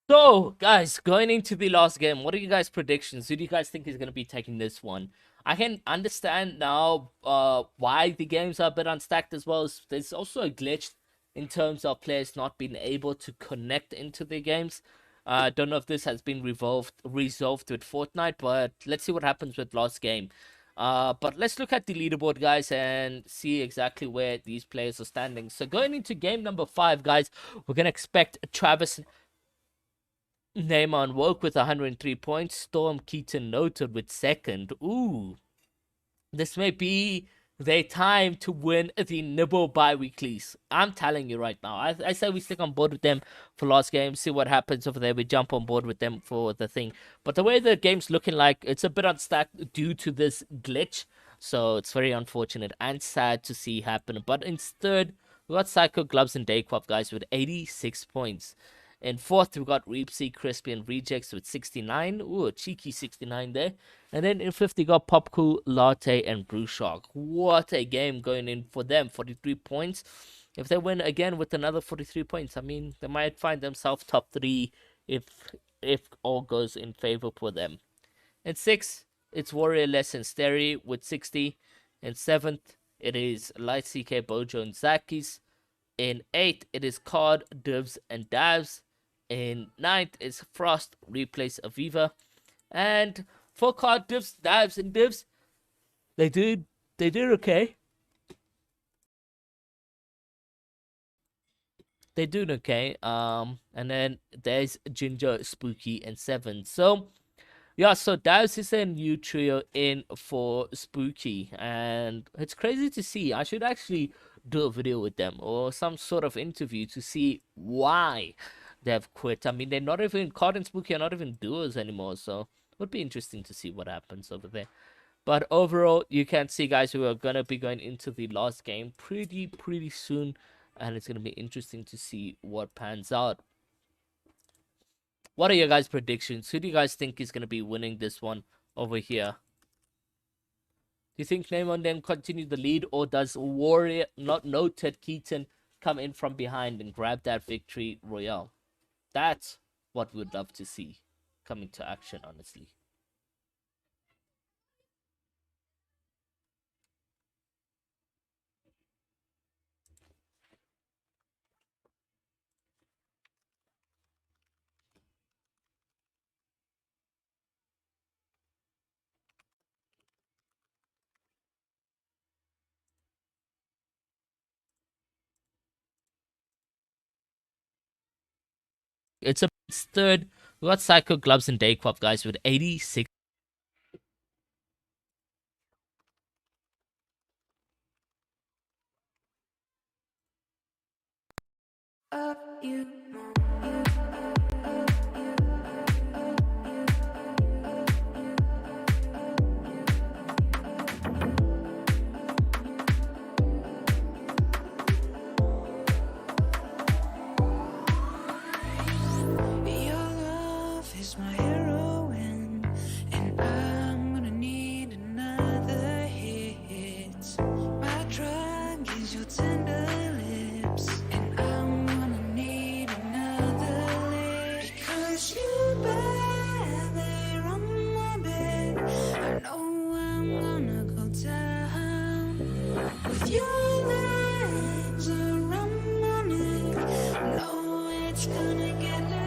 So, guys, going into the last game, what are you guys' predictions? Who do you guys think is going to be taking this one? I can understand now why the games are a bit unstacked as well. There's also a glitch in terms of players not being able to connect into the games. I don't know if this has been resolved with Fortnite, but let's see what happens with last game. But let's look at the leaderboard, guys, and see exactly where these players are standing. So going into game number 5, guys, we're going to expect Travis Neyman woke with 103 points. Storm Keaton noted with second. Ooh, this may be their time to win the Nibble bi-weeklies. I'm telling you right now. I say we stick on board with them for last game, see what happens over there. We jump on board with them for the thing. But the way the game's looking like, it's a bit unstacked due to this glitch. So it's very unfortunate and sad to see happen. But instead, we got Psycho Gloves and Dayquap, guys, with 86 points. In fourth, we got Reapsy, Crispy, and Rejects with 69. Ooh, a cheeky 69 there. And then in fifth, we got Popcool, Latte, and Brew Shark. What a game going in for them. 43 points. If they win again with another 43 points, I mean, they might find themselves top 3 if all goes in favor for them. In sixth, it's Warrior Lesson Sterry with 60. In seventh, it is Light CK, Bojo, and Zakis. In eighth, it is Card, Divs, and Davs. In ninth is Frost, replace Aviva. And for Card, Divs, Davs, and Divs, they did okay. They did okay. And then there's Ginger, Spooky, and Seven. So yeah, so Davs is a new trio in for Spooky, and it's crazy to see. I should actually do a video with them or some sort of interview to see why they've quit. I mean, they're not even, Card and Spooky are not even duos anymore, so it would be interesting to see what happens over there. But overall, you can see, guys, we are gonna be going into the last game pretty soon, and it's gonna be interesting to see what pans out. What are your guys' predictions? Who do you guys think is gonna be winning this one over here? Do you think Name on them continue the lead, or does Warrior, not noted Keaton, come in from behind and grab that victory royale? That's what we'd love to see coming to action, honestly. It's a third. We got Psycho Gloves and Dayquap, guys, with 86. Your love is my heroine, and I'm gonna need another hit. My drug is your tender lips, and I'm gonna need another lick. Because you barely on my bed, I know I'm gonna go down with your legs around my neck. No, it's gonna get loud.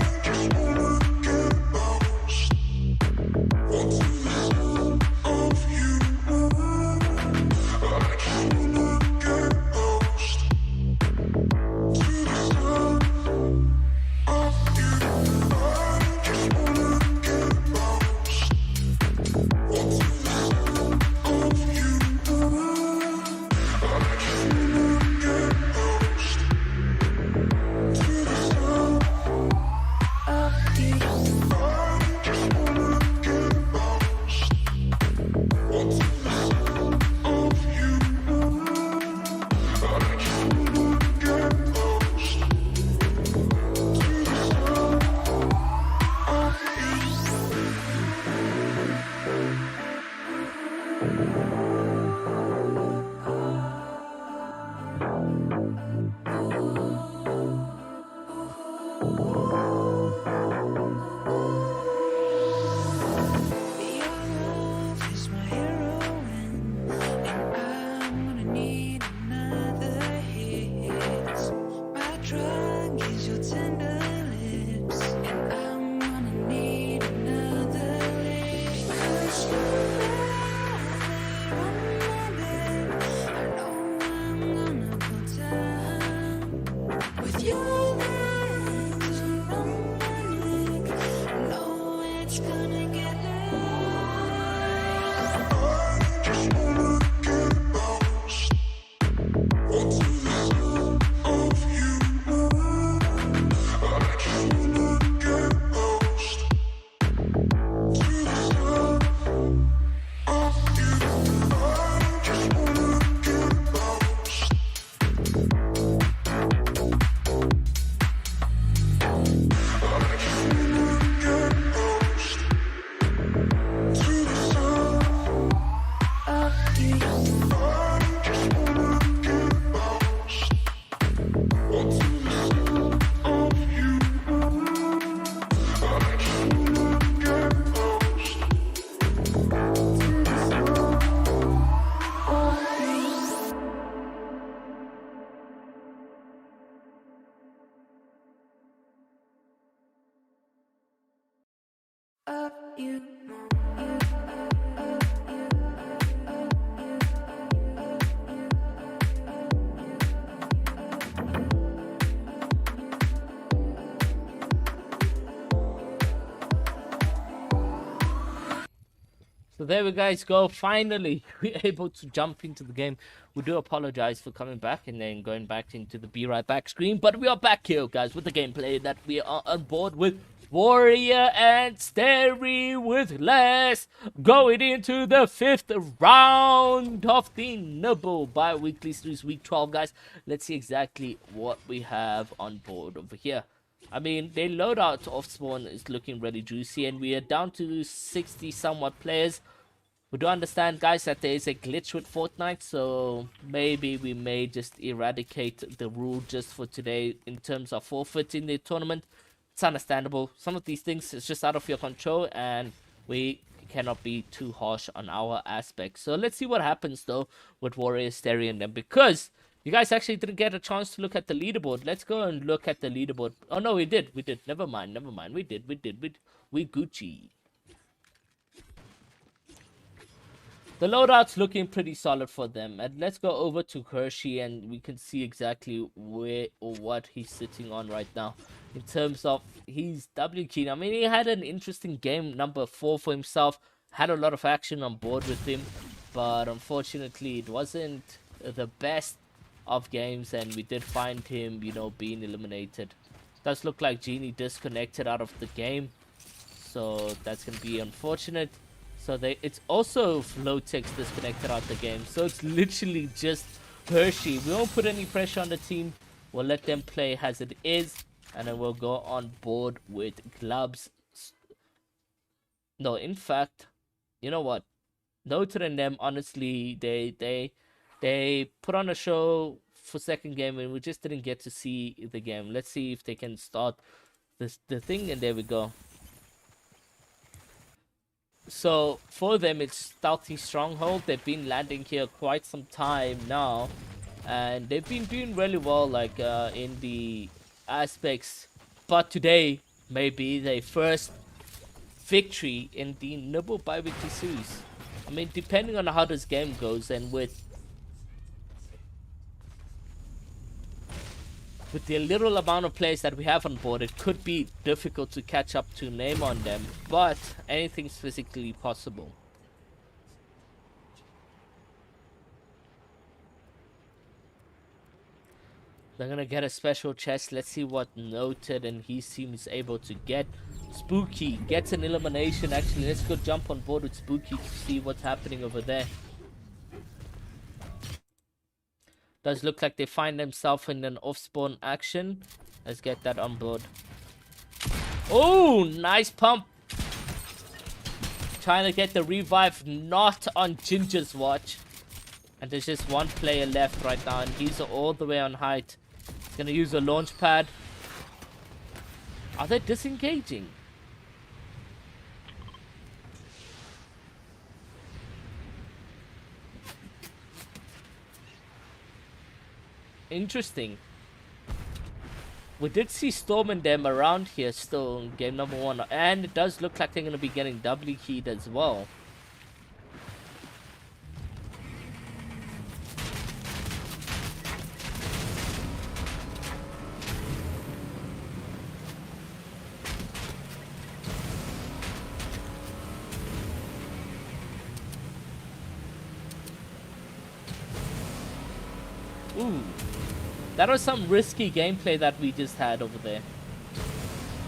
I just wanna get lost onto the sound of you. I just wanna get lost to the sound of you. I just wanna get lost onto the sound of you. I just wanna get lost to the sound of you. I just wanna get lost onto the sound of you. I just wanna get lost to the sound Your love is my heroine, and I'm gonna need another hit. My drug is your tender lips, and I'm gonna need another lick. Because you're barely on my bed, I know I'm gonna go down with your legs around my neck. No, it's gonna get loud. I just wanna get lost onto the sound of you. I just wanna get lost to the sound of you. I just wanna get lost. I just wanna get lost to the sound of you. I just wanna get lost onto the sound of you. I just wanna get lost to the sound of you. So there we guys go. Finally, we're able to jump into the game. We do apologize for coming back and then going back into the Be Right Back screen. But we are back here, guys, with the gameplay that we are on board with. Warrior and Starry with less, going into the 5th round of the Nibble bi-weekly series week 12, guys. Let's see exactly what we have on board over here. I mean, their loadout off spawn is looking really juicy, and we are down to 60 somewhat players. We do understand, guys, that there is a glitch with Fortnite, so maybe we may just eradicate the rule just for today in terms of forfeiting the tournament. It's understandable. Some of these things is just out of your control, and we cannot be too harsh on our aspect. So let's see what happens, though, with Warrior, Sterry, and them, because you guys actually didn't get a chance to look at the leaderboard. Let's go and look at the leaderboard. Oh, no, we did. We did. Never mind. We did. We Gucci. The loadout's looking pretty solid for them. And let's go over to Hershey, and we can see exactly where or what he's sitting on right now. In terms of his W key. I mean, he had an interesting game number 4 for himself. Had a lot of action on board with him. But unfortunately, it wasn't the best of games. And we did find him, you know, being eliminated. Does look like Genie disconnected out of the game. So that's going to be unfortunate. So it's also Flowtex disconnected out the game. So it's literally just Hershey. We won't put any pressure on the team. We'll let them play as it is. And then we'll go on board with Gloves. No, in fact, you know what? Noted in them, honestly, they put on a show for second game, and we just didn't get to see the game. Let's see if they can start the thing, and there we go. So for them, it's Stealthy Stronghold. They've been landing here quite some time now, and they've been doing really well, like in the aspects. But today may be their first victory in the Nibble bi-weekly series. I mean, depending on how this game goes, and with the little amount of players that we have on board, it could be difficult to catch up to name on them, but anything's physically possible. They're gonna get a special chest. Let's see what Noted and his team is able to get. Spooky gets an elimination. Actually, let's go jump on board with Spooky to see what's happening over there. Does look like they find themselves in an off-spawn action. Let's get that on board. Oh, nice pump. Trying to get the revive, not on Ginger's watch. And there's just one player left right now, and he's all the way on height. He's going to use a launch pad. Are they disengaging? Interesting. We did see Storm and them around here still in game number 1. And it does look like they're going to be getting doubly keyed as well. Ooh. That was some risky gameplay that we just had over there.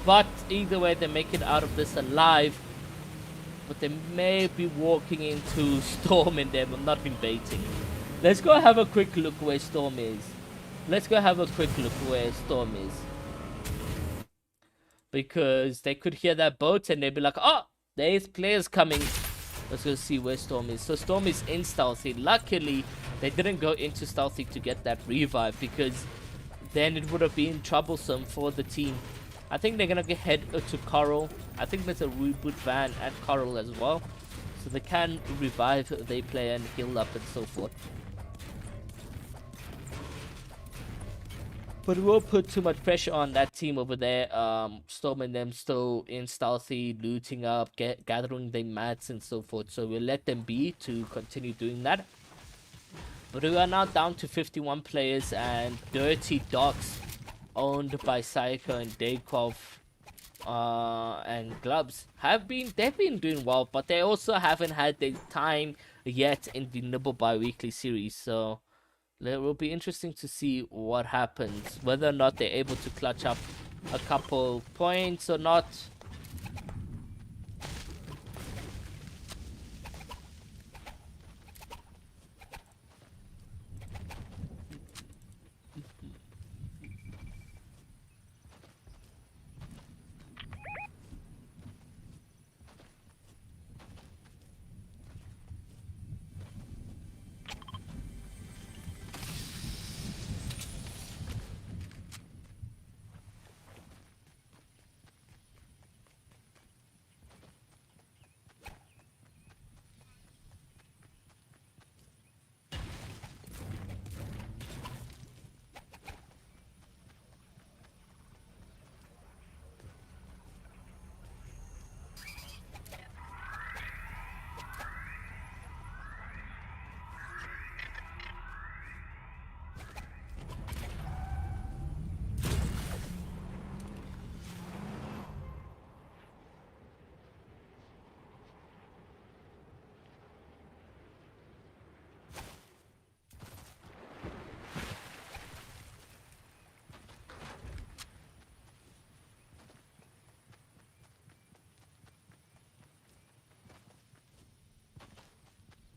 But either way, they make it out of this alive. But they may be walking into Storm in them. I'm not been baiting. Let's go have a quick look where Storm is. Because they could hear that boat and they'd be like, oh, there's players coming. Let's go see where Storm is. So Storm is in Stealthy. Luckily, they didn't go into Stealthy to get that revive, because then it would have been troublesome for the team. I think they're going to head to Coral. I think there's a reboot van at Coral as well. So they can revive their player and heal up and so forth. But we won't put too much pressure on that team over there. Storm and them still in Stealthy, looting up, gathering their mats and so forth. So we'll let them be to continue doing that. But we are now down to 51 players, and Dirty Dogs, owned by Psycho and Dayquov and Gloves, they've been doing well, but they also haven't had their time yet in the Nibble bi-weekly series. So it will be interesting to see what happens, whether or not they're able to clutch up a couple points or not.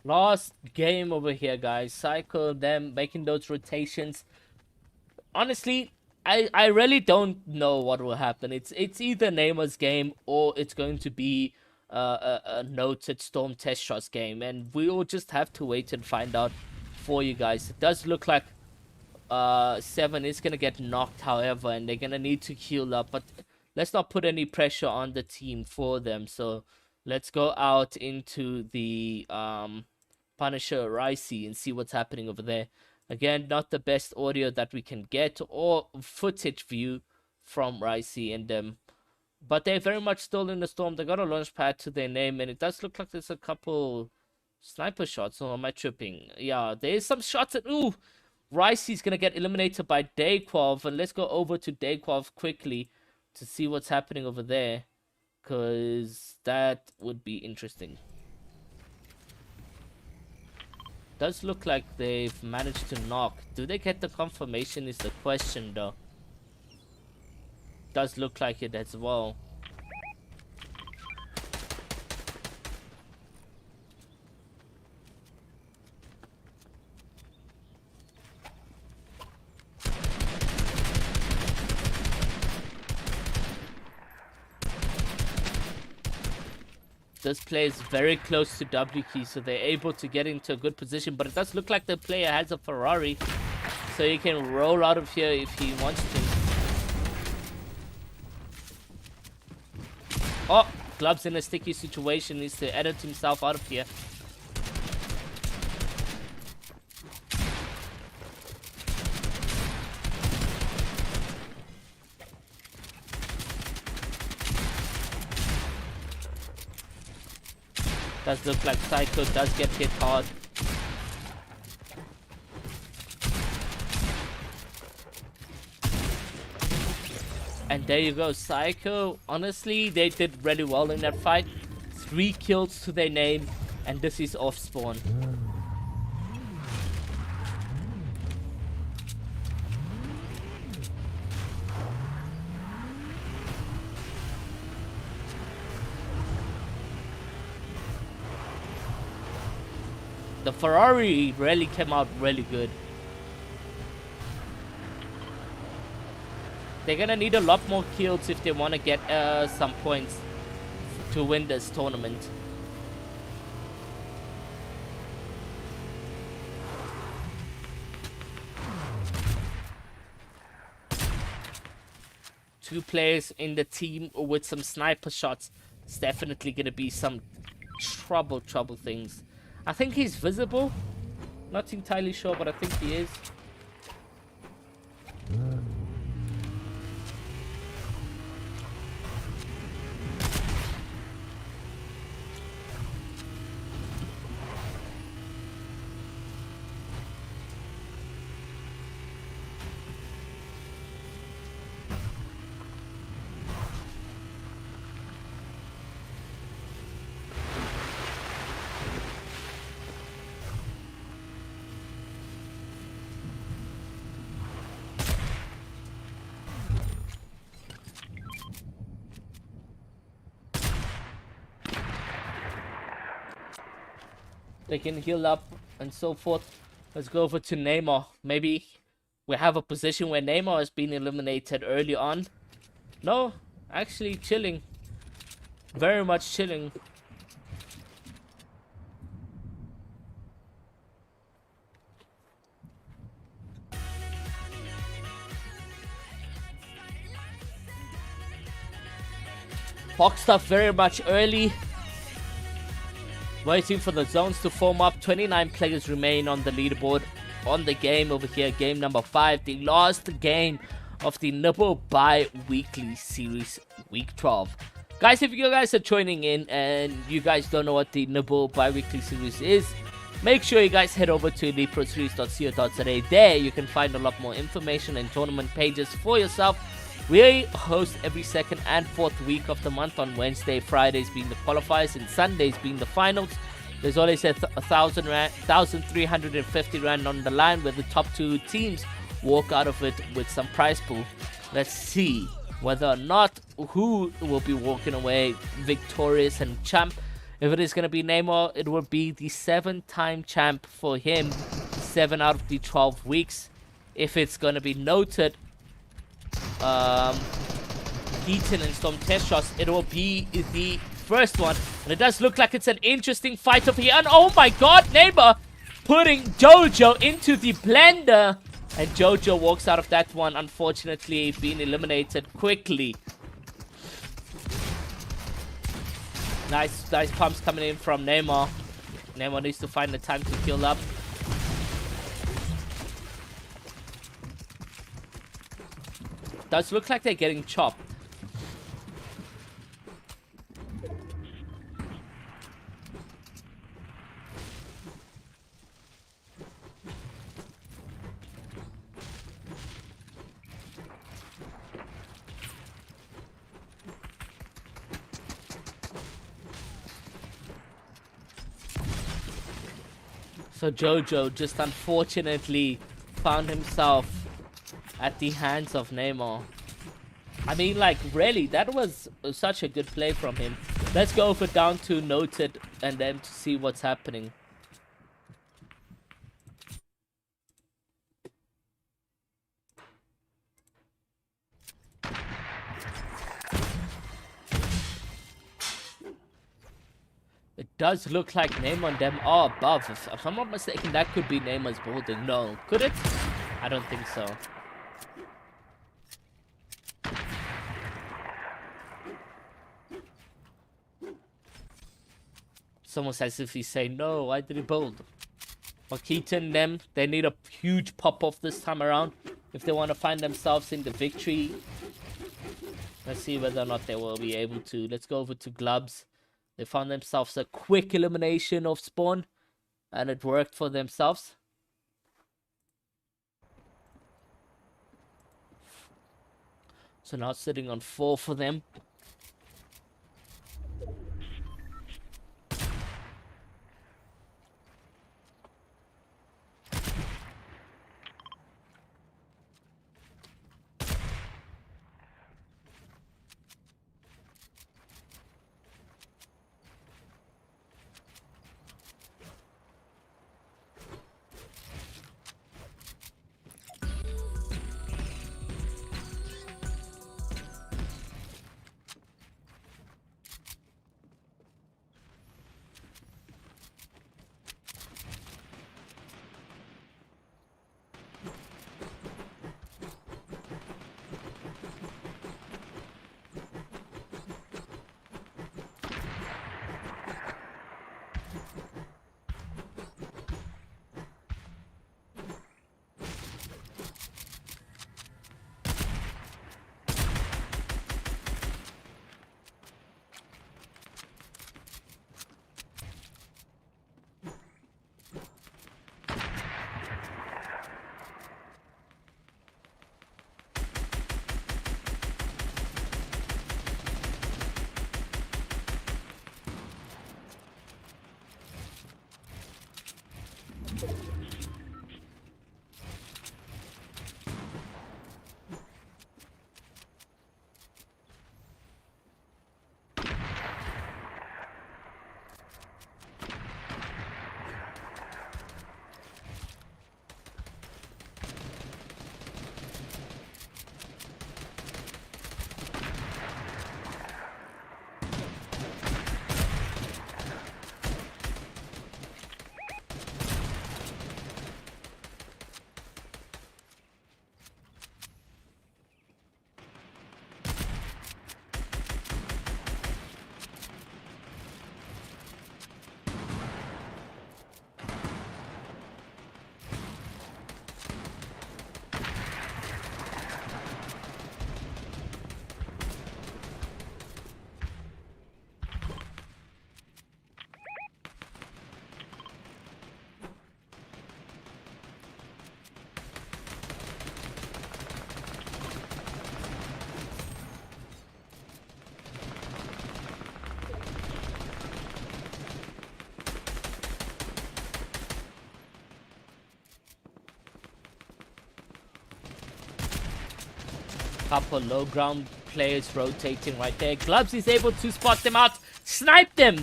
Last game over here, guys. Cycle them making those rotations. Honestly, I really don't know what will happen. It's either Neymar's game or it's going to be a noted Storm Test Shots game, and we'll just have to wait and find out for you guys. It does look like 7 is gonna get knocked, however, and they're gonna need to heal up. But let's not put any pressure on the team for them. So let's go out into the Punisher Ricey and see what's happening over there. Again, not the best audio that we can get or footage view from Ricey and them. But they're very much still in the storm. They got a launch pad to their name, and it does look like there's a couple sniper shots. Or am I tripping? Yeah, there's some shots at... Ooh! Ricey's gonna get eliminated by Dayquav, and let's go over to Dayquav quickly to see what's happening over there, because that would be interesting. Does look like they've managed to knock. Do they get the confirmation is the question, though. Does look like it as well. This player is very close to W key, so they're able to get into a good position. But it does look like the player has a Ferrari, so he can roll out of here if he wants to. Oh, Gloves in a sticky situation, needs to edit himself out of here. Does look like Psycho does get hit hard. And there you go, Psycho. Honestly, they did really well in that fight. 3 kills to their name, and this is off spawn. The Ferrari really came out really good. They're gonna need a lot more kills if they want to get some points to win this tournament. Two players in the team with some sniper shots. It's definitely gonna be some trouble things. I think he's visible. Not entirely sure, but I think he is. They can heal up and so forth. Let's go over to Neymar. Maybe we have a position where Neymar has been eliminated early on. No, actually chilling. Very much chilling. Boxed up very much early. Waiting for the zones to form up. 29 players remain on the leaderboard on the game over here. Game number 5. The last game of the Nibble bi-weekly series, week 12. Guys, if you guys are joining in and you guys don't know what the Nibble bi-weekly series is, make sure you guys head over to theproseries.co.za. There you can find a lot more information and tournament pages for yourself. We host every second and fourth week of the month on Wednesday, Fridays being the qualifiers and Sundays being the finals. There's always a 1,350 rand on the line where the top 2 teams walk out of it with some prize pool. Let's see whether or not who will be walking away victorious and champ. If it is going to be Neymar, it will be the 7-time champ for him, 7 out of the 12 weeks. If it's going to be noted Keaton and Storm test shots, it will be the first one, and it does look like it's an interesting fight over here. And oh my god, Neymar putting Jojo into the blender, and Jojo walks out of that one, unfortunately being eliminated quickly. Nice pumps coming in from Neymar. Neymar needs to find the time to kill up. Does look like they're getting chopped. So Jojo just unfortunately found himself at the hands of Neymar. I mean, like, really, that was such a good play from him. Let's go over down to noted and then to see what's happening. It does look like Neymar and them are above. If I'm not mistaken, that could be Neymar's building. No, could it? I don't think so. It's almost as if he's saying, no, I didn't build. But Keaton, them, they need a huge pop-off this time around if they want to find themselves in the victory. Let's see whether or not they will be able to. Let's go over to Glubs. They found themselves a quick elimination of Spawn, and it worked for themselves. So now sitting on 4 for them. Couple low ground players rotating right there. Gloves is able to spot them out. Snipe them.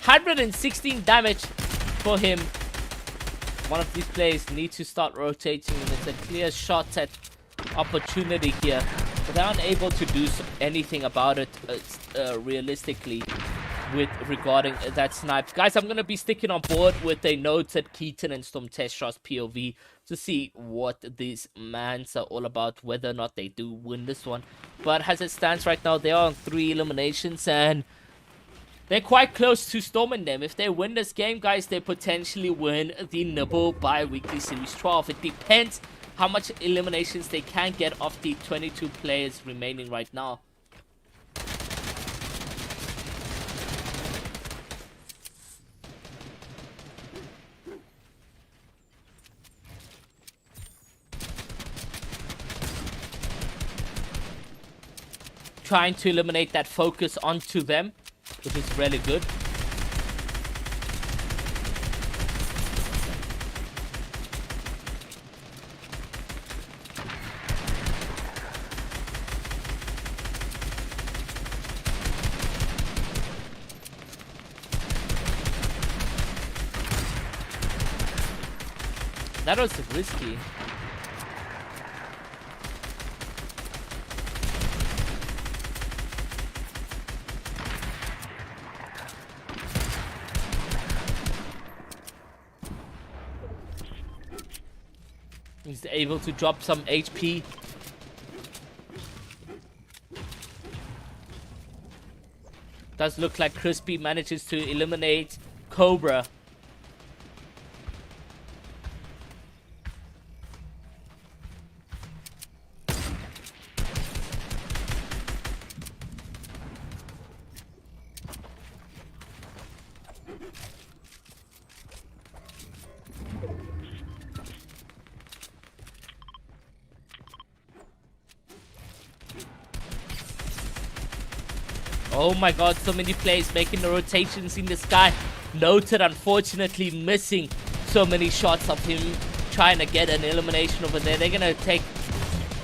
116 damage for him. One of these players need to start rotating. It's a clear shot at opportunity here. But they're unable to do anything about it realistically with regarding that snipe. Guys, I'm going to be sticking on board with a noted Keaton and Storm Testros POV to see what these mans are all about, whether or not they do win this one. But as it stands right now, they are on 3 eliminations and they're quite close to storming them. If they win this game, guys, they potentially win the Nibble bi-weekly Series 12. It depends how much eliminations they can get off the 22 players remaining right now. Trying to eliminate that focus onto them, which is really good. That was risky. He's able to drop some HP. Does look like Crispy manages to eliminate Cobra. Oh my god, so many players making the rotations in the sky. Noted, unfortunately, missing so many shots of him trying to get an elimination over there. They're going to take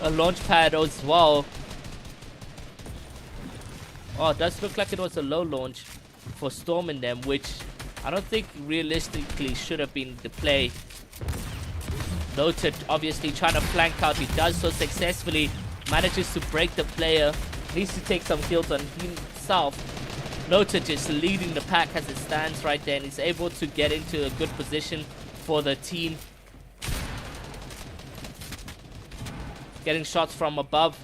a launch pad as well. Oh, it does look like it was a low launch for storming them, which I don't think realistically should have been the play. Noted, obviously, trying to flank out. He does so successfully. Manages to break the player. Needs to take some kills on himself. Noted just leading the pack as it stands right there, and he's able to get into a good position for the team. Getting shots from above.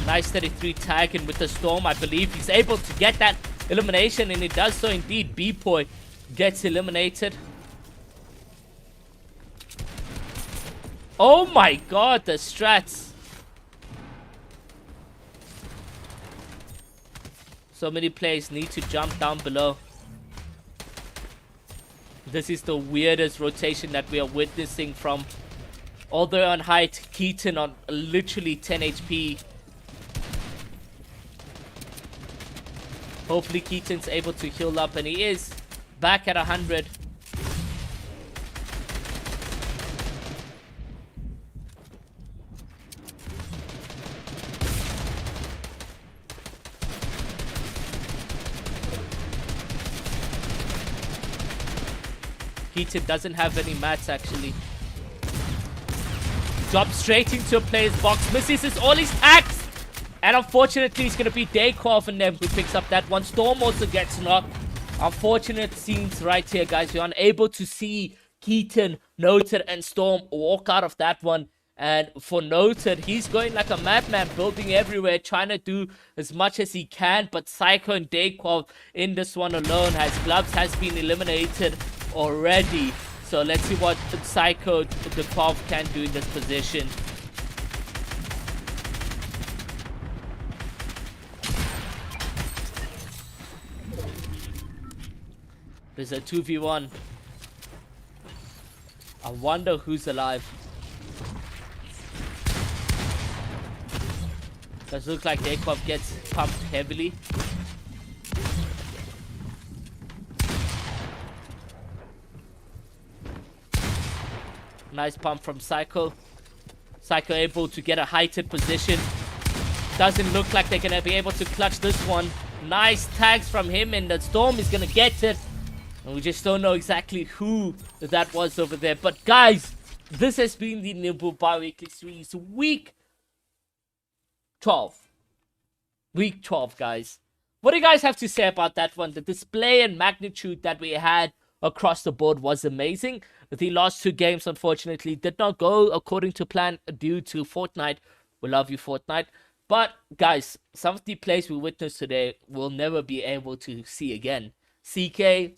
Nice 33 tag in with the storm. I believe he's able to get that elimination, and he does so indeed. B-Boy gets eliminated. Oh my god, the strats. So many players need to jump down below. This is the weirdest rotation that we are witnessing from all the way on height. Keaton on literally 10 HP. Hopefully Keaton's able to heal up, and he is back at 100. Keaton doesn't have any mats actually. Drops straight into a player's box. Misses all his tags. And unfortunately, it's going to be Dayquav and them who picks up that one. Storm also gets knocked. Unfortunate scenes right here, guys. We're unable to see Keaton, Noted, and Storm walk out of that one. And for Noted, he's going like a madman, building everywhere, trying to do as much as he can. But Psycho and Dayquav in this one alone, as Gloves has been eliminated already. So let's see what Psycho the Quav can do in this position. There's a 2v1. I wonder who's alive. Does look like the A-Pump gets pumped heavily. Nice pump from Psycho. Psycho able to get a heightened position. Doesn't look like they're going to be able to clutch this one. Nice tags from him, and the Storm is going to get it. And we just don't know exactly who that was over there. But guys, this has been the Nibble Bi-Weekly Series Week 12. Week 12, guys. What do you guys have to say about that one? The display and magnitude that we had across the board was amazing. The last 2 games, unfortunately, did not go according to plan due to Fortnite. We love you, Fortnite. But, guys, some of the plays we witnessed today we'll never be able to see again. CK,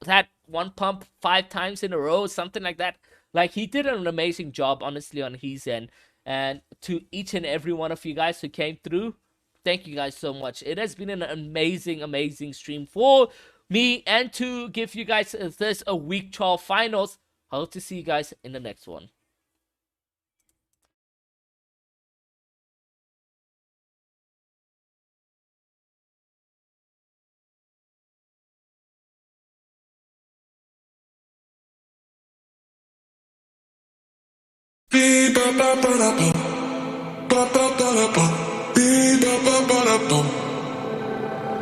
that one pump 5 times in a row, something like that. Like, he did an amazing job, honestly, on his end. And to each and every one of you guys who came through, thank you guys so much. It has been an amazing, amazing stream for me and to give you guys this a week 12 finals. I hope to see you guys in the next one. Beep, ba, ba, ba, da, ba. Ba, ba, ba, da, ba. Beep, ba, ba, ba, da, ba.